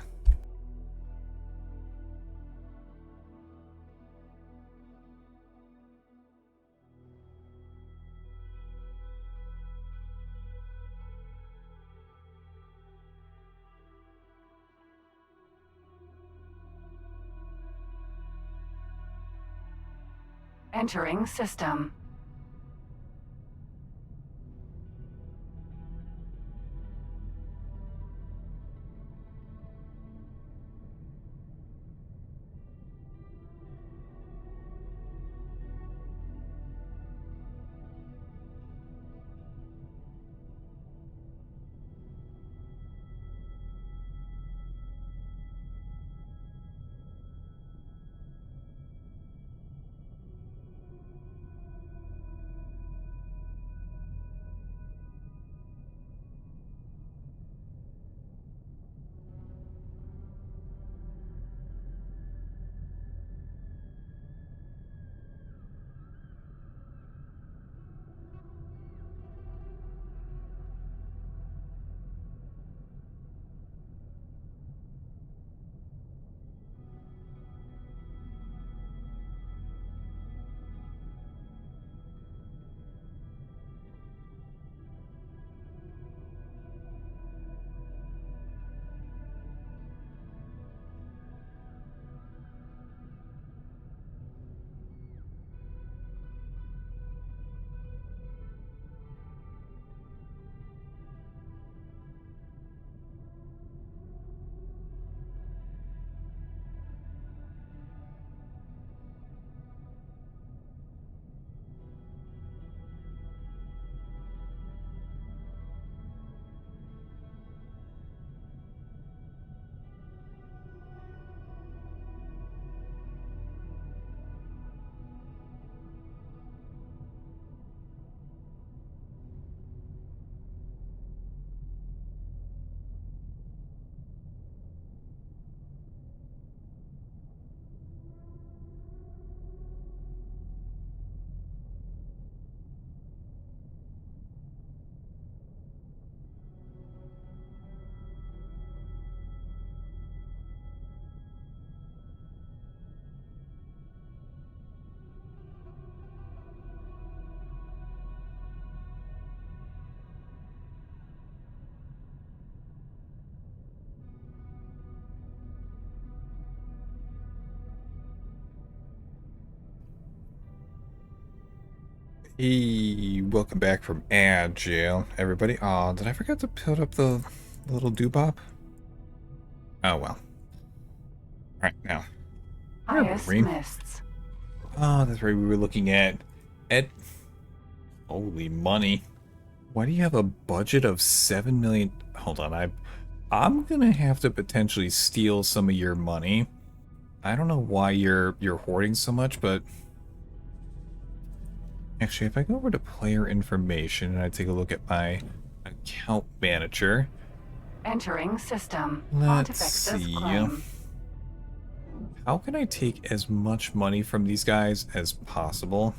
Entering system. Hey, welcome back from ad jail, everybody. Oh, did I forget to put up the little doobop? Oh well. Alright, now. Where were Highest we? mists. Oh, that's right, we were looking at holy money. Why do you have a budget of 7 million? Hold on, I'm gonna have to potentially steal some of your money. I don't know why you're hoarding so much, but actually, if I go over to player information and I take a look at my account manager, Entering system. let's Pontifex's see. claim. How can I take as much money from these guys as possible?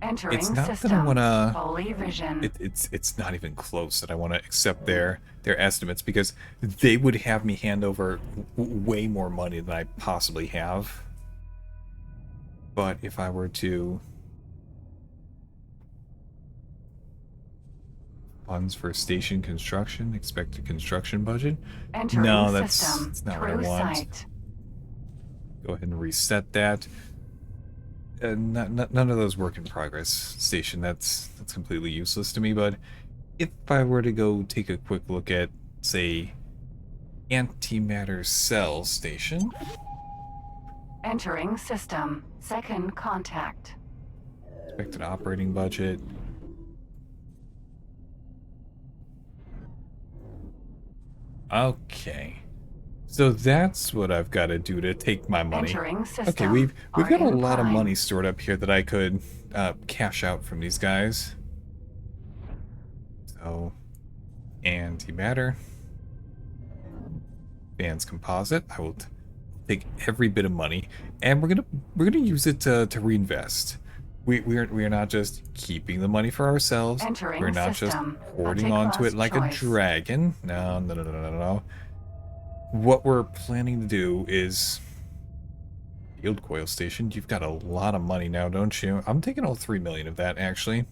Entering It's not system. that I want to... Holy vision. It's not even close that I want to accept their estimates, because they would have me hand over way more money than I possibly have. But if I were to... Funds for station construction, expected construction budget? Entering No, system. that's not True what I want. sight. Go ahead and reset that. None of those work in progress station. That's completely useless to me. But if I were to go take a quick look at, say, antimatter cell station. Entering system. Second contact. Expected operating budget. Okay. So that's what I've got to do to take my money. Entering system. Okay, we've got a Argon lot of Prime. money stored up here that I could cash out from these guys. So, antimatter, Vans composite. I will take every bit of money, and we're gonna use it to reinvest. We're not just keeping the money for ourselves. Entering We're not system. just hoarding Object onto it class like choice. a dragon. No, no, no, no, no, no. What we're planning to do is field coil station. You've got a lot of money now, don't you? I'm taking all 3 million of that, actually.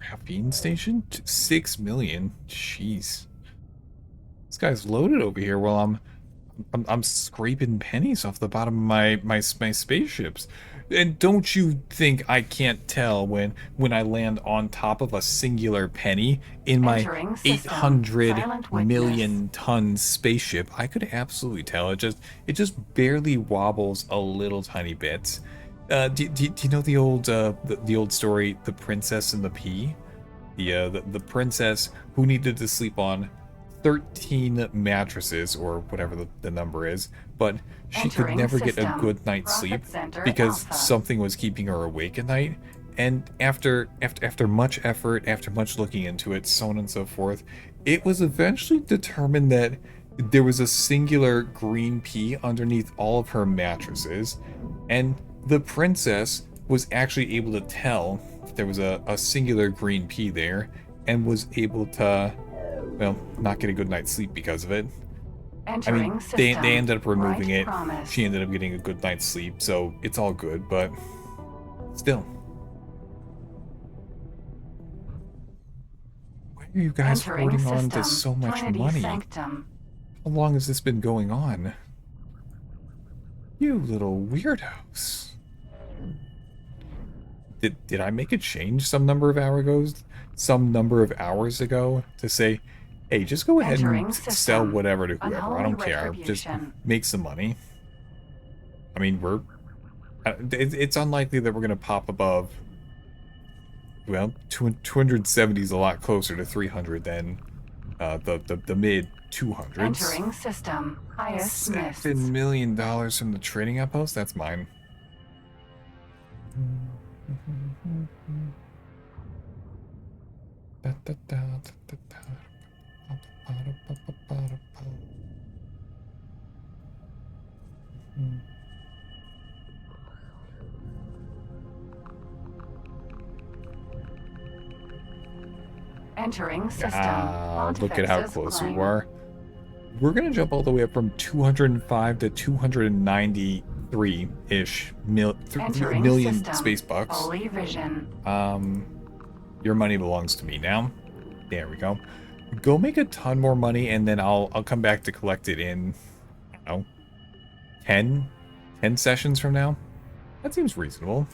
Caffeine station? 6 million? Jeez. This guy's loaded over here while I'm scraping pennies off the bottom of my spaceships. And don't you think I can't tell when I land on top of a singular penny in my Entering system. 800 Silent witness. million ton spaceship? I could absolutely tell. It just barely wobbles a little tiny bit. Do you know the old story, The Princess and the Pea? The princess who needed to sleep on 13 mattresses, or whatever the number is, but she could Entering never get a system. good night's Profit sleep center because alpha. something was keeping her awake at night. And after much effort, after much looking into it, so on and so forth, it was eventually determined that there was a singular green pea underneath all of her mattresses, and the princess was actually able to tell if there was a singular green pea there, and was able to, well, not get a good night's sleep because of it. I Entering mean, system. they ended up removing Right it. promise. She ended up getting a good night's sleep, so it's all good, but still. Why are you guys Entering holding on to system. so much Trinity money? Sanctum. How long has this been going on? You little weirdos. Did I make a change some number of hours ago to say, hey, just go ahead Entering and system. sell whatever to whoever. I Unholy don't care. Just retribution. make some money. I mean, it's unlikely that we're going to pop above, well, 270 is a lot closer to 300 than the mid 200s. Entering system. Highest missed. $7 million from the trading outpost? That's mine. Entering system. Look at how Pontifex's close claim. we were. We're gonna jump all the way up from 205 to 293-ish Entering million system. space bucks. Holy vision. Your money belongs to me now. There we go. Go make a ton more money, and then I'll come back to collect it in, I don't know, 10 sessions from now. That seems reasonable.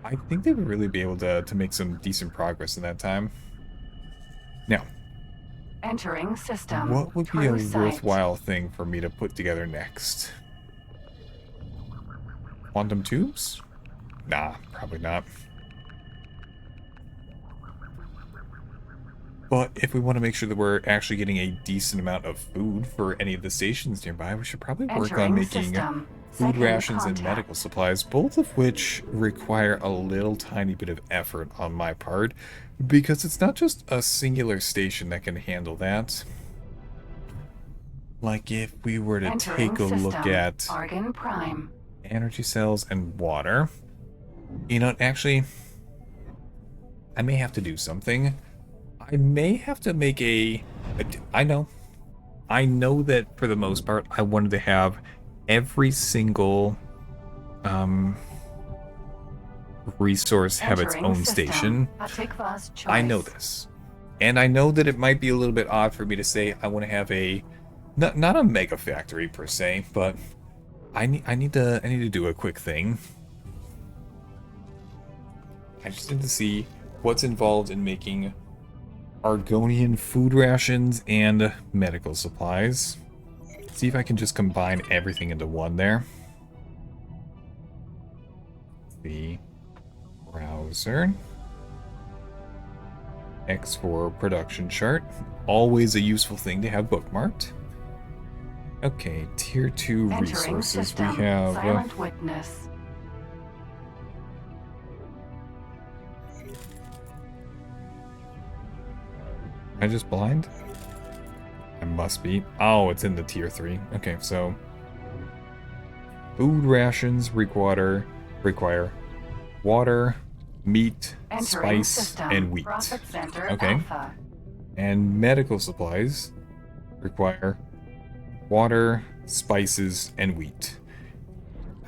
I think they would really be able to make some decent progress in that time. Now, Entering system. what would be a True sight. worthwhile thing for me to put together next? Quantum tubes? Nah, probably not. But if we want to make sure that we're actually getting a decent amount of food for any of the stations nearby, we should probably work on Entering making system. food Second rations and contact. medical supplies, both of which require a little tiny bit of effort on my part, because it's not just a singular station that can handle that. Like if we were to Entering take a look system. at Argon Prime. energy cells and water. You know, actually, I may have to do something. I may have to make I know that for the most part, I wanted to have every single resource have its Entering own system. station. Atikva's choice. I know this. And I know that it might be a little bit odd for me to say I want to have not a mega factory per se, but I need to do a quick thing. I just need to see what's involved in making Argonian food rations and medical supplies. See if I can just combine everything into one there. The browser. X for production chart. Always a useful thing to have bookmarked. Okay, tier 2 Entering resources. system. We have... Silent witness. Am I just blind? I must be. Oh, it's in the tier 3. Okay, so... Food rations require water, meat, Entering spice, system. and wheat. Profit center Okay. alpha. And medical supplies require water, spices, and wheat.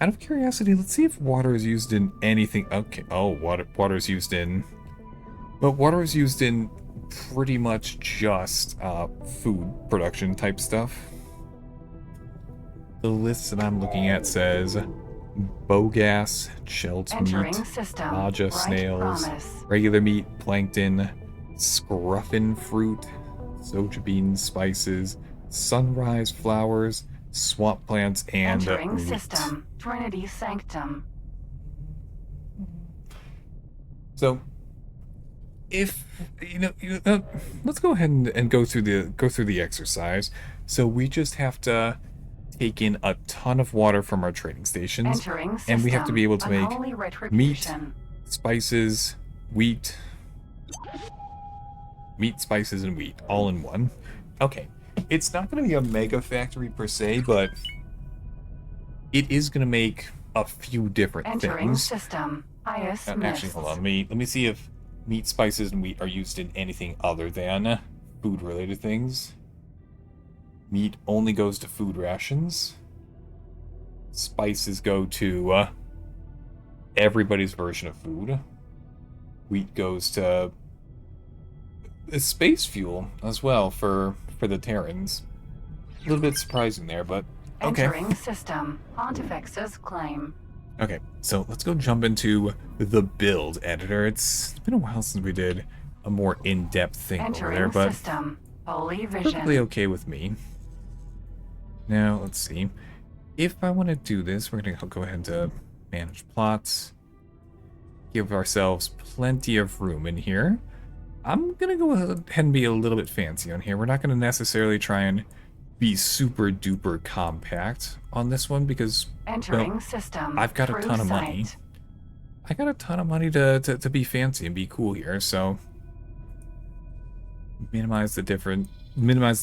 Out of curiosity, let's see if water is used in anything. Okay, oh, water is used in... But water is used in pretty much just food production type stuff. The list that I'm looking at says bowgas, chelt Entering meat, system. Naja Bright snails, promise. regular meat, plankton, scruffin fruit, soja beans, spices, sunrise flowers, swamp plants, and Entering wheat. system. Trinity sanctum. So, if let's go ahead and go through the exercise. So we just have to take in a ton of water from our trading stations, Entering system. and we have to be able to make Unholy meat, retribution. spices, wheat, spices, and wheat all in one. Okay, it's not going to be a mega factory per se, but it is going to make a few different Entering things. system. Highest Actually, mist. hold on. Let me see if meat, spices, and wheat are used in anything other than food-related things. Meat only goes to food rations. Spices go to everybody's version of food. Wheat goes to space fuel as well for the Terrans. A little bit surprising there, but okay. Entering system. Pontifex's claim. Okay, so let's go jump into the build editor. It's been a while since we did a more in-depth thing over there, Entering but system. Holy perfectly vision. okay with me. Now, let's see. If I want to do this, we're going to go ahead to manage plots. Give ourselves plenty of room in here. I'm going to go ahead and be a little bit fancy on here. We're not going to necessarily try and be super duper compact on this one because, Entering well, system. I've got a True ton of money. sight. I got a ton of money to be fancy and be cool here, so minimize the distance. Minimize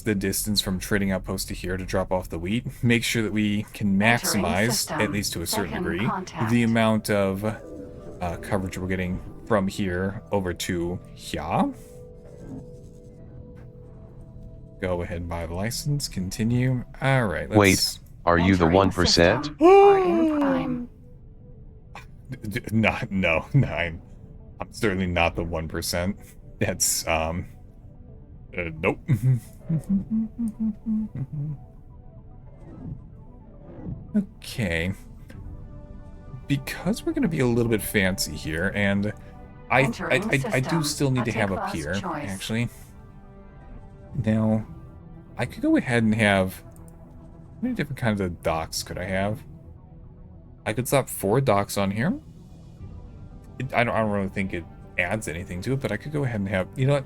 the distance from trading outpost to here to drop off the wheat. Make sure that we can maximize, system. at least to a certain Second degree, contact. the amount of coverage we're getting from here over to here. Go ahead and buy the license. Continue. All right. Let's... Wait, are you the Entering 1%? system. Arden Prime. No, I'm certainly not the 1%. That's nope. Okay. Because we're going to be a little bit fancy here, and I do still need to have a pier, actually. Now, I could go ahead and have... How many different kinds of docks could I have? I could slap 4 docks on here. I don't really think it adds anything to it, but I could go ahead and have... You know what?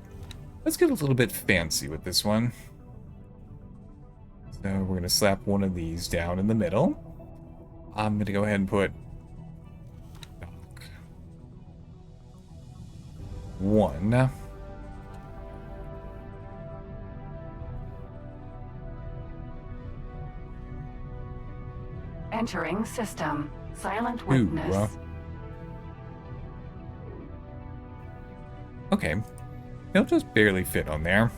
Let's get a little bit fancy with this one. So we're going to slap one of these down in the middle. I'm going to go ahead and put... dock 1. Entering system. Silent 2. witness. Okay. It'll just barely fit on there.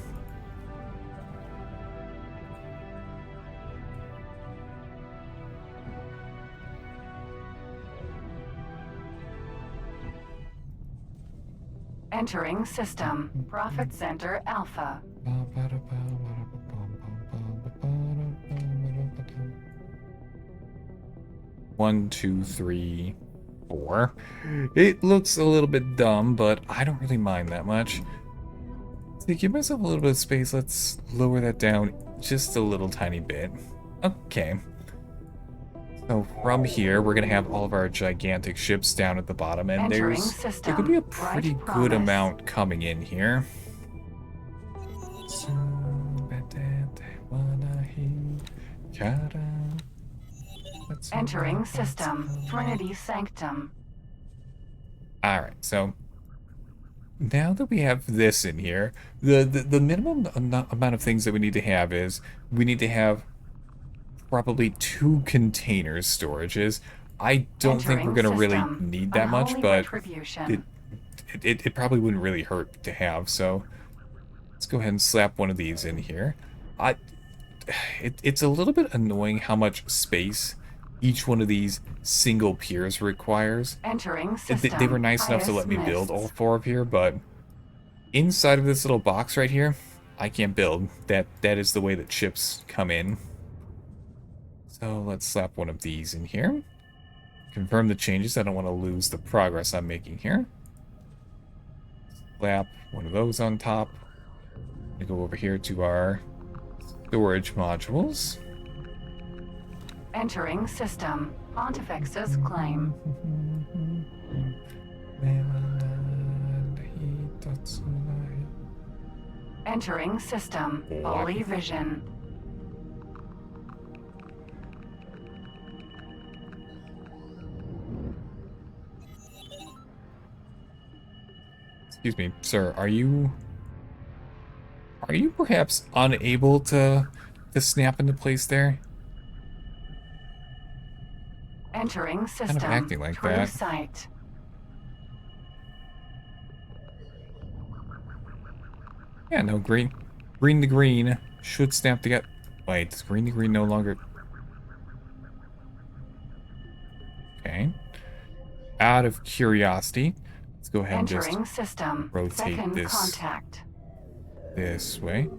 Entering system. Profit center alpha. 1, 2, 3, 4. It looks a little bit dumb, but I don't really mind that much. To give myself a little bit of space, let's lower that down just a little tiny bit. Okay. So from here, we're gonna have all of our gigantic ships down at the bottom, and Entering there could be a system. pretty Right good promise. amount coming in here. Entering system. Trinity Sanctum. Alright, so now that we have this in here, the minimum amount of things that we need to have is we need to have probably 2 containers storages. I don't think we're Entering gonna really system. need that much, Unholy but retribution. it probably wouldn't really hurt to have, so let's go ahead and slap one of these in here. It's a little bit annoying how much space each one of these single piers requires. Entering system. They were nice enough to let me build all 4 of here, but inside of this little box right here, I can't build. That is the way that ships come in. So let's slap one of these in here. Confirm the changes. I don't want to lose the progress I'm making here. Slap one of those on top. We go over here to our storage modules. Entering system. Pontifex's claim. Entering system. Holy vision. Excuse me, sir, are you perhaps unable to snap into place there? Entering system. Kind of acting like True that. sight. Yeah, no, green to green should snap together. Wait, does green to green no longer... Okay. Out of curiosity, let's go ahead and just Entering system. rotate Second this contact. this way.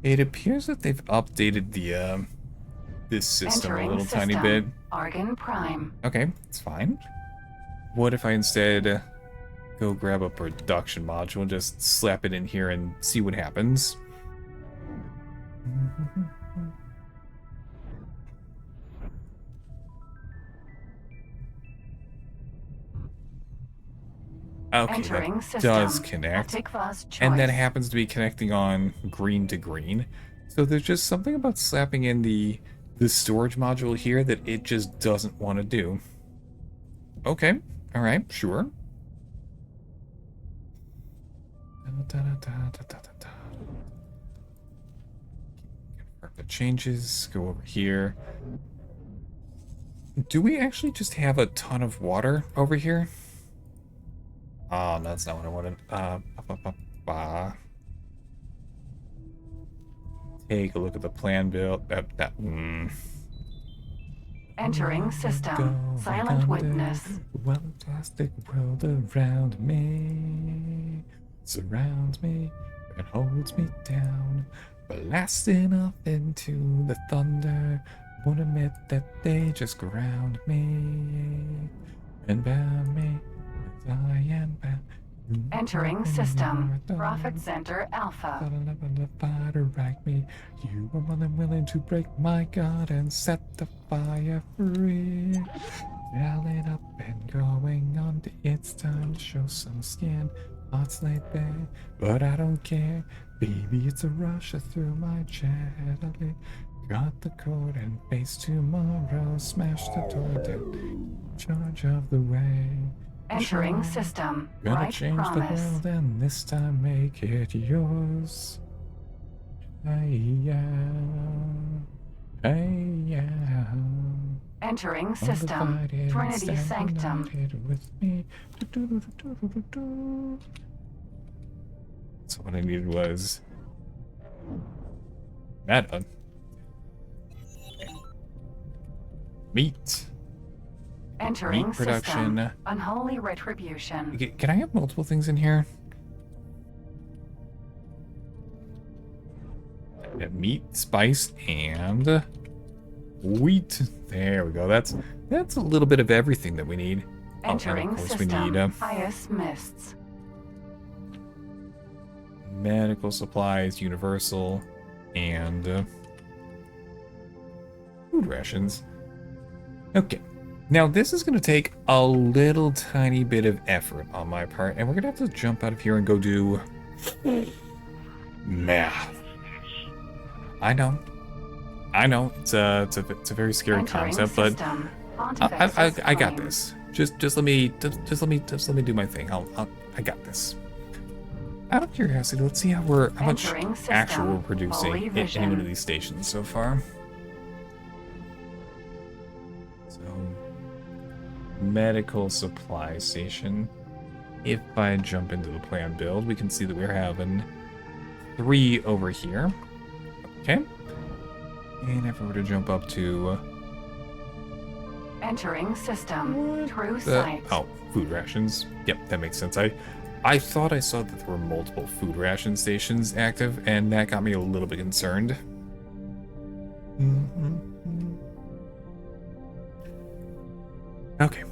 It appears that they've updated the this system Entering a little system. tiny bit. Argon Prime. Okay, it's fine. What if I instead go grab a production module and just slap it in here and see what happens? Okay, Entering that system. does connect. Atikva's choice. And that happens to be connecting on green to green. So there's just something about slapping in the storage module here that it just doesn't want to do. Okay, alright, sure. Confirm the changes, go over here. Do we actually just have a ton of water over here? Oh, no, that's not what I wanted. Take a look at the plan build. Entering system. Silent witness. Fantastic world around me surrounds me and holds me down, blasting off into the thunder. Won't admit that they just ground me and bound me. I am bound. Entering system. Profit Center Alpha. Me. You were more than willing to break my guard and set the fire free. Yelling up and going on. It's time to show some skin. Heart's laid bare, but I don't care. Baby, it's a rush through my chest. Got the code and face tomorrow. Smash the door down. Charge of the way. Entering system. Gonna Right change promise. the world and this time make it yours. Hey, yeah. Hey, yeah. Entering system. Trinity Sanctum. With me. Do-do-do-do-do-do-do. So what I needed was that done. Okay. Meat. Entering Meat production. system. Unholy retribution. Can I have multiple things in here? Yeah, meat, spice, and wheat. There we go. That's a little bit of everything that we need. Entering and of course system. we need Highest mists. medical supplies, universal, and food rations. Okay. Now, this is going to take a little tiny bit of effort on my part, and we're going to have to jump out of here and go do math. I know. It's a very scary concept, but I got this. Just let me do my thing. I got this. Out of curiosity, let's see how much actual we're producing at any one of these stations so far. So, medical supply station. If I jump into the plan build, we can see that we're having 3 over here. Okay. And if we were to jump up to Entering system. True sight. oh, food rations. Yep, that makes sense. I thought I saw that there were multiple food ration stations active, and that got me a little bit concerned. Okay. So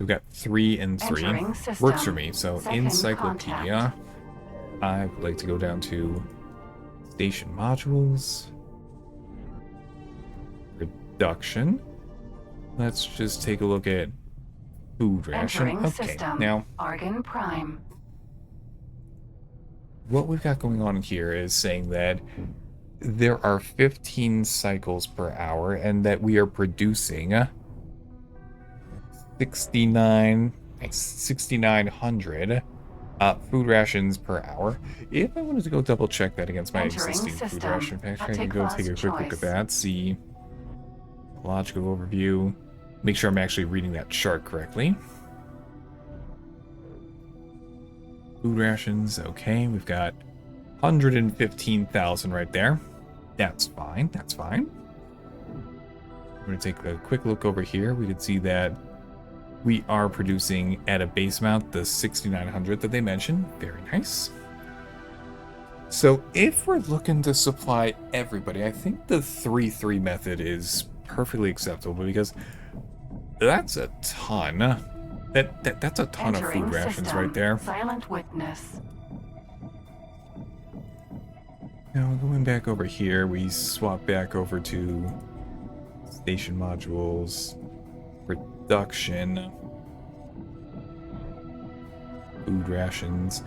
we've got 3 and 3. Works for me. So encyclopedia. I would like to go down to station modules. Production. Let's just take a look at food ration. Entering Okay, system. now Argon Prime. what we've got going on here is saying that there are 15 cycles per hour and that we are producing 6,900 food rations per hour. If I wanted to go double check that against my Entering existing food system. ration factory, I can go Class take a quick look at choice. that, see logical overview, make sure I'm actually reading that chart correctly. Food rations, okay, we've got 115,000 right there. That's fine, that's fine. I'm going to take a quick look over here. We can see that we are producing at a base amount the 6,900 that they mentioned. Very nice. So if we're looking to supply everybody, I think the 3-3 method is perfectly acceptable because that's a ton. That's a ton of Entering food rations system. right there. Silent witness. Now going back over here, we swap back over to station modules, production, food rations.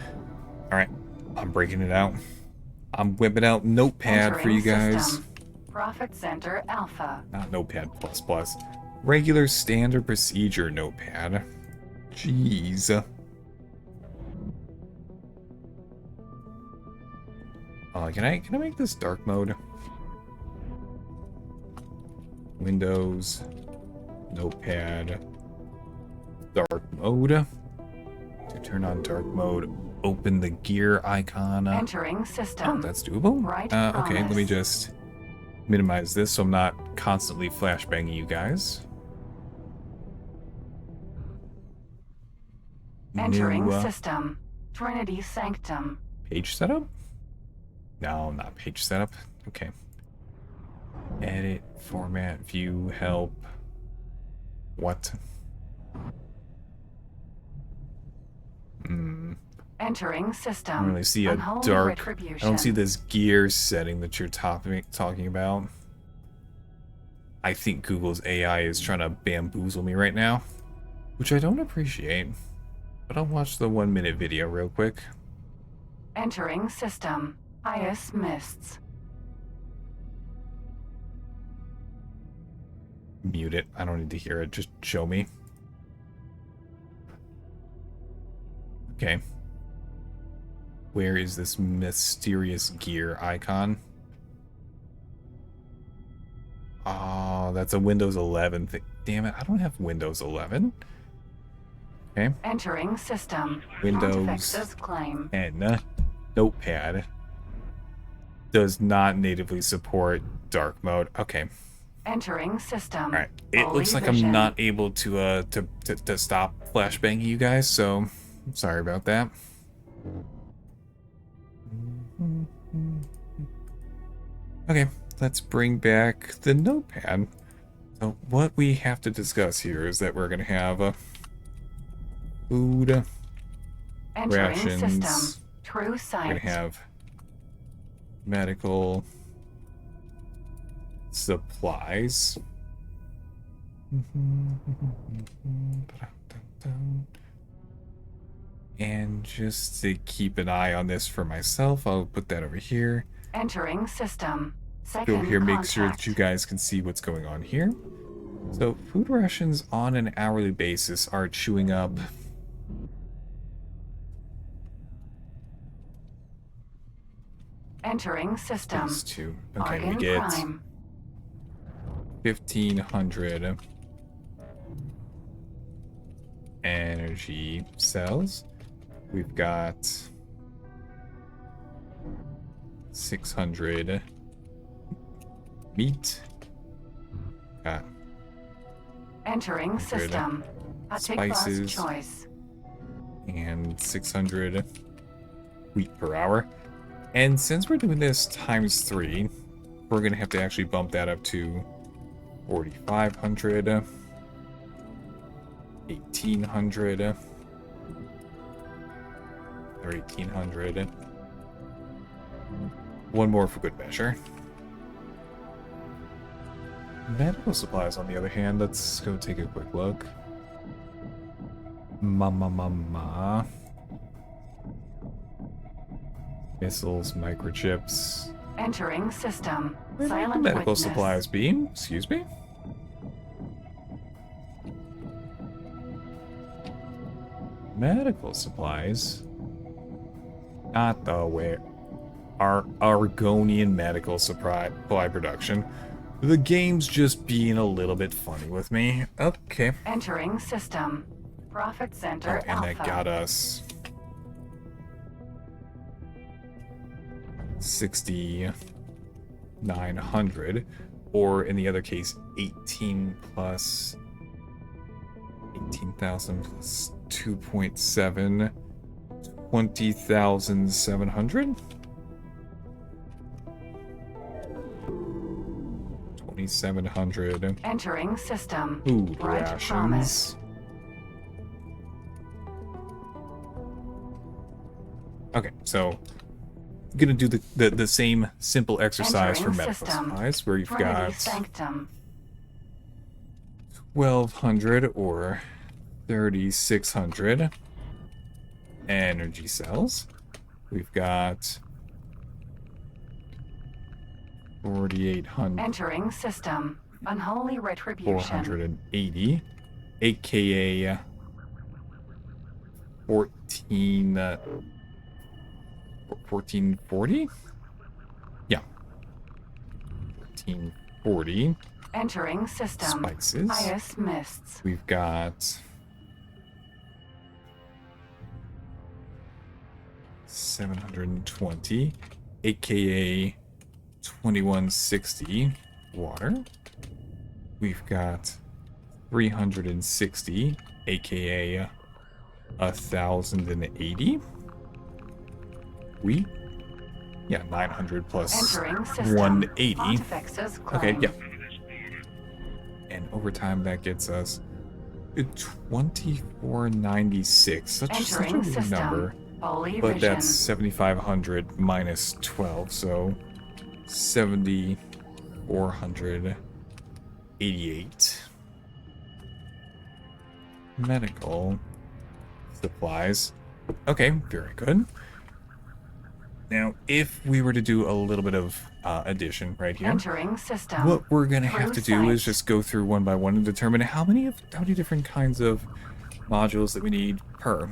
All right, I'm breaking it out. I'm whipping out Notepad for you Entering guys. system. Profit Center Alpha. Not Notepad++. Regular standard procedure Notepad. Jeez. Can I make this dark mode? Windows, Notepad, dark mode. To turn on dark mode, open the gear icon. Entering Oh, system. that's doable. Right Okay, let me promise. just minimize this so I'm not constantly flashbanging you guys. Entering New, system. Trinity Sanctum. page setup? No, not page setup. Okay. Edit, format, view, help. What? Entering system. I don't really see a Unholy dark. I retribution. don't see this gear setting that you're talking about. I think Google's AI is trying to bamboozle me right now, which I don't appreciate. But I'll watch the 1-minute video real quick. Entering system. Ice mists. Mute it. I don't need to hear it. Just show me. Okay. Where is this mysterious gear icon? Oh, that's a Windows 11 thing. Damn it, I don't have Windows 11. Okay. Entering system. Windows Pontifex's claim. and Notepad does not natively support dark mode. Okay. Entering system. All right. It Holy looks like vision. I'm not able to stop flashbanging you guys, so I'm sorry about that. Okay, let's bring back the Notepad. So what we have to discuss here is that we're going to have food, Entering rations, system. True We're sight. gonna have medical supplies. And just to keep an eye on this for myself, I'll put that over here. Entering system. Go Second here, make contact. sure that you guys can see what's going on here. So food rations on an hourly basis are chewing up Entering system. these two. Okay, Bargain we get prime. 1,500 energy cells. We've got 600 meat. Got Entering system. A tick bus spices. choice. and 600 wheat per hour. And since we're doing this times 3, we're going to have to actually bump that up to 4,500, 1,800, or 1,800. One more for good measure. Medical supplies, on the other hand, let's go take a quick look. Missiles, microchips. Entering system. Where might the Silent medical witness. supplies be? Excuse me? Medical supplies? Not the way. Our Argonian medical supply production. The game's just being a little bit funny with me. Okay. Entering system. Profit Oh, center and alpha. that got us 6,900, or in the other case, 18,000 plus 2.7, 20,700. 2,700. Entering system. Food Bright rations. promise. Okay, so I'm gonna do the same simple exercise for Entering medical system. supplies, where you've Trinity got sanctum. 1,200 or 3,600 energy cells. We've got 4,800, Entering system. Unholy retribution. 480, aka 1440? Yeah. 1440. Entering system. Spices. Ice mists. We've got 720, aka 2160 water. We've got 360, aka 1,080. Wheat? Yeah, 900 plus Entering system. 180. Pontifex's Okay, claim. yeah. And over time, that gets us 2496. Such a Entering weird system. number. Holy But vision. that's 7,500 minus 12, so 7,488. Medical supplies. Okay, very good. Now, if we were to do a little bit of addition right here, Entering system. what we're gonna have to True do is sight. just go through one by one and determine how many different kinds of modules that we need per.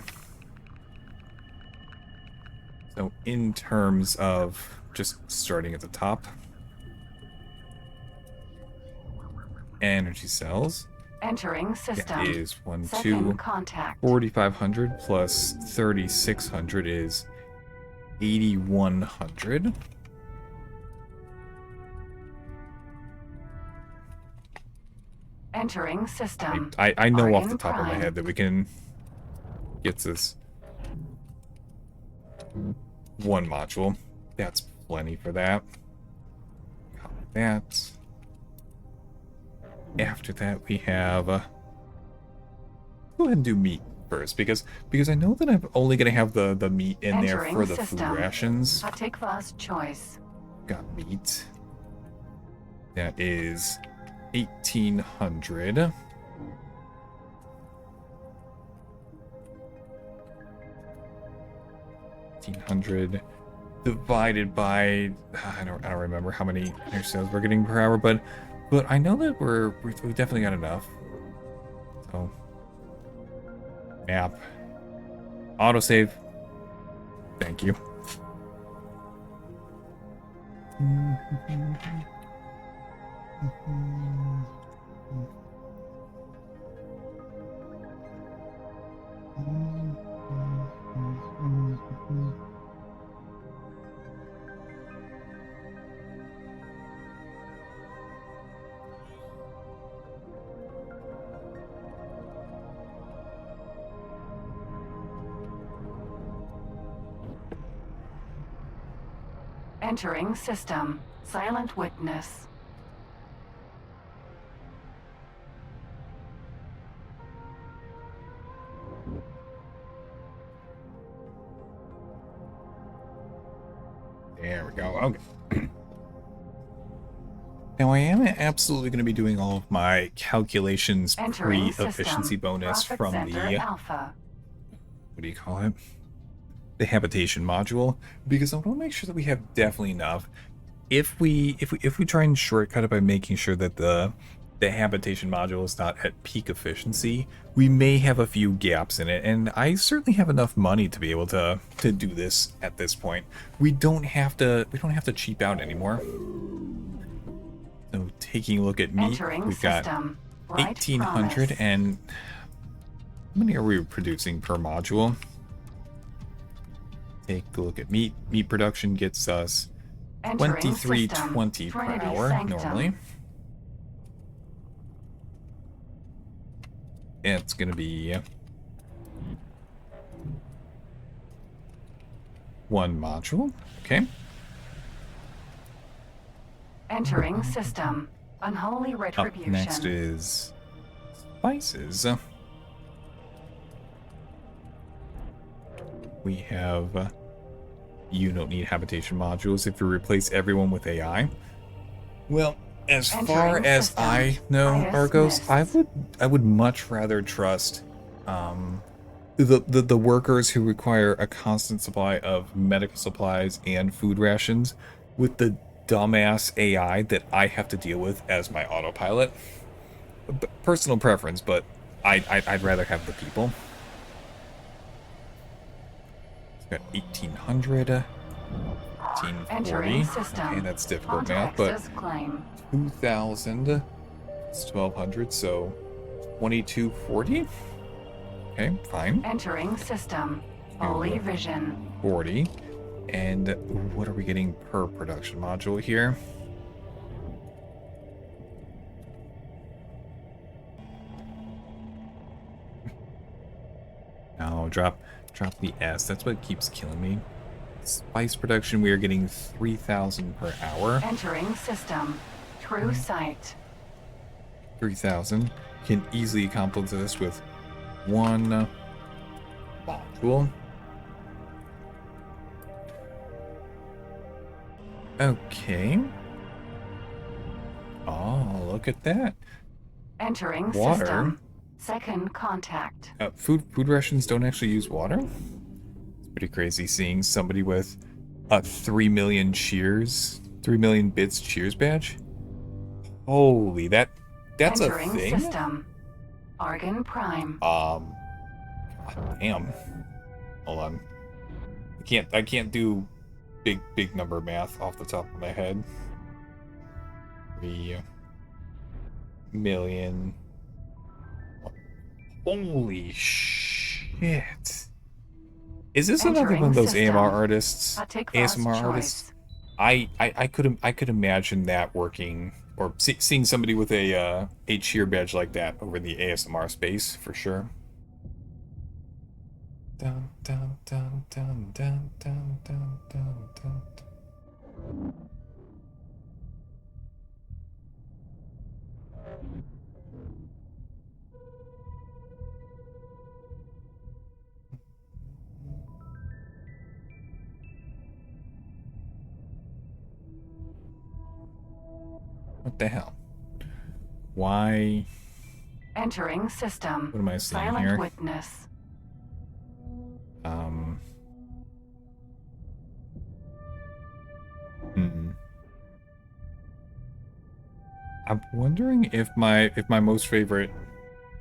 So in terms of just starting at the top, energy cells Entering system. is 1, Second 2, contact. 4,500 plus 3,600 is 8,100. Entering system. I know off the Argon top of my prime. head that we can get this one module. That's plenty for that. Copy that. After that, we have. Go ahead and do meat first because I know that I'm only gonna have the meat in there Entering for the food system. rations. Hatikva's choice. Got meat. That is 1,800. 1,800 divided by I don't remember how many sales we're getting per hour, but I know that we definitely got enough. So map autosave. Thank you. Entering system. Silent witness. There we go. Okay. Now I am absolutely going to be doing all of my calculations Entering pre-efficiency system. bonus Profit from Center the Alpha. what do you call it? The habitation module, because I want to make sure that we have definitely enough. If we try and shortcut it by making sure that the habitation module is not at peak efficiency, we may have a few gaps in it, and I certainly have enough money to be able to do this at this point. We don't have to cheap out anymore. So taking a look at meat, Entering we've got system. Bright 1,800, promise. and how many are we producing per module? Take a look at meat. Meat production gets us Entering 23.20 per Trinity hour Sanctum. normally. And it's gonna be one module. Okay. Entering system. Unholy Up retribution. next is spices. We have you don't need habitation modules if you replace everyone with AI. Well, as far Entering as system. I know, IS Argos, missed. I would much rather trust the workers who require a constant supply of medical supplies and food rations with the dumbass AI that I have to deal with as my autopilot. Personal preference, but I'd rather have the people. It's got 1,800, 1,840. Entering system. Okay, that's difficult math, but Context's claim. 2,000. It's 1,200, so 2,240. Okay, fine. Entering system. Holy vision. 40. And what are we getting per production module here? No, drop the S. That's what keeps killing me. Spice production, we are getting 3,000 per hour. Entering system. True sight. 3,000. Can easily accomplish this with one module. Okay. Oh, look at that. Entering Water. system. Second contact. Food rations don't actually use water. It's pretty crazy seeing somebody with a 3 million cheers, 3 million bits cheers badge. Holy, that's Entering a thing. system. Argon Prime. God damn. Hold on. I can't do big number math off the top of my head. 3 million. Holy shit. Is this another one of those Entering AMR system. artists? Hatikva's ASMR artists? I could imagine that working, or seeing somebody with a cheer badge like that over in the ASMR space for sure. Dun, dun, dun, dun, dun, dun, dun, dun, dun. What the hell? Why? Entering system. What am I seeing Silent here? witness. Hmm. I'm wondering if my most favorite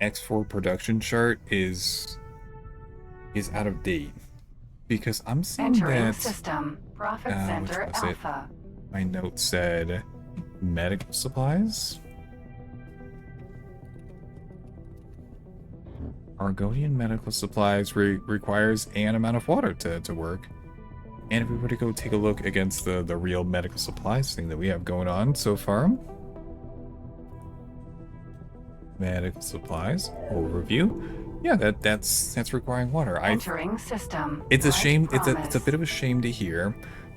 X4 production chart is out of date, because I'm seeing Entering that system. Profit which Center was it? Alpha. My note said medical supplies. Argonian medical supplies requires an amount of water to work. And if we were to go take a look against the real medical supplies thing that we have going on so far. Medical supplies overview. Yeah, that's requiring water. Entering system. It's a Right shame. It's a promise. bit of a shame to hear,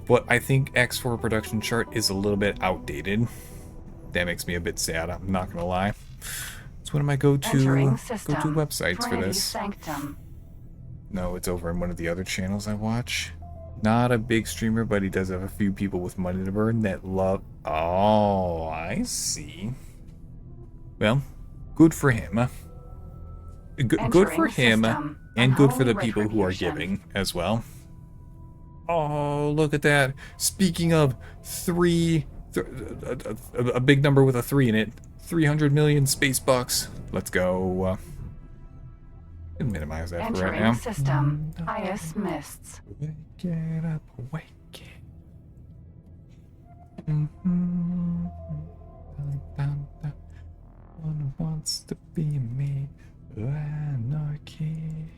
but I think X4 production chart is a little bit outdated. That makes me a bit sad. I'm not gonna lie. It's one of my go-to Entering system. websites for Trinity this. Sanctum. No, it's over in one of the other channels I watch. Not a big streamer, but he does have a few people with money to burn that love. Oh, I see. Well, good for him. Good for Entering him, system. and good for the Unholy people who are retribution. giving as well. Oh, look at that. Speaking of a big number with a 3 in it. 300 million space bucks. Let's go. Can minimize that for right Entering now. system. Highest mists. Wake it up, wake it. One wants to be me. Anarchy.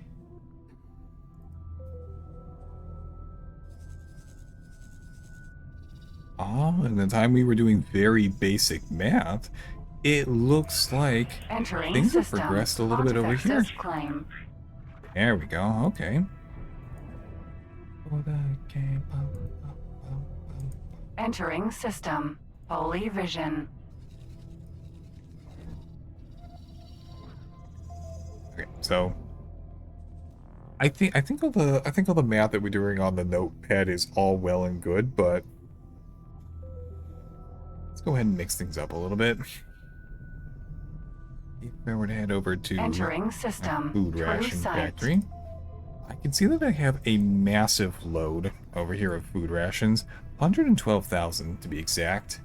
Oh, and the time we were doing very basic math, it looks like Entering things have system. progressed a little bit over here. Pontifex's claim. There we go. Okay. Entering system. Holy vision. Okay, so I think all the math that we're doing on the notepad is all well and good, but let's go ahead and mix things up a little bit. If I were to head over to Entering system. food True ration sight. factory, I can see that I have a massive load over here of food rations, 112,000 to be exact.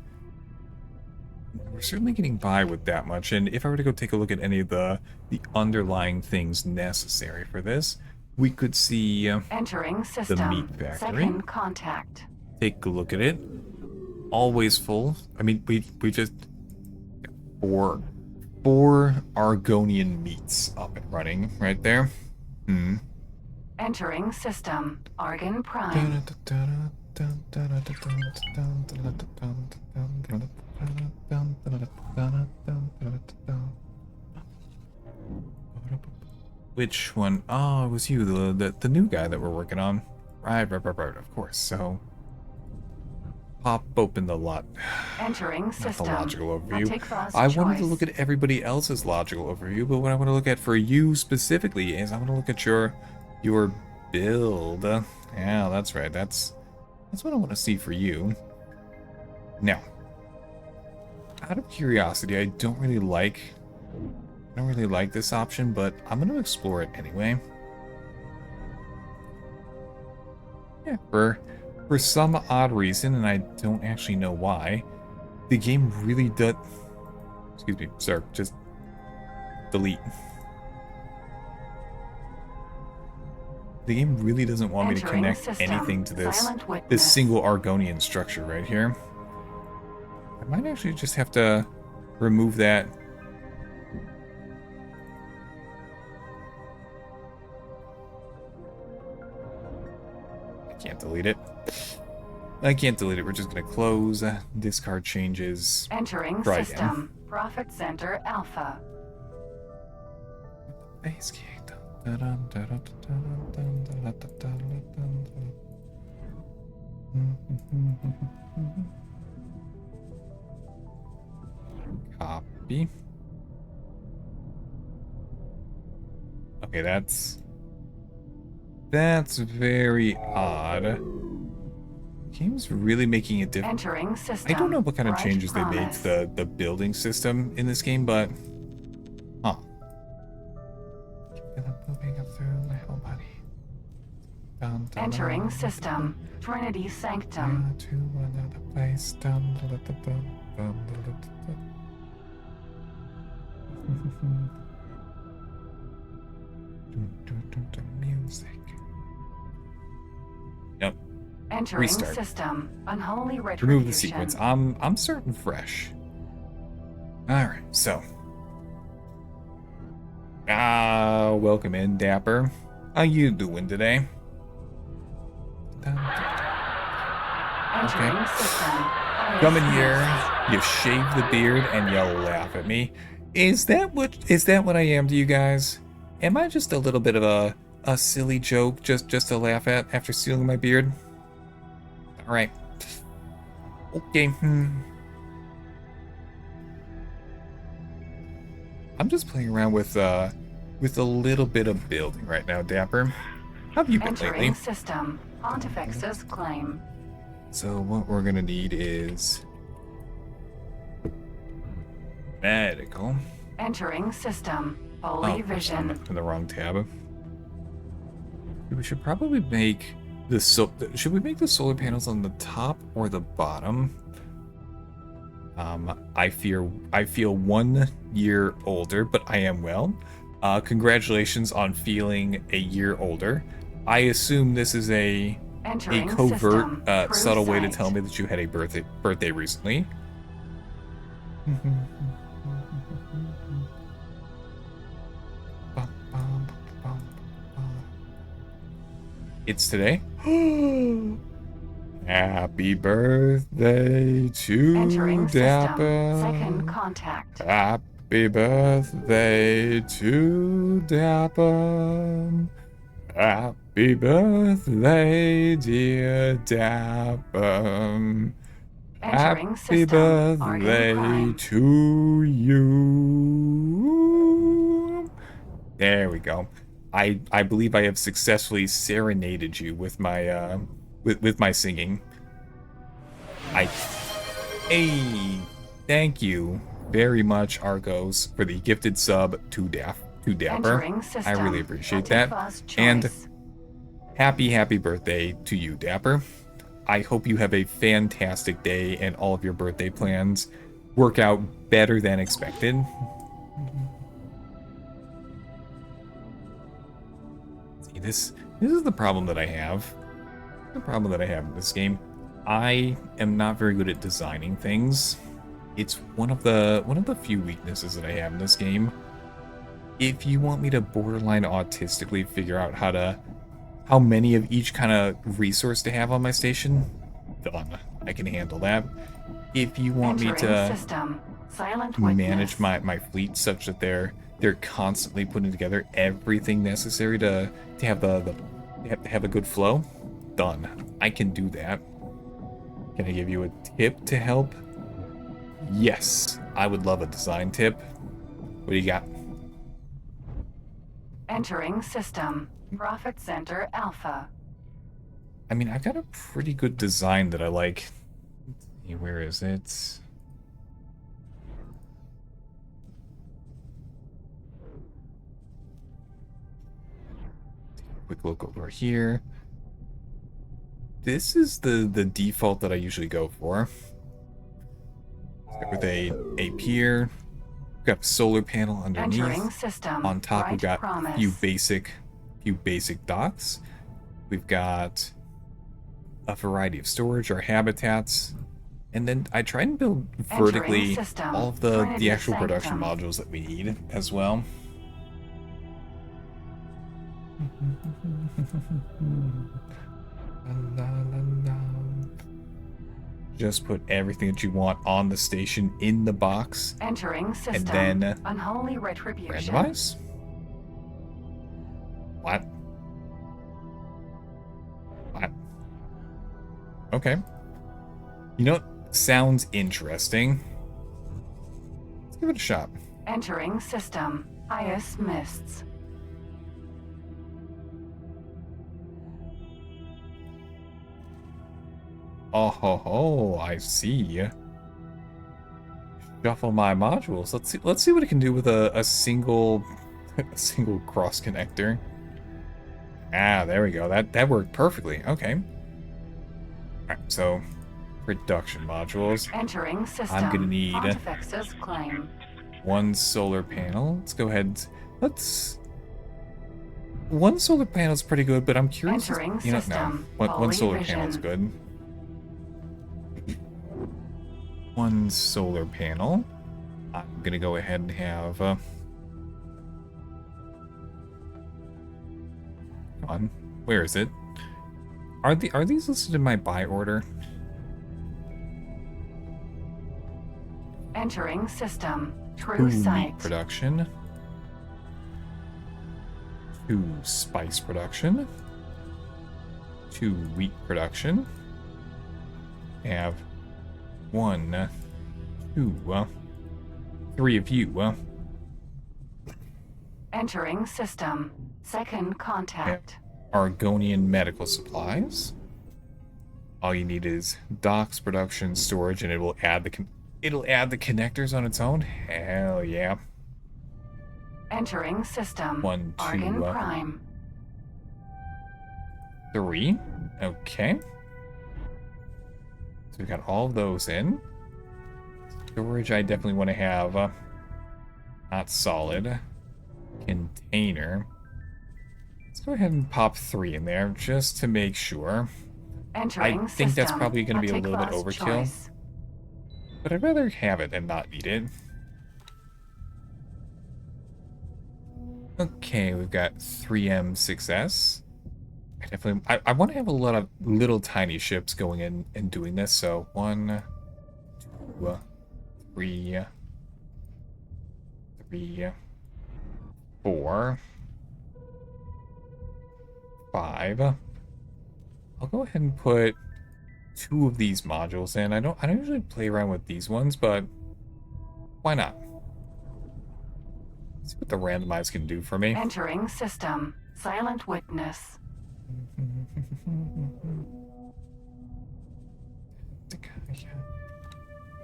We're certainly getting by with that much, and if I were to go take a look at any of the underlying things necessary for this, we could see Entering system. meat factory. Second contact. take a look at it. Always full. I mean, we just four Argonian meats up and running right there. Entering system. Argon Prime. Which one? Oh, it was you, the new guy that we're working on. Right, of course. So, pop open the lot. Entering Not the system. logical overview. Antiqua's I wanted to choice. look at everybody else's logical overview, but what I want to look at for you specifically is I want to look at your build. Yeah, that's right. That's what I want to see for you. Now, out of curiosity, I don't really like this option, but I'm going to explore it anyway. Yeah, for some odd reason, and I don't actually know why, the game really does... Excuse me, sir, just delete. The game really doesn't want me to Entering connect system. anything to Silent this witness. single Argonian structure right here. I might actually just have to remove that. I can't delete it. I can't delete it. We're just going to close, discard changes. Entering Try again. system. Profit Center Alpha. Base gate. Copy. Okay, that's very odd. Game's really making it different. Entering system. I don't know what kind of Right changes they made promise. to the building system in this game, but huh. Moving up through my whole body. Dun, dun, Entering dun, system. Trinity Sanctum. to another place. Dun, dun, dun, dun, dun, dun, dun, dun, dun. Dun, dun, dun, dun, music. Yep. Entering Restart. system. Unholy retribution. Remove the sequence. I'm starting fresh. Alright, so. Welcome in, Dapper. How you doing today? Dun, dun, dun. Entering system. Come in here, you shave the beard, and you laugh at me. Is that what I am to you guys? Am I just a little bit of a silly joke just to laugh at after stealing my beard? Alright. Okay. I'm just playing around with a little bit of building right now, Dapper. How have you been Entering lately? system. Pontifex's claim. So what we're gonna need is medical. Entering system. Oh, Holy of course, I'm vision. in the wrong tab. We should probably make should we make the solar panels on the top or the bottom? I feel 1 year older, but I am well. Congratulations on feeling a year older. I assume this is a Entering covert, system. subtle way to Crusade. tell me that you had a birthday recently. It's today. Happy birthday to Entering system. Dapper. Second contact. Happy birthday to Dapper. Happy birthday, dear Dapper. Entering Happy system. Arden birthday Prime. to you. There we go. I believe I have successfully serenaded you with my with my singing. Hey, thank you very much, Argos, for the gifted sub to Dapper. Entering system. I really appreciate that. Antifa's And choice. happy birthday to you, Dapper. I hope you have a fantastic day and all of your birthday plans work out better than expected. See, this is the problem that I have. The problem that I have in this game. I am not very good at designing things. It's one of the few weaknesses that I have in this game. If you want me to borderline autistically figure out how many of each kind of resource to have on my station, done. I can handle that. If you want me Entering to system. Silent manage witness. my fleet such that they're constantly putting together everything necessary to have have a good flow, done. I can do that. Can I give you a tip to help? Yes, I would love a design tip. What do you got? Entering system. Profit Center Alpha. I mean, I've got a pretty good design that I like. Let's see, where is it? Quick look over here. This is the default that I usually go for. With a pier, we've got a solar panel Entering underneath. system. On top, we've Right got promise. a few basic docks. We've got a variety of storage or habitats, and then I try and build vertically system. all of the Trinity actual production Sanctum. modules that we need as well. Just put everything that you want on the station in the box. Entering system. then Unholy retribution. Randomize? What? What? Okay. You know what? Sounds interesting. Let's give it a shot. Entering system. Highest mists. Oh ho ho, I see. Shuffle my modules. Let's see what it can do with a single a single cross connector. Ah, there we go. That worked perfectly. Okay. Alright, so production modules. Entering system. I'm gonna need Pontifex's claim. one solar panel. Let's go ahead. Let's. One solar panel is pretty good, but I'm curious. Entering You know, no. system. One solar Polyvision. panel is good. One solar panel. I'm gonna go ahead and have. Come on, where is it? Are these listed in my buy order? Entering system. True 2 meat sight. production. 2 spice production. 2 wheat production. Have 1, 2, 3 of you. Entering system. Second contact. Argonian medical supplies. All you need is docks, production, storage, and it will add the connectors on its own. Hell yeah. Entering system. 1, 2, Argon Prime. 3. Okay. So we've got all of those in. Storage I definitely want to have. Not solid. Container. Let's go ahead and pop 3 in there just to make sure. Entering I think that's system. probably going to be a little bit Meticulous overkill. choice. But I'd rather have it than not need it. Okay, we've got 3M6S. I want to have a lot of little tiny ships going in and doing this. So 1, 2, 3, 4, 5. I'll go ahead and put 2 of these modules in. I don't usually play around with these ones, but why not? Let's see what the randomize can do for me. Entering system. Silent witness.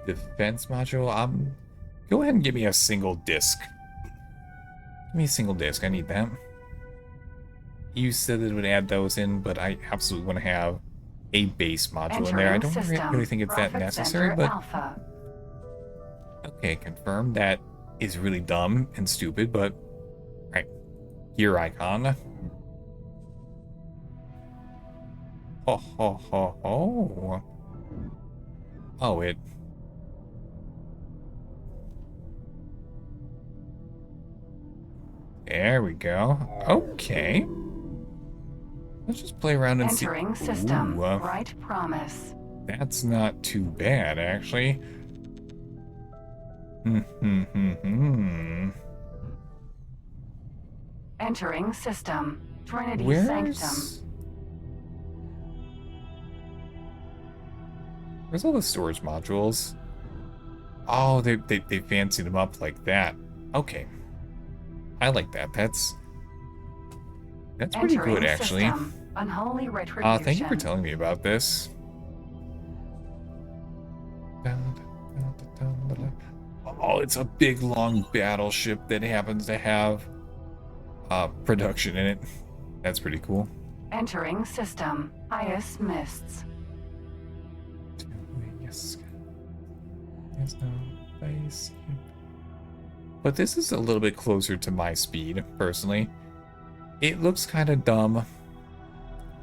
Defense module. Go ahead and give me a single disc. Give me a single disc. I need that. You said it would add those in, but I absolutely want to have a base module in there. I don't really think it's that Profit necessary, Center but Alpha. okay, confirm. That is really dumb and stupid, but right. Gear icon. Ho ho ho ho. Oh, it. There we go. Okay. Let's just play around and Entering see. system. Ooh, Right promise. that's not too bad, actually. Entering system. Trinity Where's... Sanctum. Where's all the storage modules? Oh, they fancied them up like that. Okay. I like that. That's pretty Entering good, actually. system. Unholy retribution. Thank you for telling me about this. Oh, it's a big, long battleship that happens to have production in it. That's pretty cool. Entering system. Highest mists. There's no place. But this is a little bit closer to my speed, personally. It looks kind of dumb.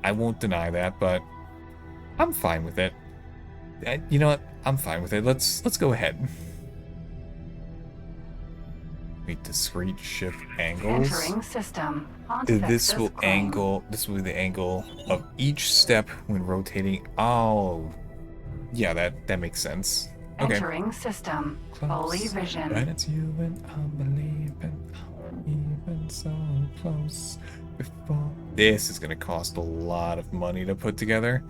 I won't deny that, but I'm fine with it. You know what? I'm fine with it. Let's go ahead. Wait, discrete shift angles. Entering system. This will Pontifex's claim. This will be the angle of each step when rotating. Oh, yeah, that makes sense. Okay. Entering system. Holy vision. And it's you and I'm believing, even so close before. This is gonna cost a lot of money to put together.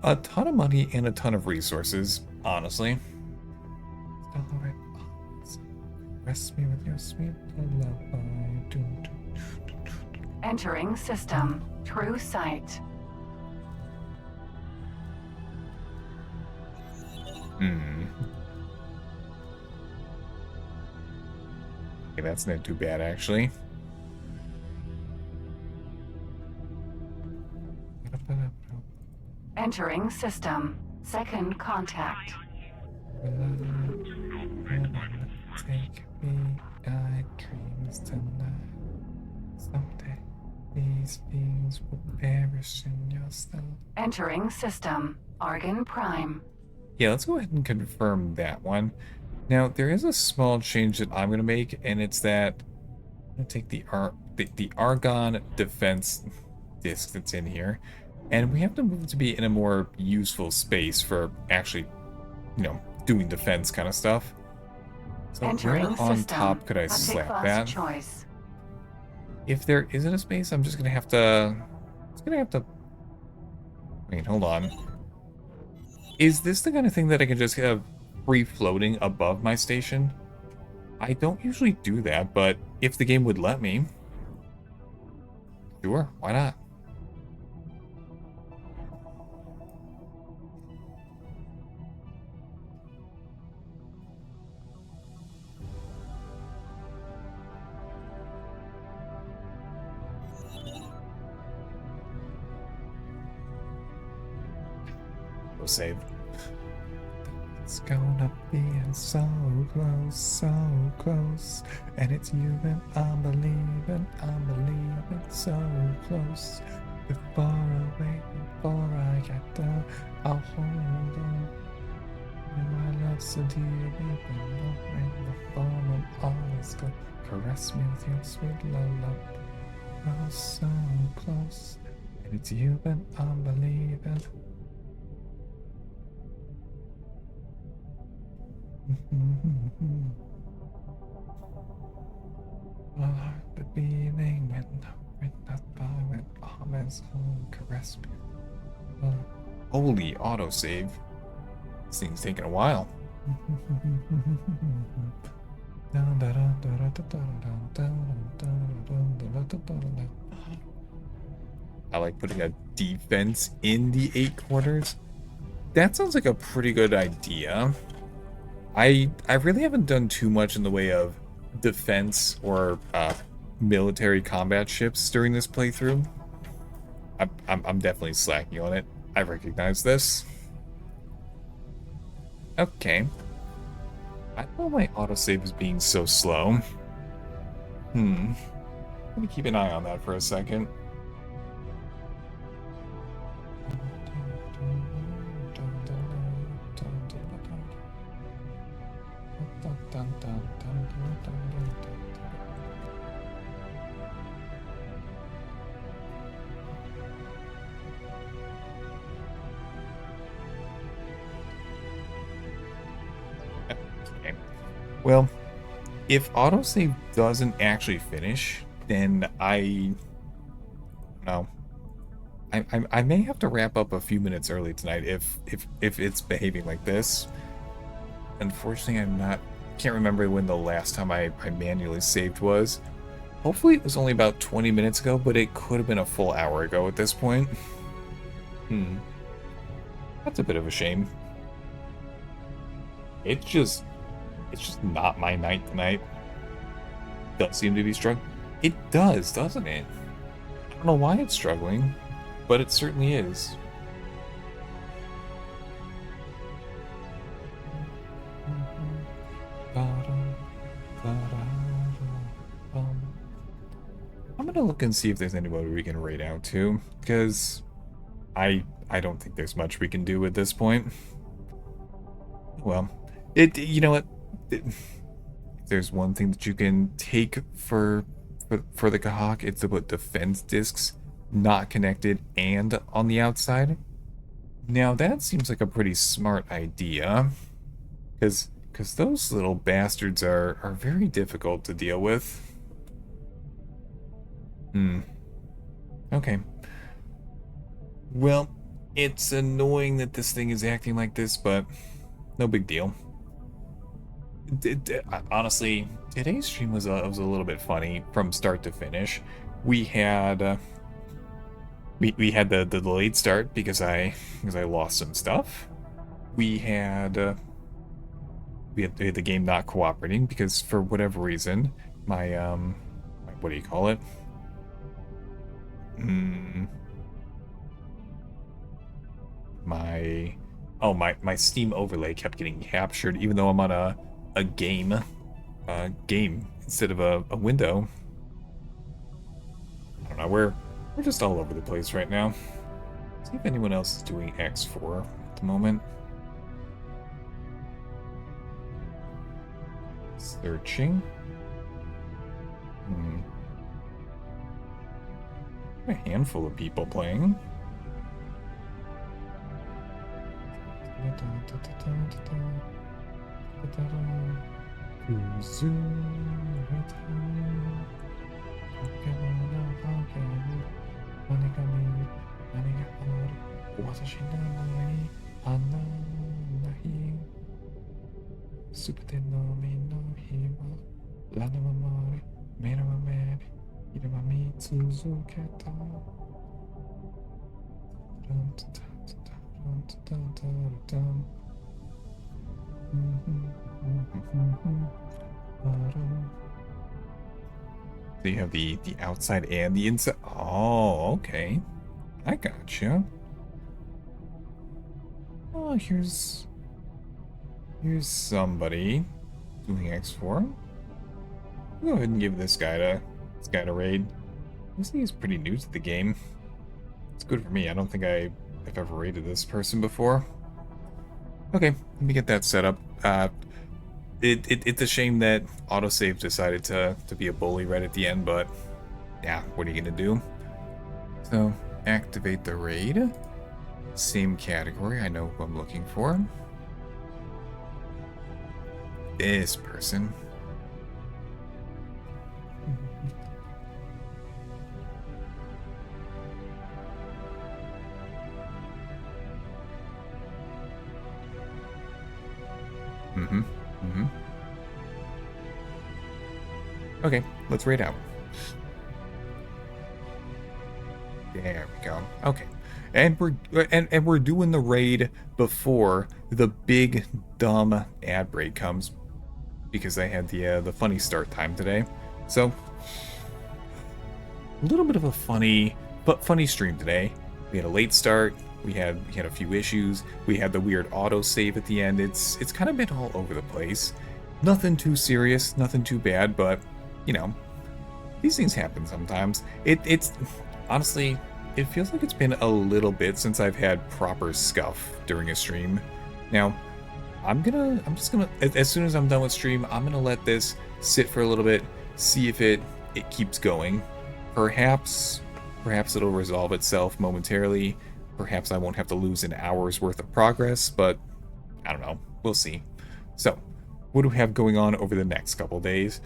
A ton of money and a ton of resources, honestly. Rest me with your sweet lullaby. Entering system. True sight. Hmm. Okay, that's not too bad, actually. Entering system. Second contact. Take me, I dreams tonight. Someday, these beings will perish in your snow. Entering system. Argon Prime. Yeah, let's go ahead and confirm that one. Now, there is a small change that I'm going to make, and it's that I'm going to take the Argon defense disc that's in here, and we have to move it to be in a more useful space for actually, doing defense kind of stuff. So Entering where on system. top could I Object slap class that? choice. If there isn't a space, I'm just gonna have to. Wait, hold on. Is this the kind of thing that I can just have free floating above my station? I don't usually do that, but if the game would let me, sure, why not? Go save. It's gonna be so close, and it's you and I'm believing, so close. Far away before I get down, I'll hold on. And my love so dearly below, and the form of all is good. Caress me with your sweet lullaby. Oh, so close, and it's you and I'm believing. My heart the beating when that bar with arms home caress me. Holy autosave. This thing's taking a while. I like putting a defense in the 8 corners. That sounds like a pretty good idea. I really haven't done too much in the way of defense or military combat ships during this playthrough. I'm definitely slacking on it. I recognize this. Okay. I thought my autosave was being so slow. Let me keep an eye on that for a second. Okay. Well, if autosave doesn't actually finish, then I may have to wrap up a few minutes early tonight if it's behaving like this. Unfortunately, can't remember when the last time I manually saved was. Hopefully it was only about 20 minutes ago, but it could have been a full hour ago at this point. That's a bit of a shame. It's just not my night tonight. Does seem to be struggling. It does, doesn't it? I don't know why it's struggling, but it certainly is. I'm gonna look and see if there's anybody we can raid out to, because I don't think there's much we can do at this point. Well, you know what? If there's one thing that you can take for the Kahawk, it's to put defense discs not connected and on the outside. Now that seems like a pretty smart idea, because those little bastards are very difficult to deal with. Okay. Well, it's annoying that this thing is acting like this, but no big deal. Honestly, today's stream was a little bit funny from start to finish. We had we had the delayed start because I lost some stuff. We had we had the game not cooperating because for whatever reason, my what do you call it? My Steam overlay kept getting captured even though I'm on a game instead of a window. I don't know, we're just all over the place right now. See if anyone else is doing X4 at the moment. Searching. A handful of people playing. So you have the outside and the inside. Oh, okay. I gotcha. Oh, here's somebody doing X4. Go ahead and give this guy a raid. Looks like he's pretty new to the game. It's good for me. I don't think I've ever raided this person before. Okay, let me get that set up. It's a shame that autosave decided to be a bully right at the end, but yeah, what are you gonna do? So, activate the raid. Same category, I know who I'm looking for. This person. Okay, let's raid out. There we go. Okay. And we're doing the raid before the big dumb ad break comes because I had the funny start time today. So a little bit of a funny stream today. We had a late start. We had a few issues. We had the weird auto save at the end. It's kind of been all over the place. Nothing too serious, nothing too bad, but you know, these things happen sometimes. It's honestly, it feels like it's been a little bit since I've had proper scuff during a stream. Now, I'm just gonna as soon as I'm done with stream, I'm gonna let this sit for a little bit, see if it keeps going. Perhaps it'll resolve itself momentarily. Perhaps I won't have to lose an hour's worth of progress, but I don't know. We'll see. So, what do we have going on over the next couple days?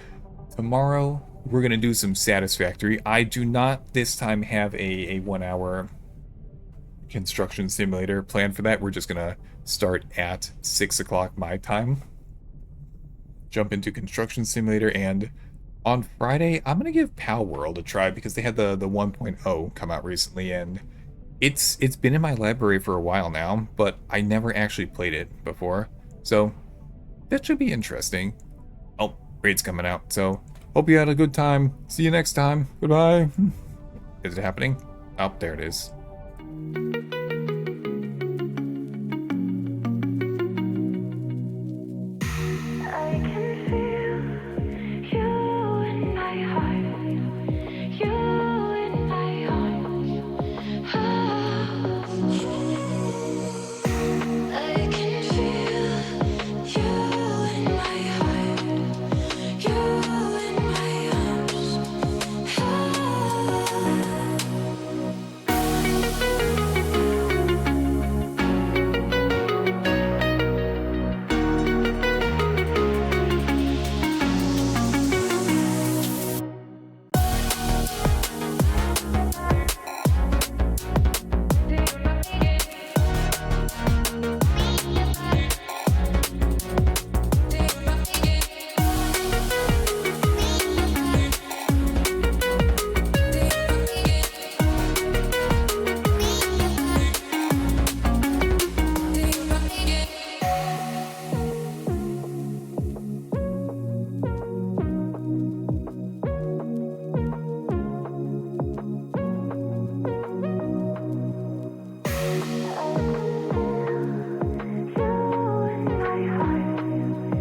Tomorrow, we're going to do some Satisfactory. I do not this time have a 1 hour construction simulator planned for that. We're just going to start at 6 o'clock my time. Jump into construction simulator, and on Friday, I'm going to give Pal World a try because they had the 1.0 come out recently, and it's been in my library for a while now, but I never actually played it before. So, that should be interesting. Oh, raid's coming out, so hope you had a good time. See you next time. Goodbye. Is it happening? Oh, there it is.